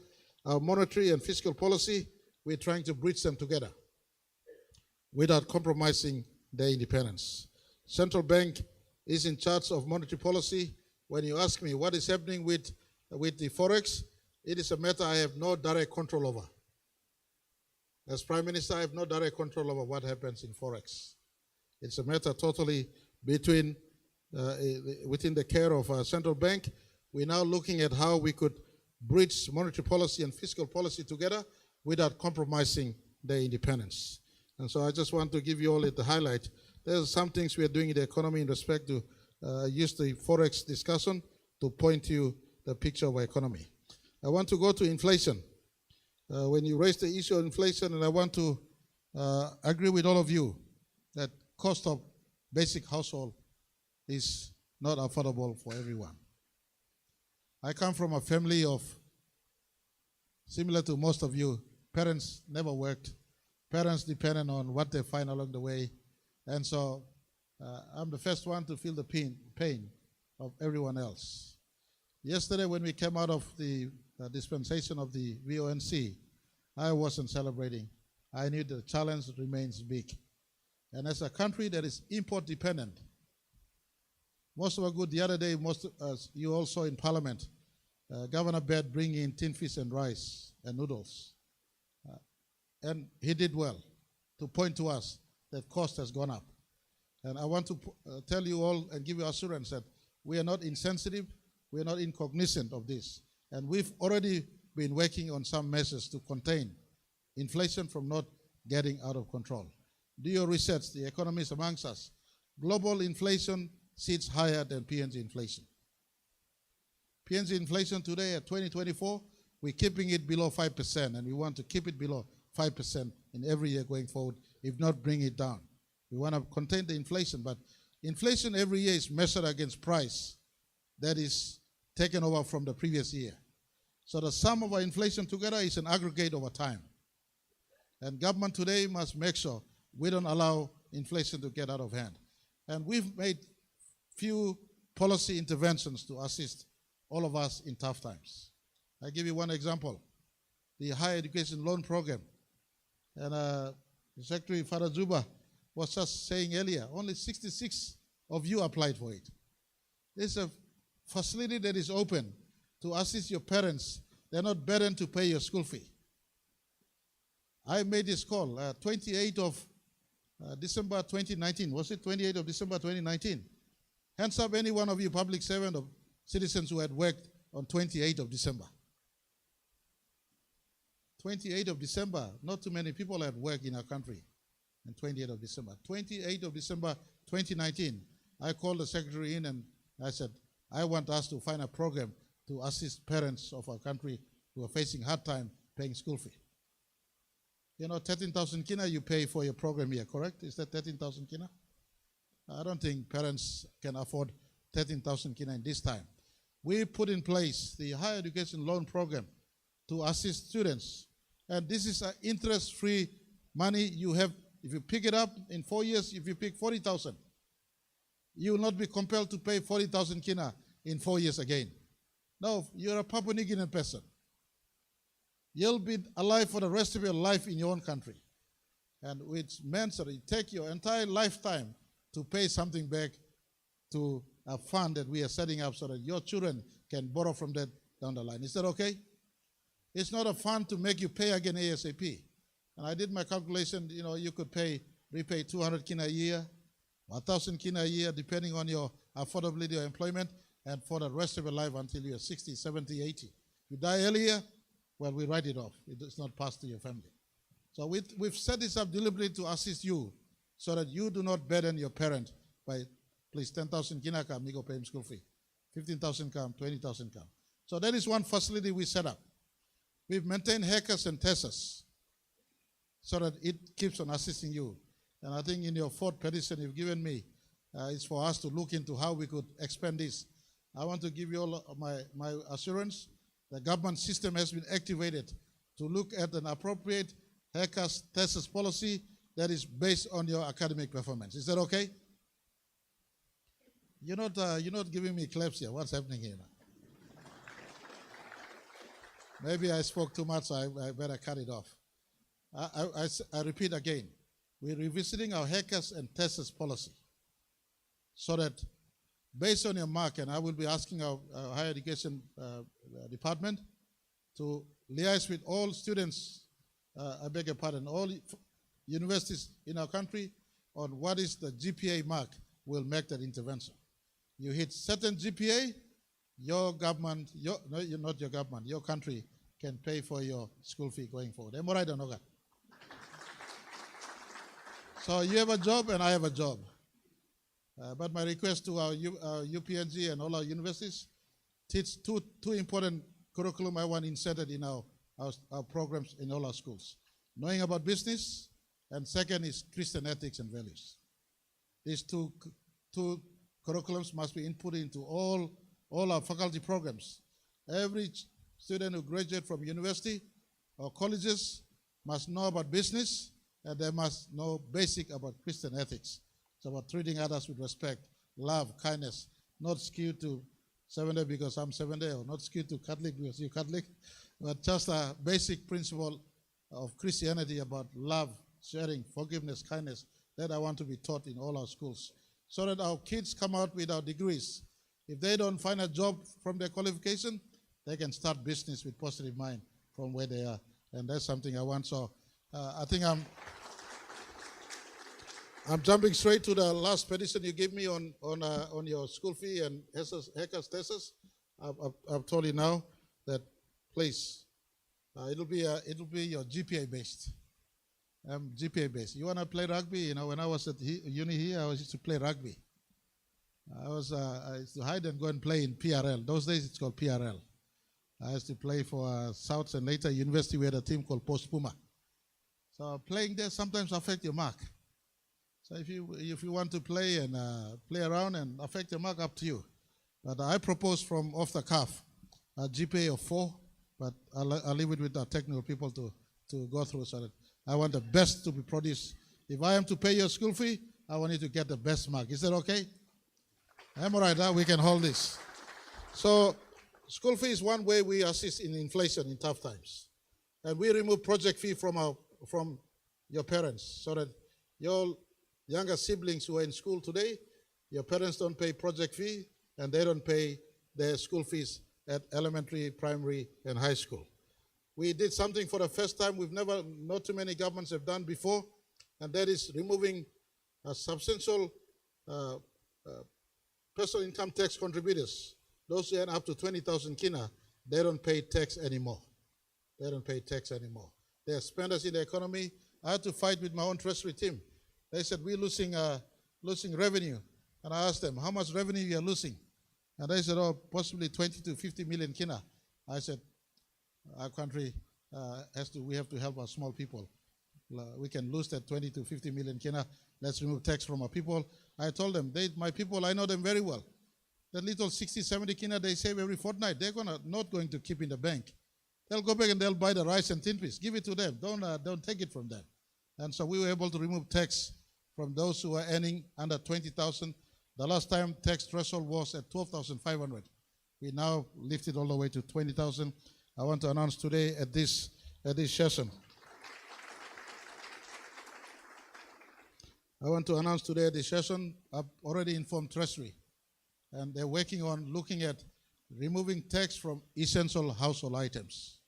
Our monetary and fiscal policy, we're trying to bridge them together without compromising their independence. Central Bank is in charge of monetary policy. When you ask me what is happening with the Forex, it is a matter I have no direct control over. As Prime Minister, I have no direct control over what happens in Forex. It's a matter totally within the care of our central bank. We're now looking at how we could bridge monetary policy and fiscal policy together without compromising their independence. And so I just want to give you all the highlight. There's some things we are doing in the economy in respect to use the Forex discussion to point to you the picture of our economy. I want to go to inflation. When you raise the issue of inflation, and I want to agree with all of you that cost of basic household is not affordable for everyone. I come from a family of, similar to most of you, parents never worked. Parents depended on what they find along the way. And so I'm the first one to feel the pain of everyone else. Yesterday when we came out of the dispensation of the VONC, I wasn't celebrating. I knew the challenge remains big. And as a country that is import dependent, most of our good, the other day, you all saw in Parliament, Governor Baird bringing in tin fish and rice and noodles. And he did well to point to us that cost has gone up. And I want to tell you all and give you assurance that we are not insensitive, we are not incognizant of this. And we've already been working on some measures to contain inflation from not getting out of control. Do your research, the economists amongst us. Global inflation sits higher than PNG inflation. PNG inflation today at 2024, we're keeping it below 5%, and we want to keep it below 5% in every year going forward, if not bring it down. We want to contain the inflation, but inflation every year is measured against price that is taken over from the previous year. So the sum of our inflation together is an aggregate over time. And government today must make sure we don't allow inflation to get out of hand. And we've made few policy interventions to assist all of us in tough times. I give you one example. the higher education loan program. And Secretary Father Juba was just saying earlier, only 66 of you applied for it. It's a facility that is open to assist your parents. They're not burdened to pay your school fee. I made this call 28th of December 2019. Was it 28th of December 2019? Hands up any one of you public servant or citizens who had worked on 28th of December. 28th of December, not too many people had worked in our country on 28th of December. 28th of December 2019, I called the secretary in and I said, I want us to find a program to assist parents of our country who are facing hard time paying school fee. You know, 13,000 kina you pay for your program here, correct? Is that 13,000 kina? I don't think parents can afford 13,000 kina in this time. We put in place the higher education loan program to assist students. And this is an interest-free money you have. If you pick it up in 4 years, if you pick 40,000, you will not be compelled to pay 40,000 kina in 4 years again. No, you're a Papua New Guinean person. You'll be alive for the rest of your life in your own country. And it's meant that it take your entire lifetime to pay something back to a fund that we are setting up so that your children can borrow from that down the line. Is that okay? It's not a fund to make you pay again ASAP. And I did my calculation, you know, you could repay 200 kina a year, 1,000 kina a year, depending on your affordability or employment, and for the rest of your life until you're 60, 70, 80. You die earlier, well, we write it off. It does not pass to your family. So we've set this up deliberately to assist you so that you do not burden your parent by, please, 10,000 kina come, you go pay him school fee. 15,000 come, 20,000 come. So that is one facility we set up. We've maintained hackers and testers so that it keeps on assisting you. And I think in your fourth petition you've given me, it's for us to look into how we could expand this. I want to give you all my assurance. The government system has been activated to look at an appropriate hackers testers policy that is based on your academic performance. Is that okay? You're not giving me claps here. What's happening here now? Maybe I spoke too much, so I better cut it off. I repeat again, we're revisiting our hackers and testers policy so that based on your mark, and I will be asking our higher education department to liaise with all students, I beg your pardon, all universities in our country on what is the GPA mark will make that intervention. You hit certain GPA, your government, not your government, your country can pay for your school fee going forward. Am I right or not? So you have a job and I have a job. But my request to our UPNG and all our universities, teach two important curriculum I want inserted in our programs in all our schools. Knowing about business, and second is Christian ethics and values. These two curriculums must be input into all our faculty programs. Every student who graduates from university or colleges must know about business, and they must know basic about Christian ethics. It's about treating others with respect, love, kindness, not skewed to Seventh-day because I'm Seventh-day, or not skewed to Catholic because you're Catholic, but just a basic principle of Christianity about love, sharing, forgiveness, kindness, that I want to be taught in all our schools, so that our kids come out with our degrees. If they don't find a job from their qualification, they can start business with positive mind from where they are. And that's something I want. So I think I'm jumping straight to the last petition you gave me on your school fee and hackers testers. I've told you now that please, it'll be your GPA based. GPA based. You want to play rugby? You know, when I was at uni here, I used to play rugby. I used to hide and go and play in PRL. Those days it's called PRL. I used to play for South, and later university we had a team called Post Puma. So playing there sometimes affect your mark. So if you want to play and play around and affect your mark, up to you. But I propose from off the cuff a GPA of 4, but I'll leave it with our technical people to go through, so that I want the best to be produced. If I am to pay your school fee, I want you to get the best mark. Is that okay? I'm all right, we can hold this. So school fee is one way we assist in inflation in tough times. And we remove project fee from your parents so that your younger siblings who are in school today, your parents don't pay project fee and they don't pay their school fees at elementary, primary, and high school. We did something for the first time not too many governments have done before, and that is removing a substantial personal income tax contributors. Those who earn up to 20,000 kina, they don't pay tax anymore. They don't pay tax anymore. They are spenders in the economy. I had to fight with my own treasury team. They said, we're losing revenue. And I asked them, how much revenue you are losing? And they said, oh, possibly 20 to 50 million kina. I said, our country we have to help our small people. We can lose that 20 to 50 million kina. Let's remove tax from our people. I told them, my people, I know them very well. That little 60, 70 kina they save every fortnight, they're not going to keep in the bank. They'll go back and they'll buy the rice and tin piece. Give it to them. Don't take it from them. And so we were able to remove tax from those who are earning under 20,000. The last time tax threshold was at 12,500. We now lifted all the way to 20,000. I want to announce today at this session. I've already informed Treasury, and they're working on looking at removing tax from essential household items,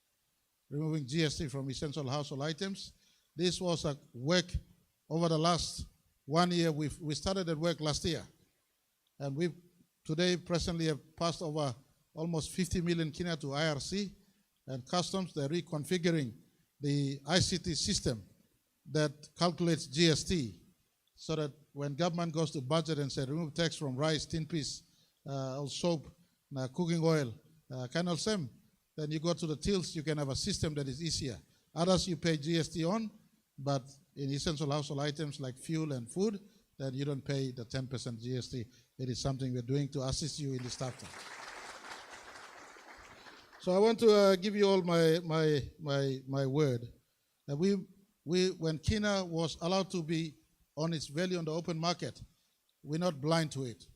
removing GST from essential household items. This was a work over the last 1 year. We started that work last year, and we today presently have passed over almost 50 million kina to IRC and customs. They're reconfiguring the ICT system that calculates GST so that when government goes to budget and say remove tax from rice, tin piece, or soap, cooking oil, kind of same, then you go to the tills, you can have a system that is easier. Others you pay GST on, but in essential household items like fuel and food, then you don't pay the 10% GST. It is something we're doing to assist you in this time. So I want to give you all my word. When kina was allowed to be on its value on the open market, we're not blind to it.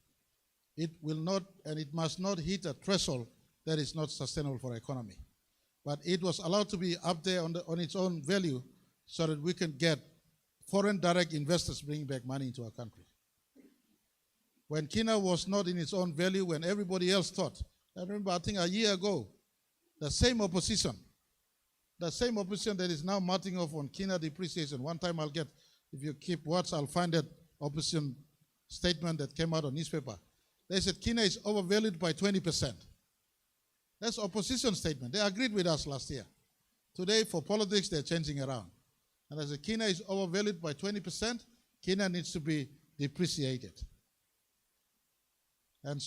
It will not and it must not hit a threshold that is not sustainable for the economy. But it was allowed to be up there on its own value so that we can get foreign direct investors bringing back money into our country. When kina was not in its own value, when everybody else thought, I remember I think a year ago, the same opposition that is now marching off on kina depreciation. One time if you keep watch, I'll find that opposition statement that came out on newspaper. They said kina is overvalued by 20%. That's opposition statement. They agreed with us last year. Today, for politics, they're changing around. And as a kina is overvalued by 20%, kina needs to be depreciated. And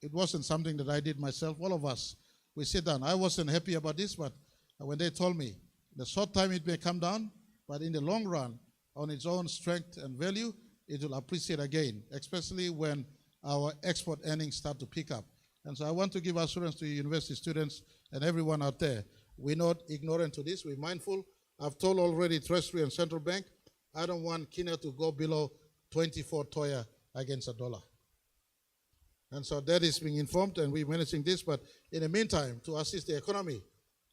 it wasn't something that I did myself. All of us, we sit down. I wasn't happy about this, but when they told me, the short time it may come down, but in the long run, on its own strength and value, it will appreciate again, especially when our export earnings start to pick up. And so I want to give assurance to university students and everyone out there. We're not ignorant to this. We're mindful. I've told already Treasury and Central Bank, I don't want kina to go below 24 toya against $1. And so that is being informed, and we're managing this. But in the meantime, to assist the economy,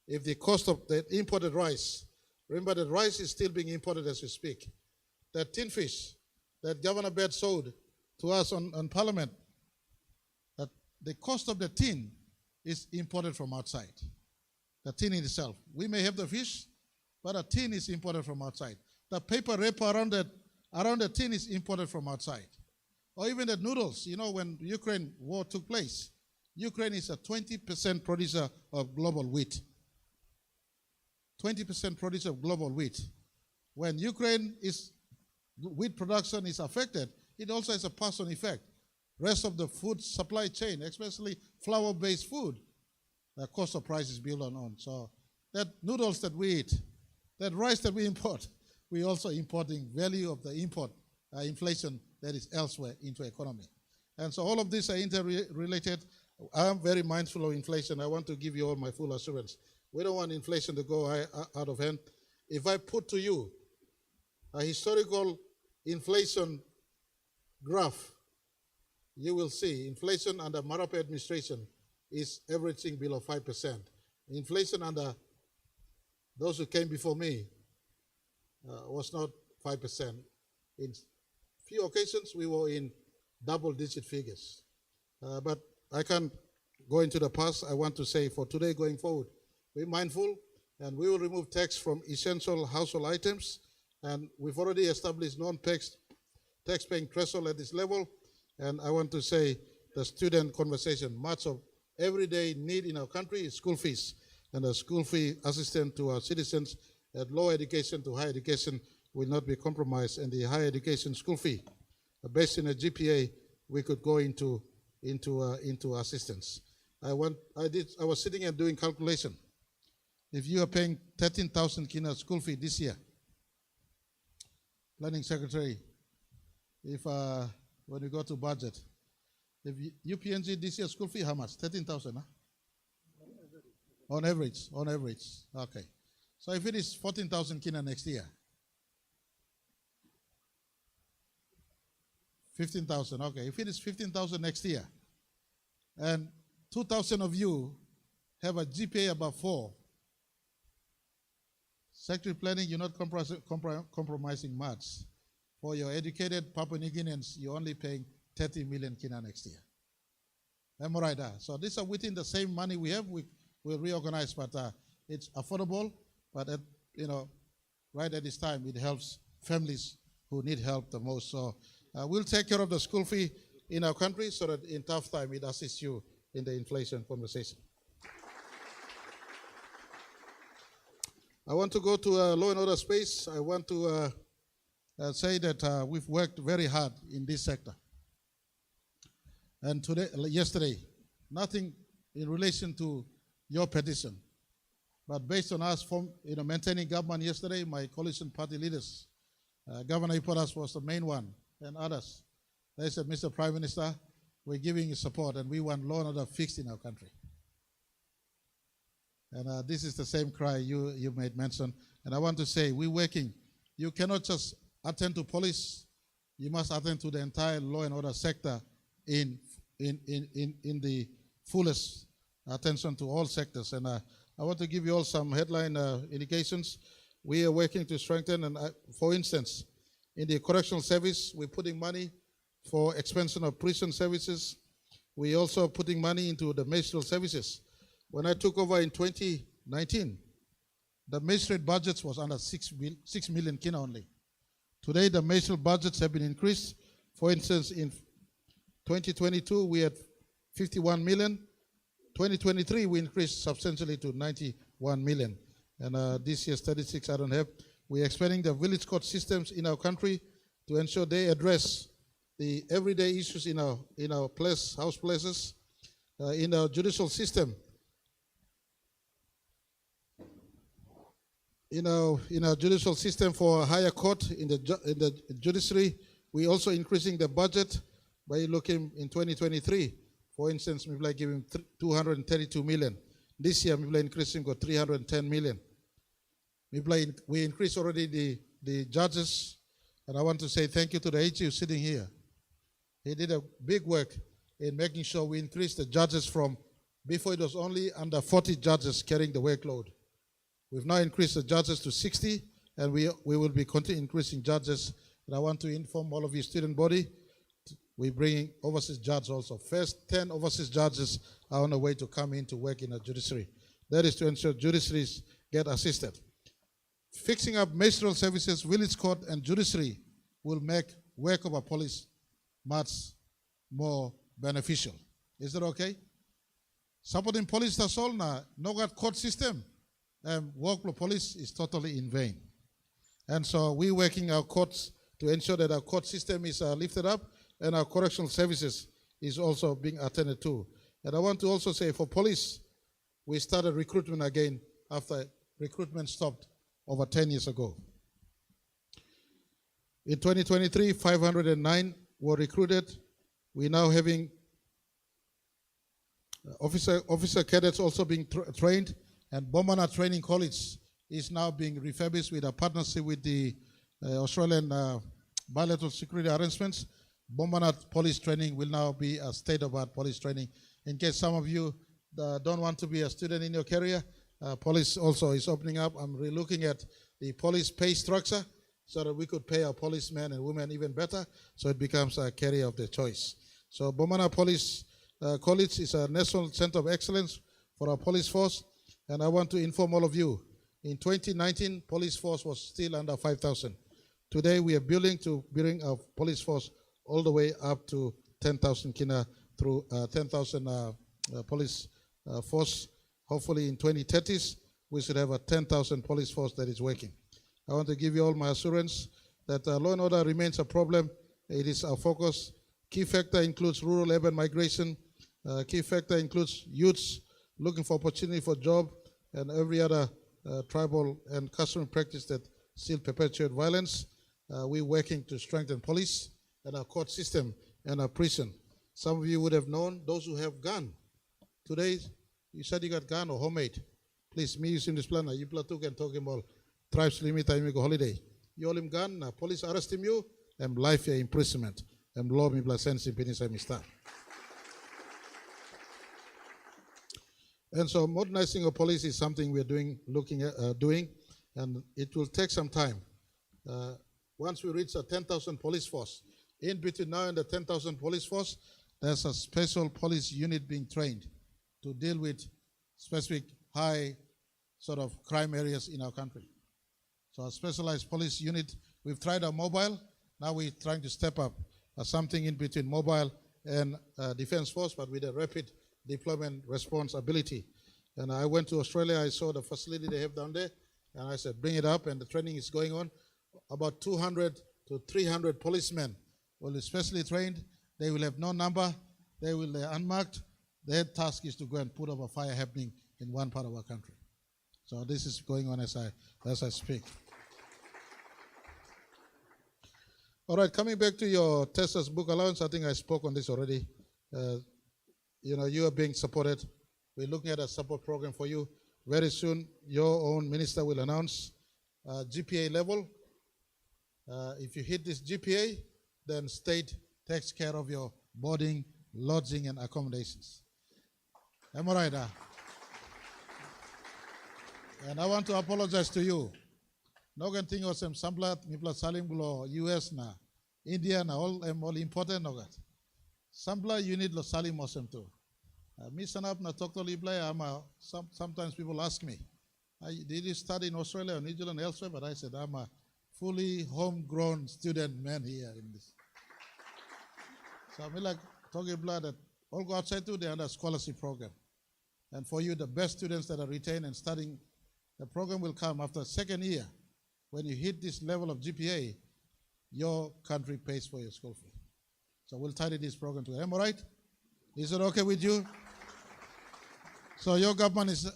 if the cost of the imported rice, remember that rice is still being imported as we speak. That tin fish that Governor Baird sold to us on Parliament, that the cost of the tin is imported from outside. The tin in itself. We may have the fish, but the tin is imported from outside. The paper wrapper around the tin is imported from outside. Or even the noodles, when the Ukraine war took place, Ukraine is a 20% producer of global wheat. 20% producer of global wheat. When wheat production is affected, it also has a pass-on effect. Rest of the food supply chain, especially flour-based food, the cost of price is built on. So that noodles that we eat, that rice that we import, we also importing value of the import, inflation that is elsewhere into economy. And so all of these are interrelated. I'm very mindful of inflation. I want to give you all my full assurance. We don't want inflation to go out of hand. If I put to you a historical inflation graph, you will see inflation under Marape administration is averaging below 5%. inflation under those who came before me was not 5%. In few occasions, we were in double-digit figures. But I can't go into the past. I want to say for today going forward, be mindful, and we will remove tax from essential household items. And we've already established tax-paying threshold at this level. And I want to say the student conversation, much of everyday need in our country is school fees. And a school fee assistance to our citizens at low education to higher education will not be compromised. And the higher education school fee, based on a GPA, we could go into assistance. I was sitting and doing calculation. If you are paying 13,000 kina school fee this year, planning secretary, if when we go to budget, if UPNG this year school fee how much? 13,000, huh? On average. Okay. So if it is 14,000 kina next year, 15,000, okay. If it is 15,000 next year, and 2,000 of you have a GPA above 4, secretary planning, you're not compromising much. For your educated Papua New Guineans, you're only paying 30 million kina next year. Am I right? So these are within the same money we have. We'll reorganize, but it's affordable. But right at this time, it helps families who need help the most. So we'll take care of the school fee in our country so that in tough time it assists you in the inflation conversation. I want to go to law and order space. I want to say that we've worked very hard in this sector. And yesterday, nothing in relation to your petition, but based on us maintaining government yesterday, my coalition party leaders, Governor Iporas was the main one, and others. They said, Mr. Prime Minister, we're giving you support, and we want law and order fixed in our country. And this is the same cry you made mention. And I want to say, we're working. You cannot just attend to police. You must attend to the entire law and order sector in the fullest attention to all sectors. And I want to give you all some headline indications. We are working to strengthen, and for instance, in the correctional service, we're putting money for expansion of prison services. We're also putting money into the magistrate services. When I took over in 2019, the magistrate budgets was under 6 million kina only. Today, the magistrate budgets have been increased. For instance, in 2022, we had 51 million. 2023, we increased substantially to 91 million. And this year's 36, I don't have. We're expanding the village court systems in our country to ensure they address the everyday issues in our house places, in our judicial system. In our judicial system for a higher court in the judiciary, we're also increasing the budget by looking in 2023. For instance, we're like giving 232 million. This year, we're increasing to 310 million. We increased already the judges, and I want to say thank you to the HU sitting here. He did a big work in making sure we increased the judges from, before it was only under 40 judges carrying the workload. We've now increased the judges to 60, and we will be continuing increasing judges. And I want to inform all of you student body, we're bringing overseas judges also. First 10 overseas judges are on the way to come in to work in the judiciary. That is to ensure judiciaries get assisted. Fixing up magistrate services, village court, and judiciary will make work of our police much more beneficial. Is that okay? Supporting police that's all now, no got court system. Work for police is totally in vain. And so we're working our courts to ensure that our court system is lifted up and our correctional services is also being attended to. And I want to also say for police, we started recruitment again after recruitment stopped over 10 years ago. In 2023, 509 were recruited. We're now having officer cadets also being trained, and Bomana Training College is now being refurbished with a partnership with the Australian bilateral security arrangements. Bomana police training will now be a state-of-the-art police training. In case some of you don't want to be a student in your career, police also is opening up. I'm re-looking at the police pay structure so that we could pay our policemen and women even better, so it becomes a career of their choice. So Bomana Police College is a national center of excellence for our police force, and I want to inform all of you, in 2019, police force was still under 5,000. Today, we are building to bring our police force all the way up to 10,000 kina through 10,000 police force. Hopefully in 2030s, we should have a 10,000 police force that is working. I want to give you all my assurance that law and order remains a problem. It is our focus. Key factor includes rural urban migration. Key factor includes youths looking for opportunity for job and every other tribal and customary practice that still perpetuate violence. We're working to strengthen police and our court system and our prison. Some of you would have known those who have gun. Today, you said you got gun or homemade. Please, me using this plan, you platu can talk about tribes limit time go holiday. You all him gun, police arrest him you, and life imprisonment. And law me bla sense in penisa mista. And so modernizing of police is something we're doing, and it will take some time. Once we reach a 10,000 police force, in between now and the 10,000 police force, there's a special police unit being trained to deal with specific high sort of crime areas in our country. So a specialized police unit, we've tried our mobile, now we're trying to step up something in between mobile and defense force, but with a rapid deployment response ability. And I went to Australia, I saw the facility they have down there, and I said, bring it up, and the training is going on. About 200 to 300 policemen will be specially trained. They will have no number, they will be unmarked. Their task is to go and put up a fire happening in one part of our country. So this is going on as I speak. All right, coming back to your testers book allowance, I think I spoke on this already. You are being supported. We're looking at a support program for you. Very soon, your own minister will announce GPA level. If you hit this GPA, then state takes care of your boarding, lodging, and accommodations. Am I right? And I want to apologize to you. Nogan thing was some samblat, mipla salim gulo US na, India na all important nogat. Sambla you need lo salim osem too. Me sanap na talk to libla. Sometimes people ask me, did you study in Australia or New Zealand elsewhere? But I said I'm a fully homegrown student man here in this. So I like talking blood that all go outside too. They are under scholarship program, and for you the best students that are retained and studying, the program will come after second year. When you hit this level of GPA, your country pays for your school fee. So we'll tidy this program together. Am I right? Is it okay with you? So your government is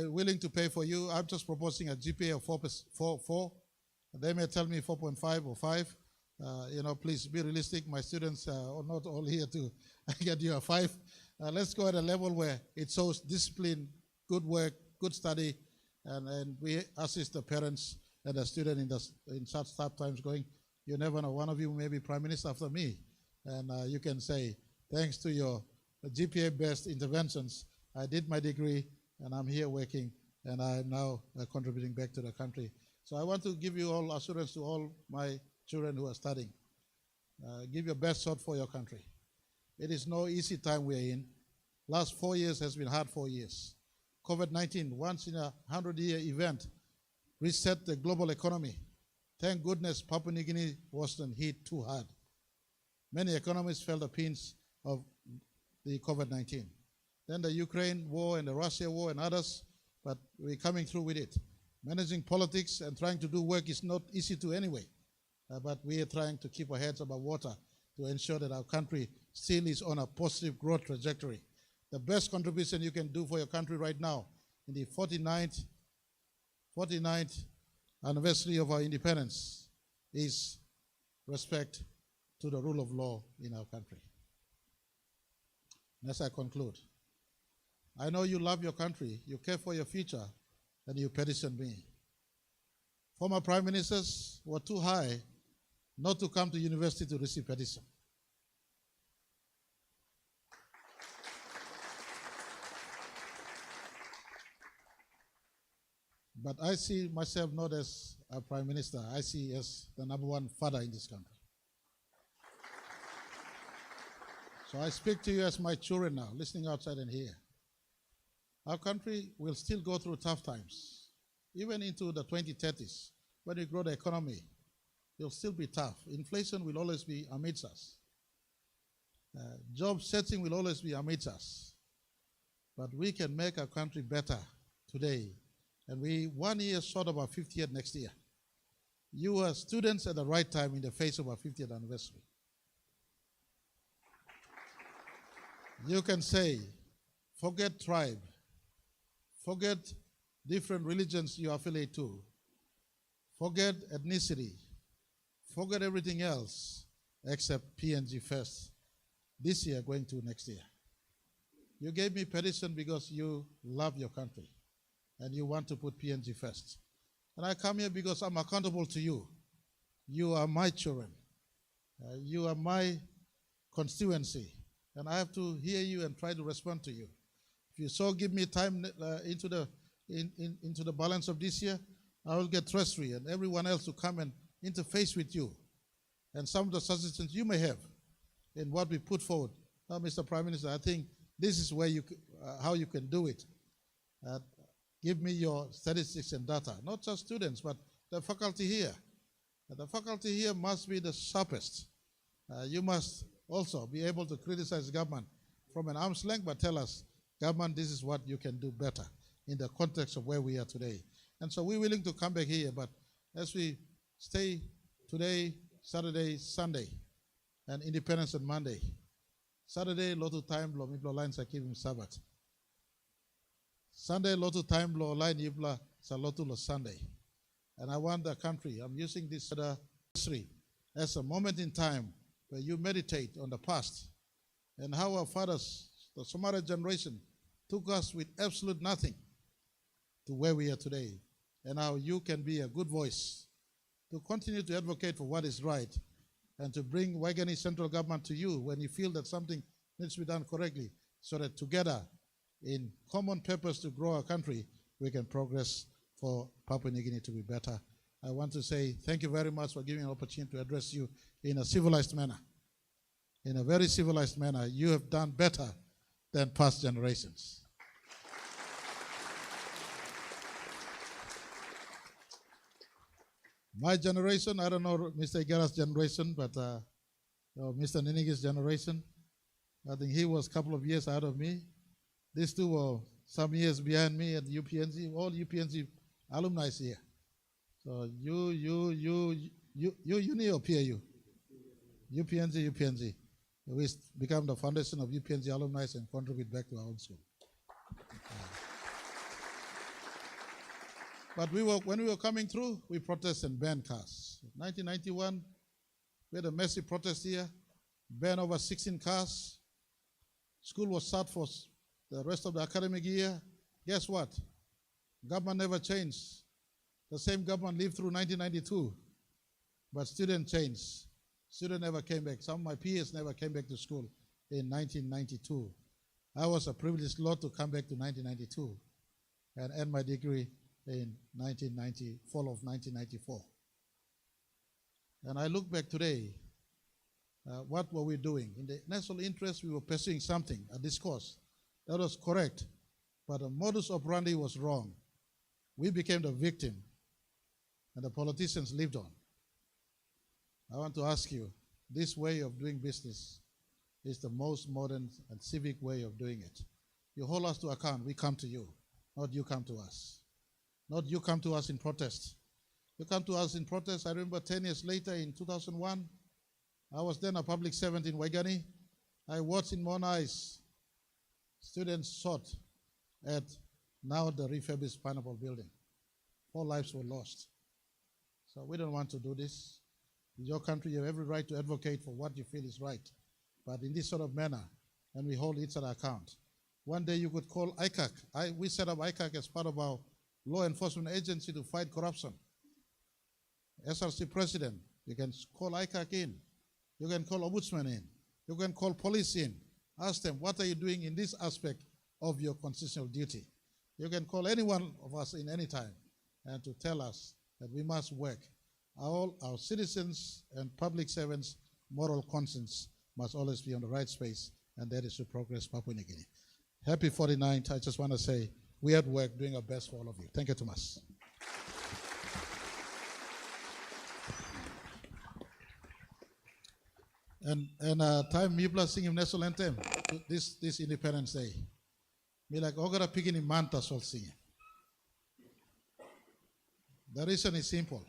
willing to pay for you. I'm just proposing a GPA of 4. They may tell me 4.5 or 5. Please be realistic. My students are not all here to get you a 5. Let's go at a level where it shows discipline, good work, good study, and we assist the parents and the student in such tough times going. You never know, one of you may be prime minister after me, and you can say, thanks to your GPA-based interventions, I did my degree, and I'm here working, and I'm now contributing back to the country. So I want to give you all assurance to all my children who are studying. Give your best shot for your country. It is no easy time we are in. Last 4 years has been hard 4 years. COVID-19, once in a 100-year event, reset the global economy. Thank goodness Papua New Guinea wasn't hit too hard. Many economies felt the pinch of the COVID-19. Then the Ukraine war and the Russia war and others, but we're coming through with it. Managing politics and trying to do work is not easy to anyway, but we are trying to keep our heads above water to ensure that our country still is on a positive growth trajectory. The best contribution you can do for your country right now, in the 49th anniversary of our independence, is respect to the rule of law in our country. And as I conclude, I know you love your country, you care for your future, and you petition me. Former prime ministers were too high not to come to university to receive petition. But I see myself not as a prime minister. I see as the #1 father in this country. So I speak to you as my children now, listening outside and here. Our country will still go through tough times. Even into the 2030s, when we grow the economy, it'll still be tough. Inflation will always be amidst us. Job setting will always be amidst us. But we can make our country better today. And we 1 year short of our 50th next year. You are students at the right time in the face of our 50th anniversary. You can say, forget tribe, forget different religions you affiliate to, forget ethnicity, forget everything else except PNG first, this year going to next year. You gave me petition because you love your country and you want to put PNG first. And I come here because I'm accountable to you. You are my children. You are my constituency. And I have to hear you and try to respond to you. If you so give me time into the balance of this year, I will get treasury and everyone else to come and interface with you. And some of the suggestions you may have in what we put forward. Now, Mr. Prime Minister, I think this is where how you can do it. Give me your statistics and data, not just students, but the faculty here. The faculty here must be the sharpest. You must also be able to criticize government from an arm's length, but tell us, government, this is what you can do better in the context of where we are today. And so we're willing to come back here, but as we stay today, Saturday, Sunday, and Independence on Monday. Saturday, lot of time, lo miplo line sa kibim Sabbath. Sunday, lot of time, lo line yibla sa lotu lo Sunday. And I want the country, I'm using this history as a moment in time where you meditate on the past and how our fathers, the Somali generation, took us with absolute nothing to where we are today, and how you can be a good voice to continue to advocate for what is right and to bring Waigani central government to you when you feel that something needs to be done correctly, so that together in common purpose to grow our country, we can progress for Papua New Guinea to be better. I want to say thank you very much for giving an opportunity to address you in a civilized manner. In a very civilized manner, you have done better than past generations. My generation, I don't know Mr. Igara's generation, but Mr. Ninigi's generation, I think he was a couple of years out of me. These two were some years behind me at UPNG, all UPNG alumni here. So uni or PAU? UPNG. We become the foundation of UPNG alumni and contribute back to our own school. But when we were coming through, we protested and banned cars. 1991, we had a massive protest here, banned over 16 cars. School was shut for the rest of the academic year. Guess what? Government never changed. The same government lived through 1992, but students changed. Students never came back. Some of my peers never came back to school in 1992. I was a privileged lot to come back to 1992 and end my degree in fall of 1994. And I look back today, what were we doing? In the national interest, we were pursuing something, a discourse. That was correct, but the modus operandi was wrong. We became the victim, and the politicians lived on. I want to ask you, this way of doing business is the most modern and civic way of doing it. You hold us to account, we come to you, not you come to us. Not you come to us in protest. You come to us in protest. I remember 10 years later in 2001, I was then a public servant in Waigani. I watched in my own eyes students shot at now the refurbished Pineapple building. 4 lives were lost. So we don't want to do this. In your country, you have every right to advocate for what you feel is right. But in this sort of manner, and we hold each other account. One day you could call ICAC. We set up ICAC as part of our law enforcement agency to fight corruption. SRC president, you can call ICAC in. You can call ombudsman in. You can call police in. Ask them, what are you doing in this aspect of your constitutional duty? You can call any one of us in any time. and to tell us that we must work. All our citizens and public servants' moral conscience must always be on the right space, and that is to progress Papua New Guinea. Happy 49th. I just want to say we at work doing our best for all of you. Thank you, Thomas. And time me plus singing national anthem this Independence Day. Me like ogara picking in manta sol singing. The reason is simple.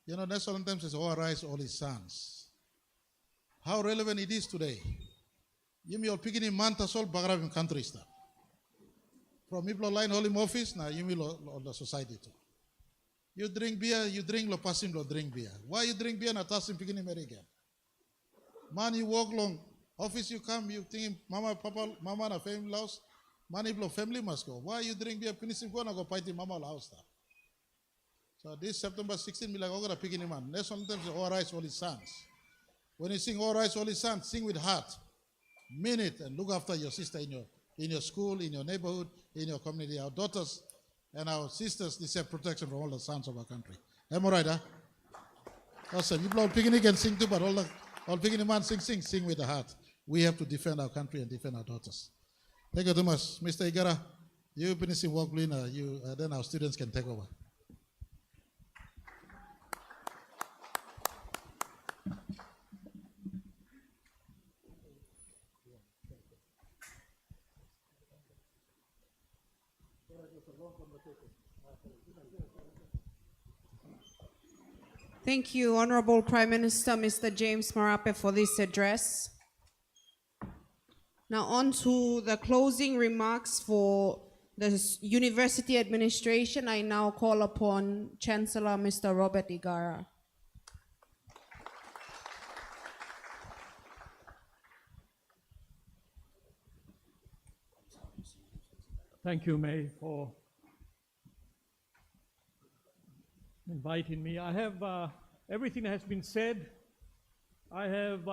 You know, national anthem says all rise, all his sons. How relevant it is today. You me all picking in manta sol bagrab in country stuff. From people line holy office, now you will all the society too. You drink beer, you drink lo pasim lo drink beer. Why you drink beer na tasim picking in again? Man, you walk long, office you come, you think mama, papa, mama na family house, money blow family must go. Why you drink beer, finishing go na go party mama house stuff. So this September 16, me like I'm gonna pick in man. National anthem says all rise, all his sons. When you sing all rise, all his sons, sing with heart, mean it, and look after your sister in your school, in your neighborhood, in your community. Our daughters and our sisters deserve protection from all the sons of our country. Am I right, huh? Awesome. You blow picnic and sing too, but all picking man sing with the heart. We have to defend our country and defend our daughters. Thank you so much. Mr. Igara, you finishing work, then our students can take over. Thank you, Honorable Prime Minister Mr. James Marape, for this address. Now on to the closing remarks for the University Administration. I now call upon Chancellor Mr. Robert Igara. Thank you, May, for inviting me. I have, everything has been said. I have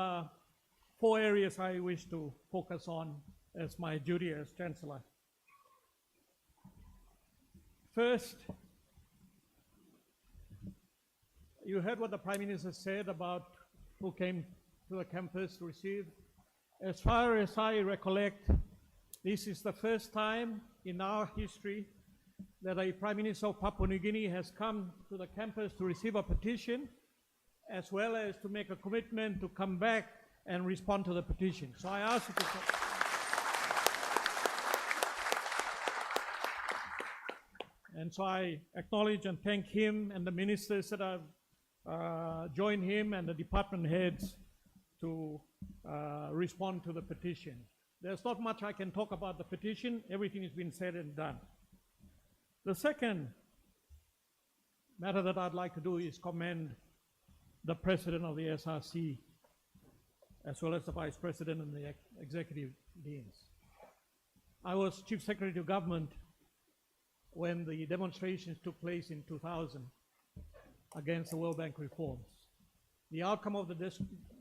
4 areas I wish to focus on as my duty as Chancellor. First, you heard what the Prime Minister said about who came to the campus to receive. As far as I recollect, this is the first time in our history that a Prime Minister of Papua New Guinea has come to the campus to receive a petition, as well as to make a commitment to come back and respond to the petition. So I ask you to... And so I acknowledge and thank him and the ministers that have joined him and the department heads to respond to the petition. There's not much I can talk about the petition. Everything has been said and done. The second matter that I'd like to do is commend the President of the SRC, as well as the Vice President and the Executive Deans. I was Chief Secretary to Government when the demonstrations took place in 2000 against the World Bank reforms. The outcome of the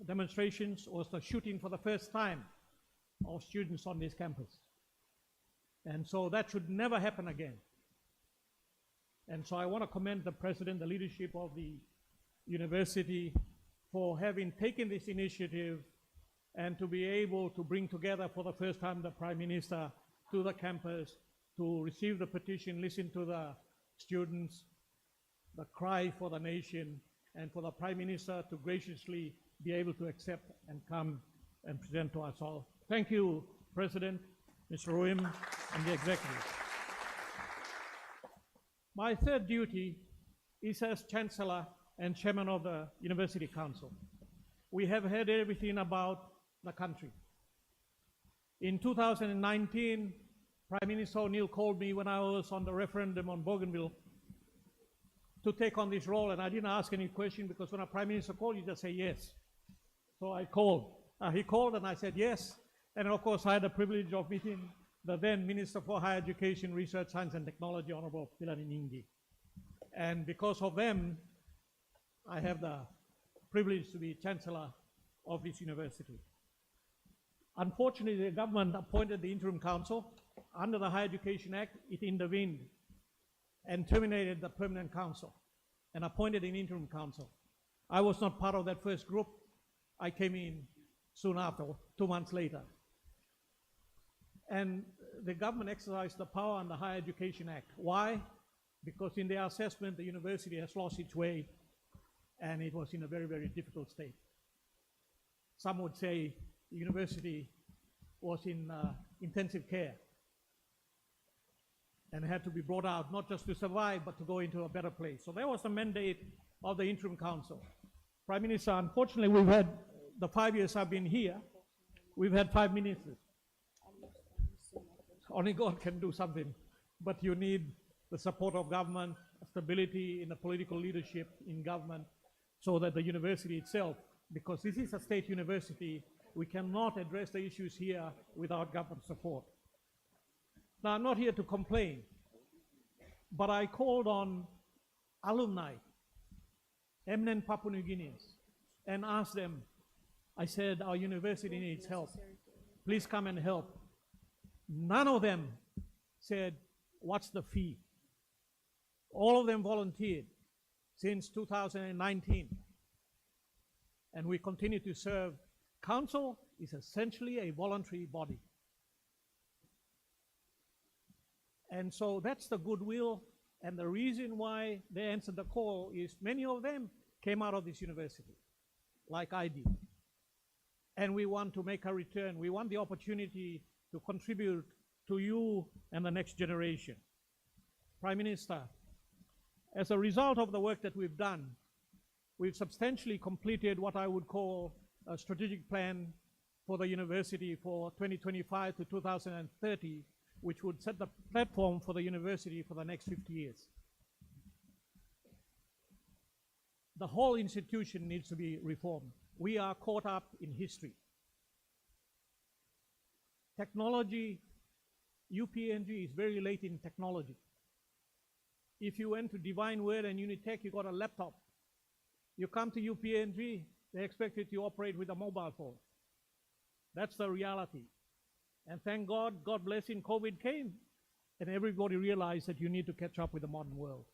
demonstrations was the shooting for the first time of students on this campus. And so that should never happen again. And so I want to commend the President, the leadership of the university for having taken this initiative and to be able to bring together for the first time the Prime Minister to the campus to receive the petition, listen to the students, the cry for the nation, and for the Prime Minister to graciously be able to accept and come and present to us all. Thank you, President, Mr. Ruim, and the executive. My third duty is as Chancellor and Chairman of the University Council. We have heard everything about the country. In 2019, Prime Minister O'Neill called me when I was on the referendum on Bougainville to take on this role, and I didn't ask any question because when a Prime Minister called, you just say yes. So I called. He called and I said yes. And of course, I had the privilege of meeting the then Minister for Higher Education, Research, Science and Technology, Honorable Pilani Ningi. And because of them, I have the privilege to be Chancellor of this university. Unfortunately, the government appointed the Interim Council. Under the Higher Education Act, it intervened and terminated the permanent council and appointed an interim council. I was not part of that first group. I came in soon after, 2 months later. And the government exercised the power under the Higher Education Act. Why? Because in their assessment, the university has lost its way and it was in a very, very difficult state. Some would say the university was in intensive care and had to be brought out, not just to survive, but to go into a better place. So that was the mandate of the interim council. Prime Minister, unfortunately, we've had, the 5 years I've been here, we've had 5 ministers. Only God can do something, but you need the support of government, stability in the political leadership in government, so that the university itself, because this is a state university, we cannot address the issues here without government support. Now, I'm not here to complain, but I called on alumni, eminent Papua New Guineans, and asked them, I said, our university needs help. Please come and help. None of them said, what's the fee? All of them volunteered since 2019. And we continue to serve. Council is essentially a voluntary body. And so that's the goodwill, and the reason why they answered the call is many of them came out of this university, like I did. And we want to make a return. We want the opportunity to contribute to you and the next generation. Prime Minister, as a result of the work that we've done, we've substantially completed what I would call a strategic plan for the university for 2025 to 2030, which would set the platform for the university for the next 50 years. The whole institution needs to be reformed. We are caught up in history. Technology, UPNG is very late in technology. If you went to Divine Word and Unitech, you got a laptop. You come to UPNG, they expect you to operate with a mobile phone. That's the reality. And thank God, God blessing, COVID came, and everybody realized that you need to catch up with the modern world.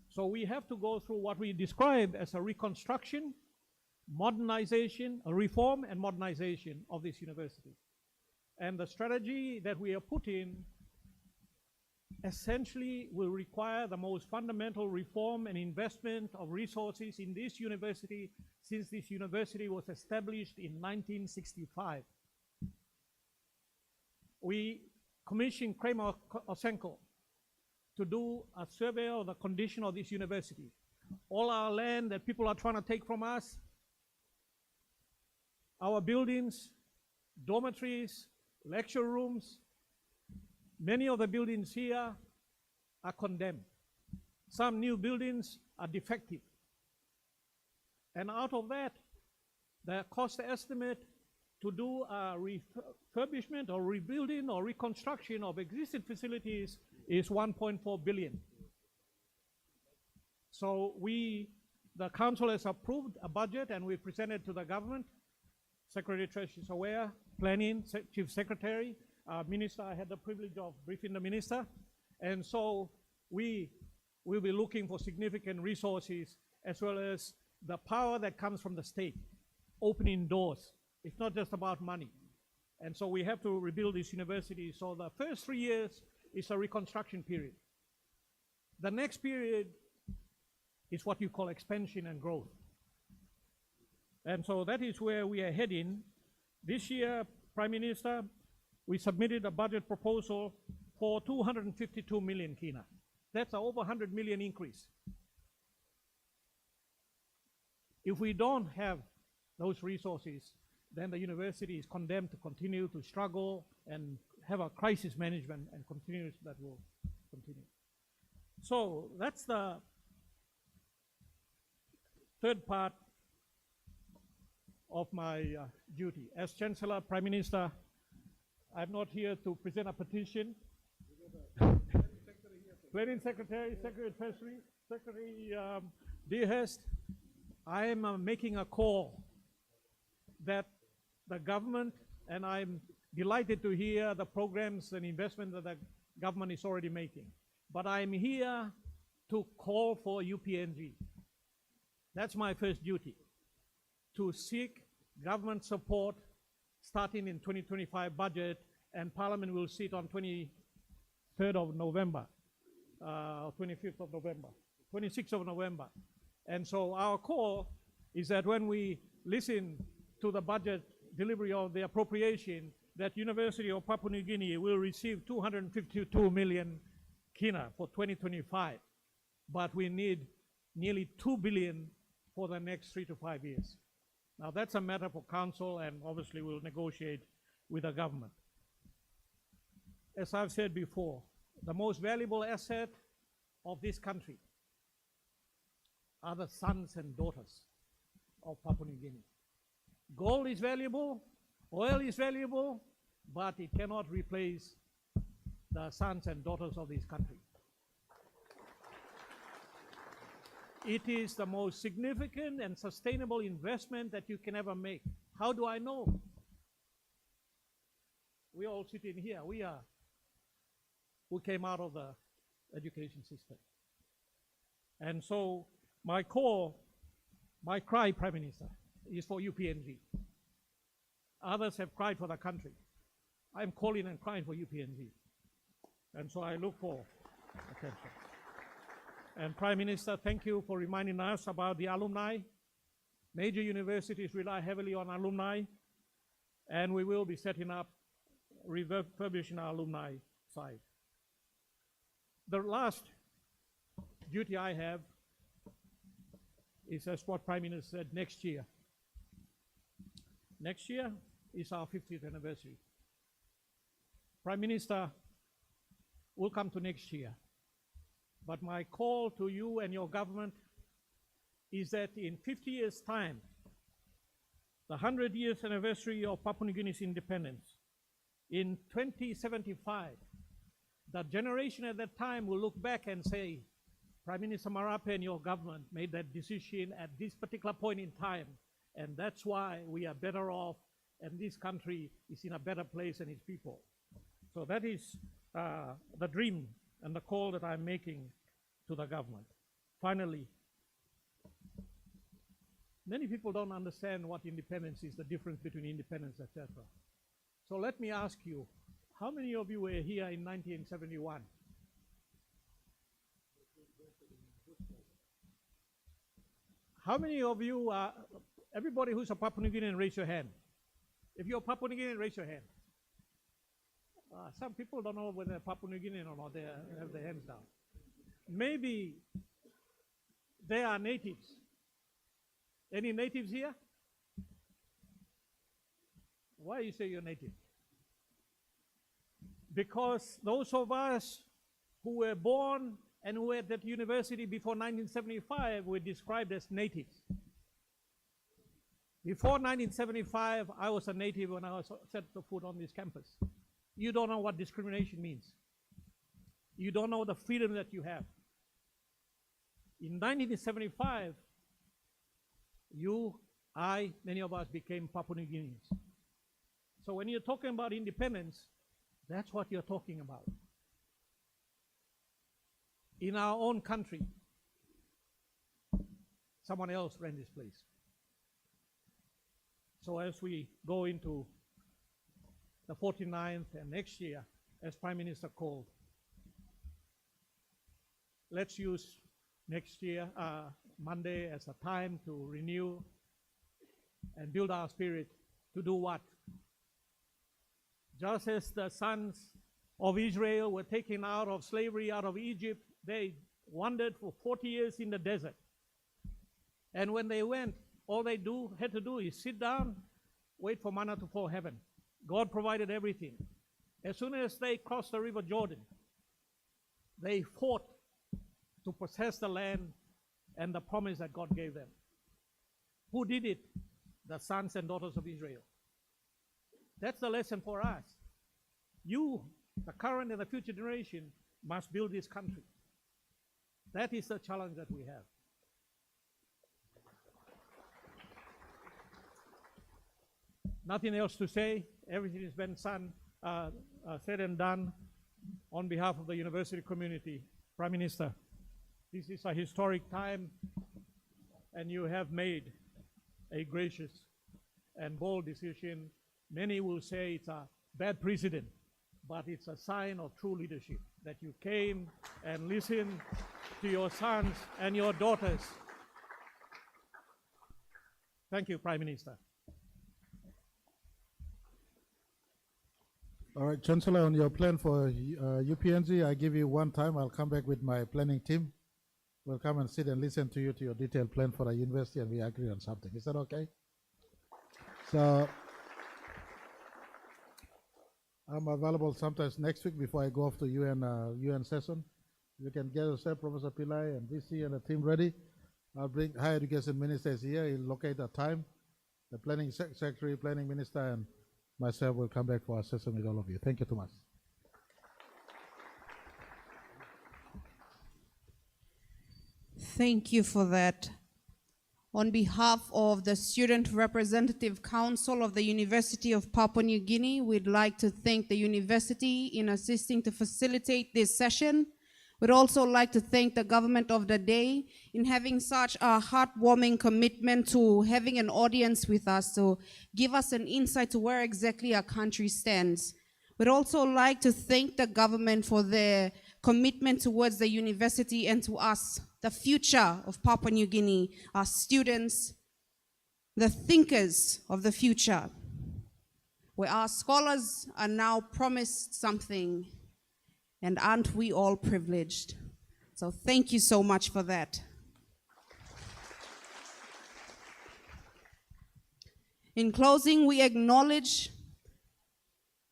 So we have to go through what we describe as a reconstruction, modernization, a reform and modernization of this university. And the strategy that we are putting essentially will require the most fundamental reform and investment of resources in this university since this university was established in 1965. We commissioned Kramer Osenko to do a survey of the condition of this university. All our land that people are trying to take from us, our buildings, dormitories, lecture rooms, many of the buildings here are condemned. Some new buildings are defective. And out of that, the cost estimate to do a refurbishment or rebuilding or reconstruction of existing facilities is 1.4 billion. So the council has approved a budget and we presented to the government. Secretary Treasury is aware, planning, Chief Secretary, Minister, I had the privilege of briefing the Minister. And so we will be looking for significant resources as well as the power that comes from the state, opening doors. It's not just about money. And so we have to rebuild this university. So the first 3 years is a reconstruction period. The next period is what you call expansion and growth. And so that is where we are heading. This year, Prime Minister, we submitted a budget proposal for 252 million kina. That's an over 100 million increase. If we don't have those resources, then the university is condemned to continue to struggle and have a crisis management and continues that will continue. So that's the third part of my duty. As Chancellor, Prime Minister, I'm not here to present a petition. Planning Secretary, Secretary Treasury, Secretary Dearhurst, I am making a call that the government, and I'm delighted to hear the programs and investment that the government is already making, but I'm here to call for UPNG. That's my first duty, to seek government support starting in 2025 budget, and Parliament will sit on 23rd of November, 25th of November, 26th of November. And so our call is that when we listen to the budget delivery of the appropriation, that University of Papua New Guinea will receive 252 million kina for 2025, but we need nearly 2 billion for the next 3 to 5 years. Now that's a matter for council, and obviously we'll negotiate with the government. As I've said before, the most valuable asset of this country are the sons and daughters of Papua New Guinea. Gold is valuable, oil is valuable, but it cannot replace the sons and daughters of this country. It is the most significant and sustainable investment that you can ever make. How do I know? We all sit in here. We came out of the education system. And so my cry, Prime Minister, is for UPNG. Others have cried for the country. I'm calling and crying for UPNG. And so I look for attention. And Prime Minister, thank you for reminding us about the alumni. Major universities rely heavily on alumni, and we will be setting up, refurbishing our alumni side. The last duty I have is, as what Prime Minister said, next year. Next year is our 50th anniversary. Prime Minister, we'll come to next year. But my call to you and your government is that in 50 years' time, the 100 years anniversary of Papua New Guinea's independence, in 2075, the generation at that time will look back and say, Prime Minister Marape and your government made that decision at this particular point in time, and that's why we are better off, and this country is in a better place than its people. So that is the dream and the call that I'm making to the government. Finally, many people don't understand what independence is, the difference between independence, etc. So let me ask you, how many of you were here in 1971? How many of you, everybody who's a Papua New Guinean, raise your hand. If you're a Papua New Guinean, raise your hand. Some people don't know whether they're Papua New Guinean or not, they have their hands down. Maybe they are natives. Any natives here? Why you say you're native? Because those of us who were born and who were at that university before 1975 were described as natives. Before 1975, I was a native when I set the foot on this campus. You don't know what discrimination means. You don't know the freedom that you have. In 1975, many of us became Papua New Guineans. So when you're talking about independence, that's what you're talking about. In our own country, someone else ran this place. So as we go into the 49th and next year, as Prime Minister called, let's use next year, Monday, as a time to renew and build our spirit to do what? Just as the sons of Israel were taken out of slavery, out of Egypt, they wandered for 40 years in the desert. And when they went, all they had to do is sit down, wait for manna to fall heaven. God provided everything. As soon as they crossed the river Jordan, they fought to possess the land and the promise that God gave them. Who did it? The sons and daughters of Israel. That's the lesson for us. You, the current and the future generation, must build this country. That is the challenge that we have. Nothing else to say. Everything has been said and done on behalf of the university community. Prime Minister, This is a historic time, and you have made a gracious and bold decision. Many will say it's a bad precedent, but it's a sign of true leadership, that you came and listened to your sons and your daughters. Thank you, Prime Minister. All right, Chancellor, on your plan for UPNG, I give you one time. I'll come back with my planning team. We'll come and sit and listen to you, to your detailed plan for the university, and we agree on something. Is that okay? So I'm available sometimes next week before I go off to UN session. You can get yourself, Professor Pillai and VC and the team ready. I'll bring Higher Education Ministers here. He'll locate a time. The Planning Secretary, Planning Minister, and myself will come back for a session with all of you. Thank you too much. Thank you for that. On behalf of the Student Representative Council of the University of Papua New Guinea, we'd like to thank the university in assisting to facilitate this session. We'd also like to thank the government of the day in having such a heartwarming commitment to having an audience with us to give us an insight to where exactly our country stands. We'd also like to thank the government for their commitment towards the university and to us, the future of Papua New Guinea, our students, the thinkers of the future, where our scholars are now promised something, and aren't we all privileged? So thank you so much for that. In closing, we acknowledge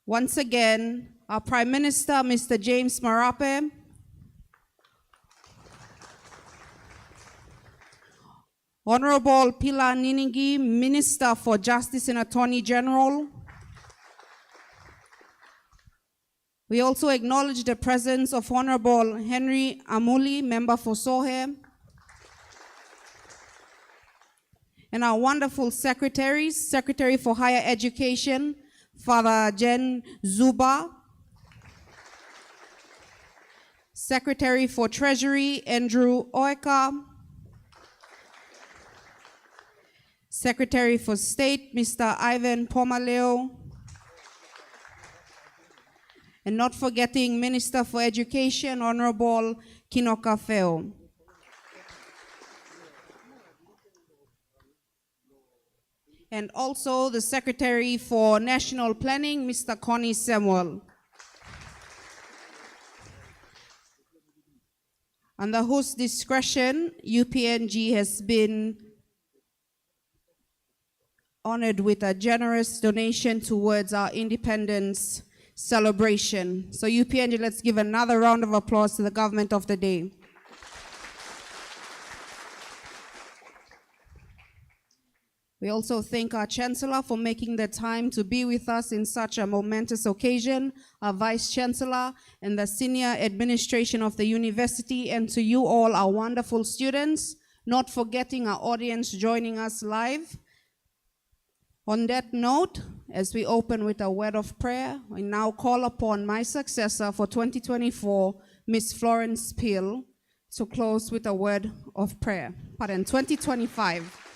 once again our Prime Minister, Mr. James Marape, Honorable Pila Niningi, Minister for Justice and Attorney General. We also acknowledge the presence of Honorable Henry Amuli, Member for Sohe, and our wonderful secretaries, Secretary for Higher Education, Father Jen Zuba, Secretary for Treasury, Andrew Oeka, Secretary for State, Mr. Ivan Pomaleo, and not forgetting Minister for Education, Honorable Kinoka Feo. And also the Secretary for National Planning, Mr. Connie Samuel. Under whose discretion, UPNG has been honored with a generous donation towards our independence celebration. So UPNG, let's give another round of applause to the government of the day. We also thank our Chancellor for making the time to be with us in such a momentous occasion, our Vice Chancellor and the senior administration of the university, and to you all, our wonderful students, not forgetting our audience joining us live. On that note, as we open with a word of prayer, I now call upon my successor for 2024, Ms. Florence Peel, to close with a word of prayer. Pardon, 2025.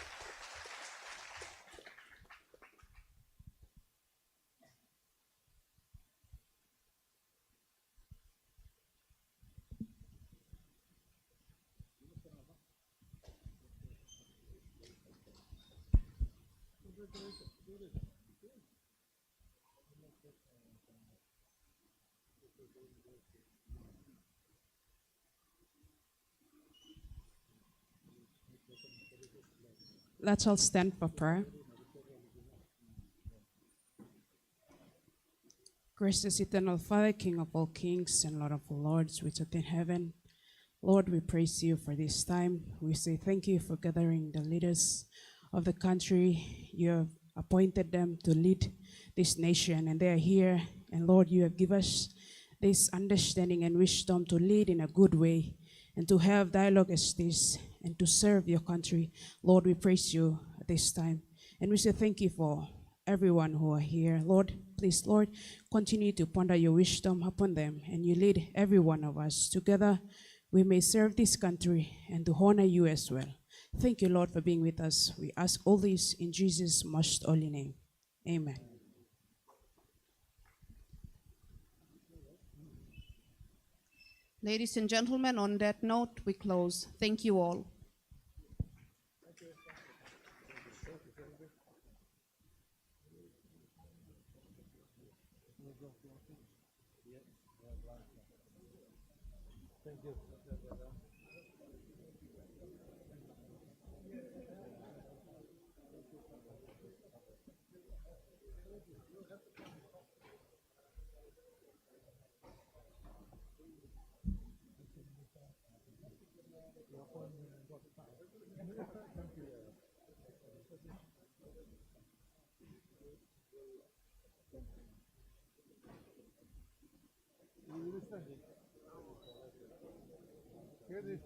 Let's all stand for prayer. Gracious eternal Father, King of all kings and Lord of all lords, which art in heaven, Lord, we praise you for this time. We say thank you for gathering the leaders of the country. You have appointed them to lead this nation, and they are here. And Lord, you have given us this understanding and wisdom to lead in a good way and to have dialogue as this and to serve your country. Lord, we praise you at this time. And we say thank you for everyone who are here. Lord, please, Lord, continue to ponder your wisdom upon them, and you lead every one of us. Together, we may serve this country and to honor you as well. Thank you, Lord, for being with us. We ask all this in Jesus' most holy name. Amen. Ladies and gentlemen, on that note, we close. Thank you all. Here this.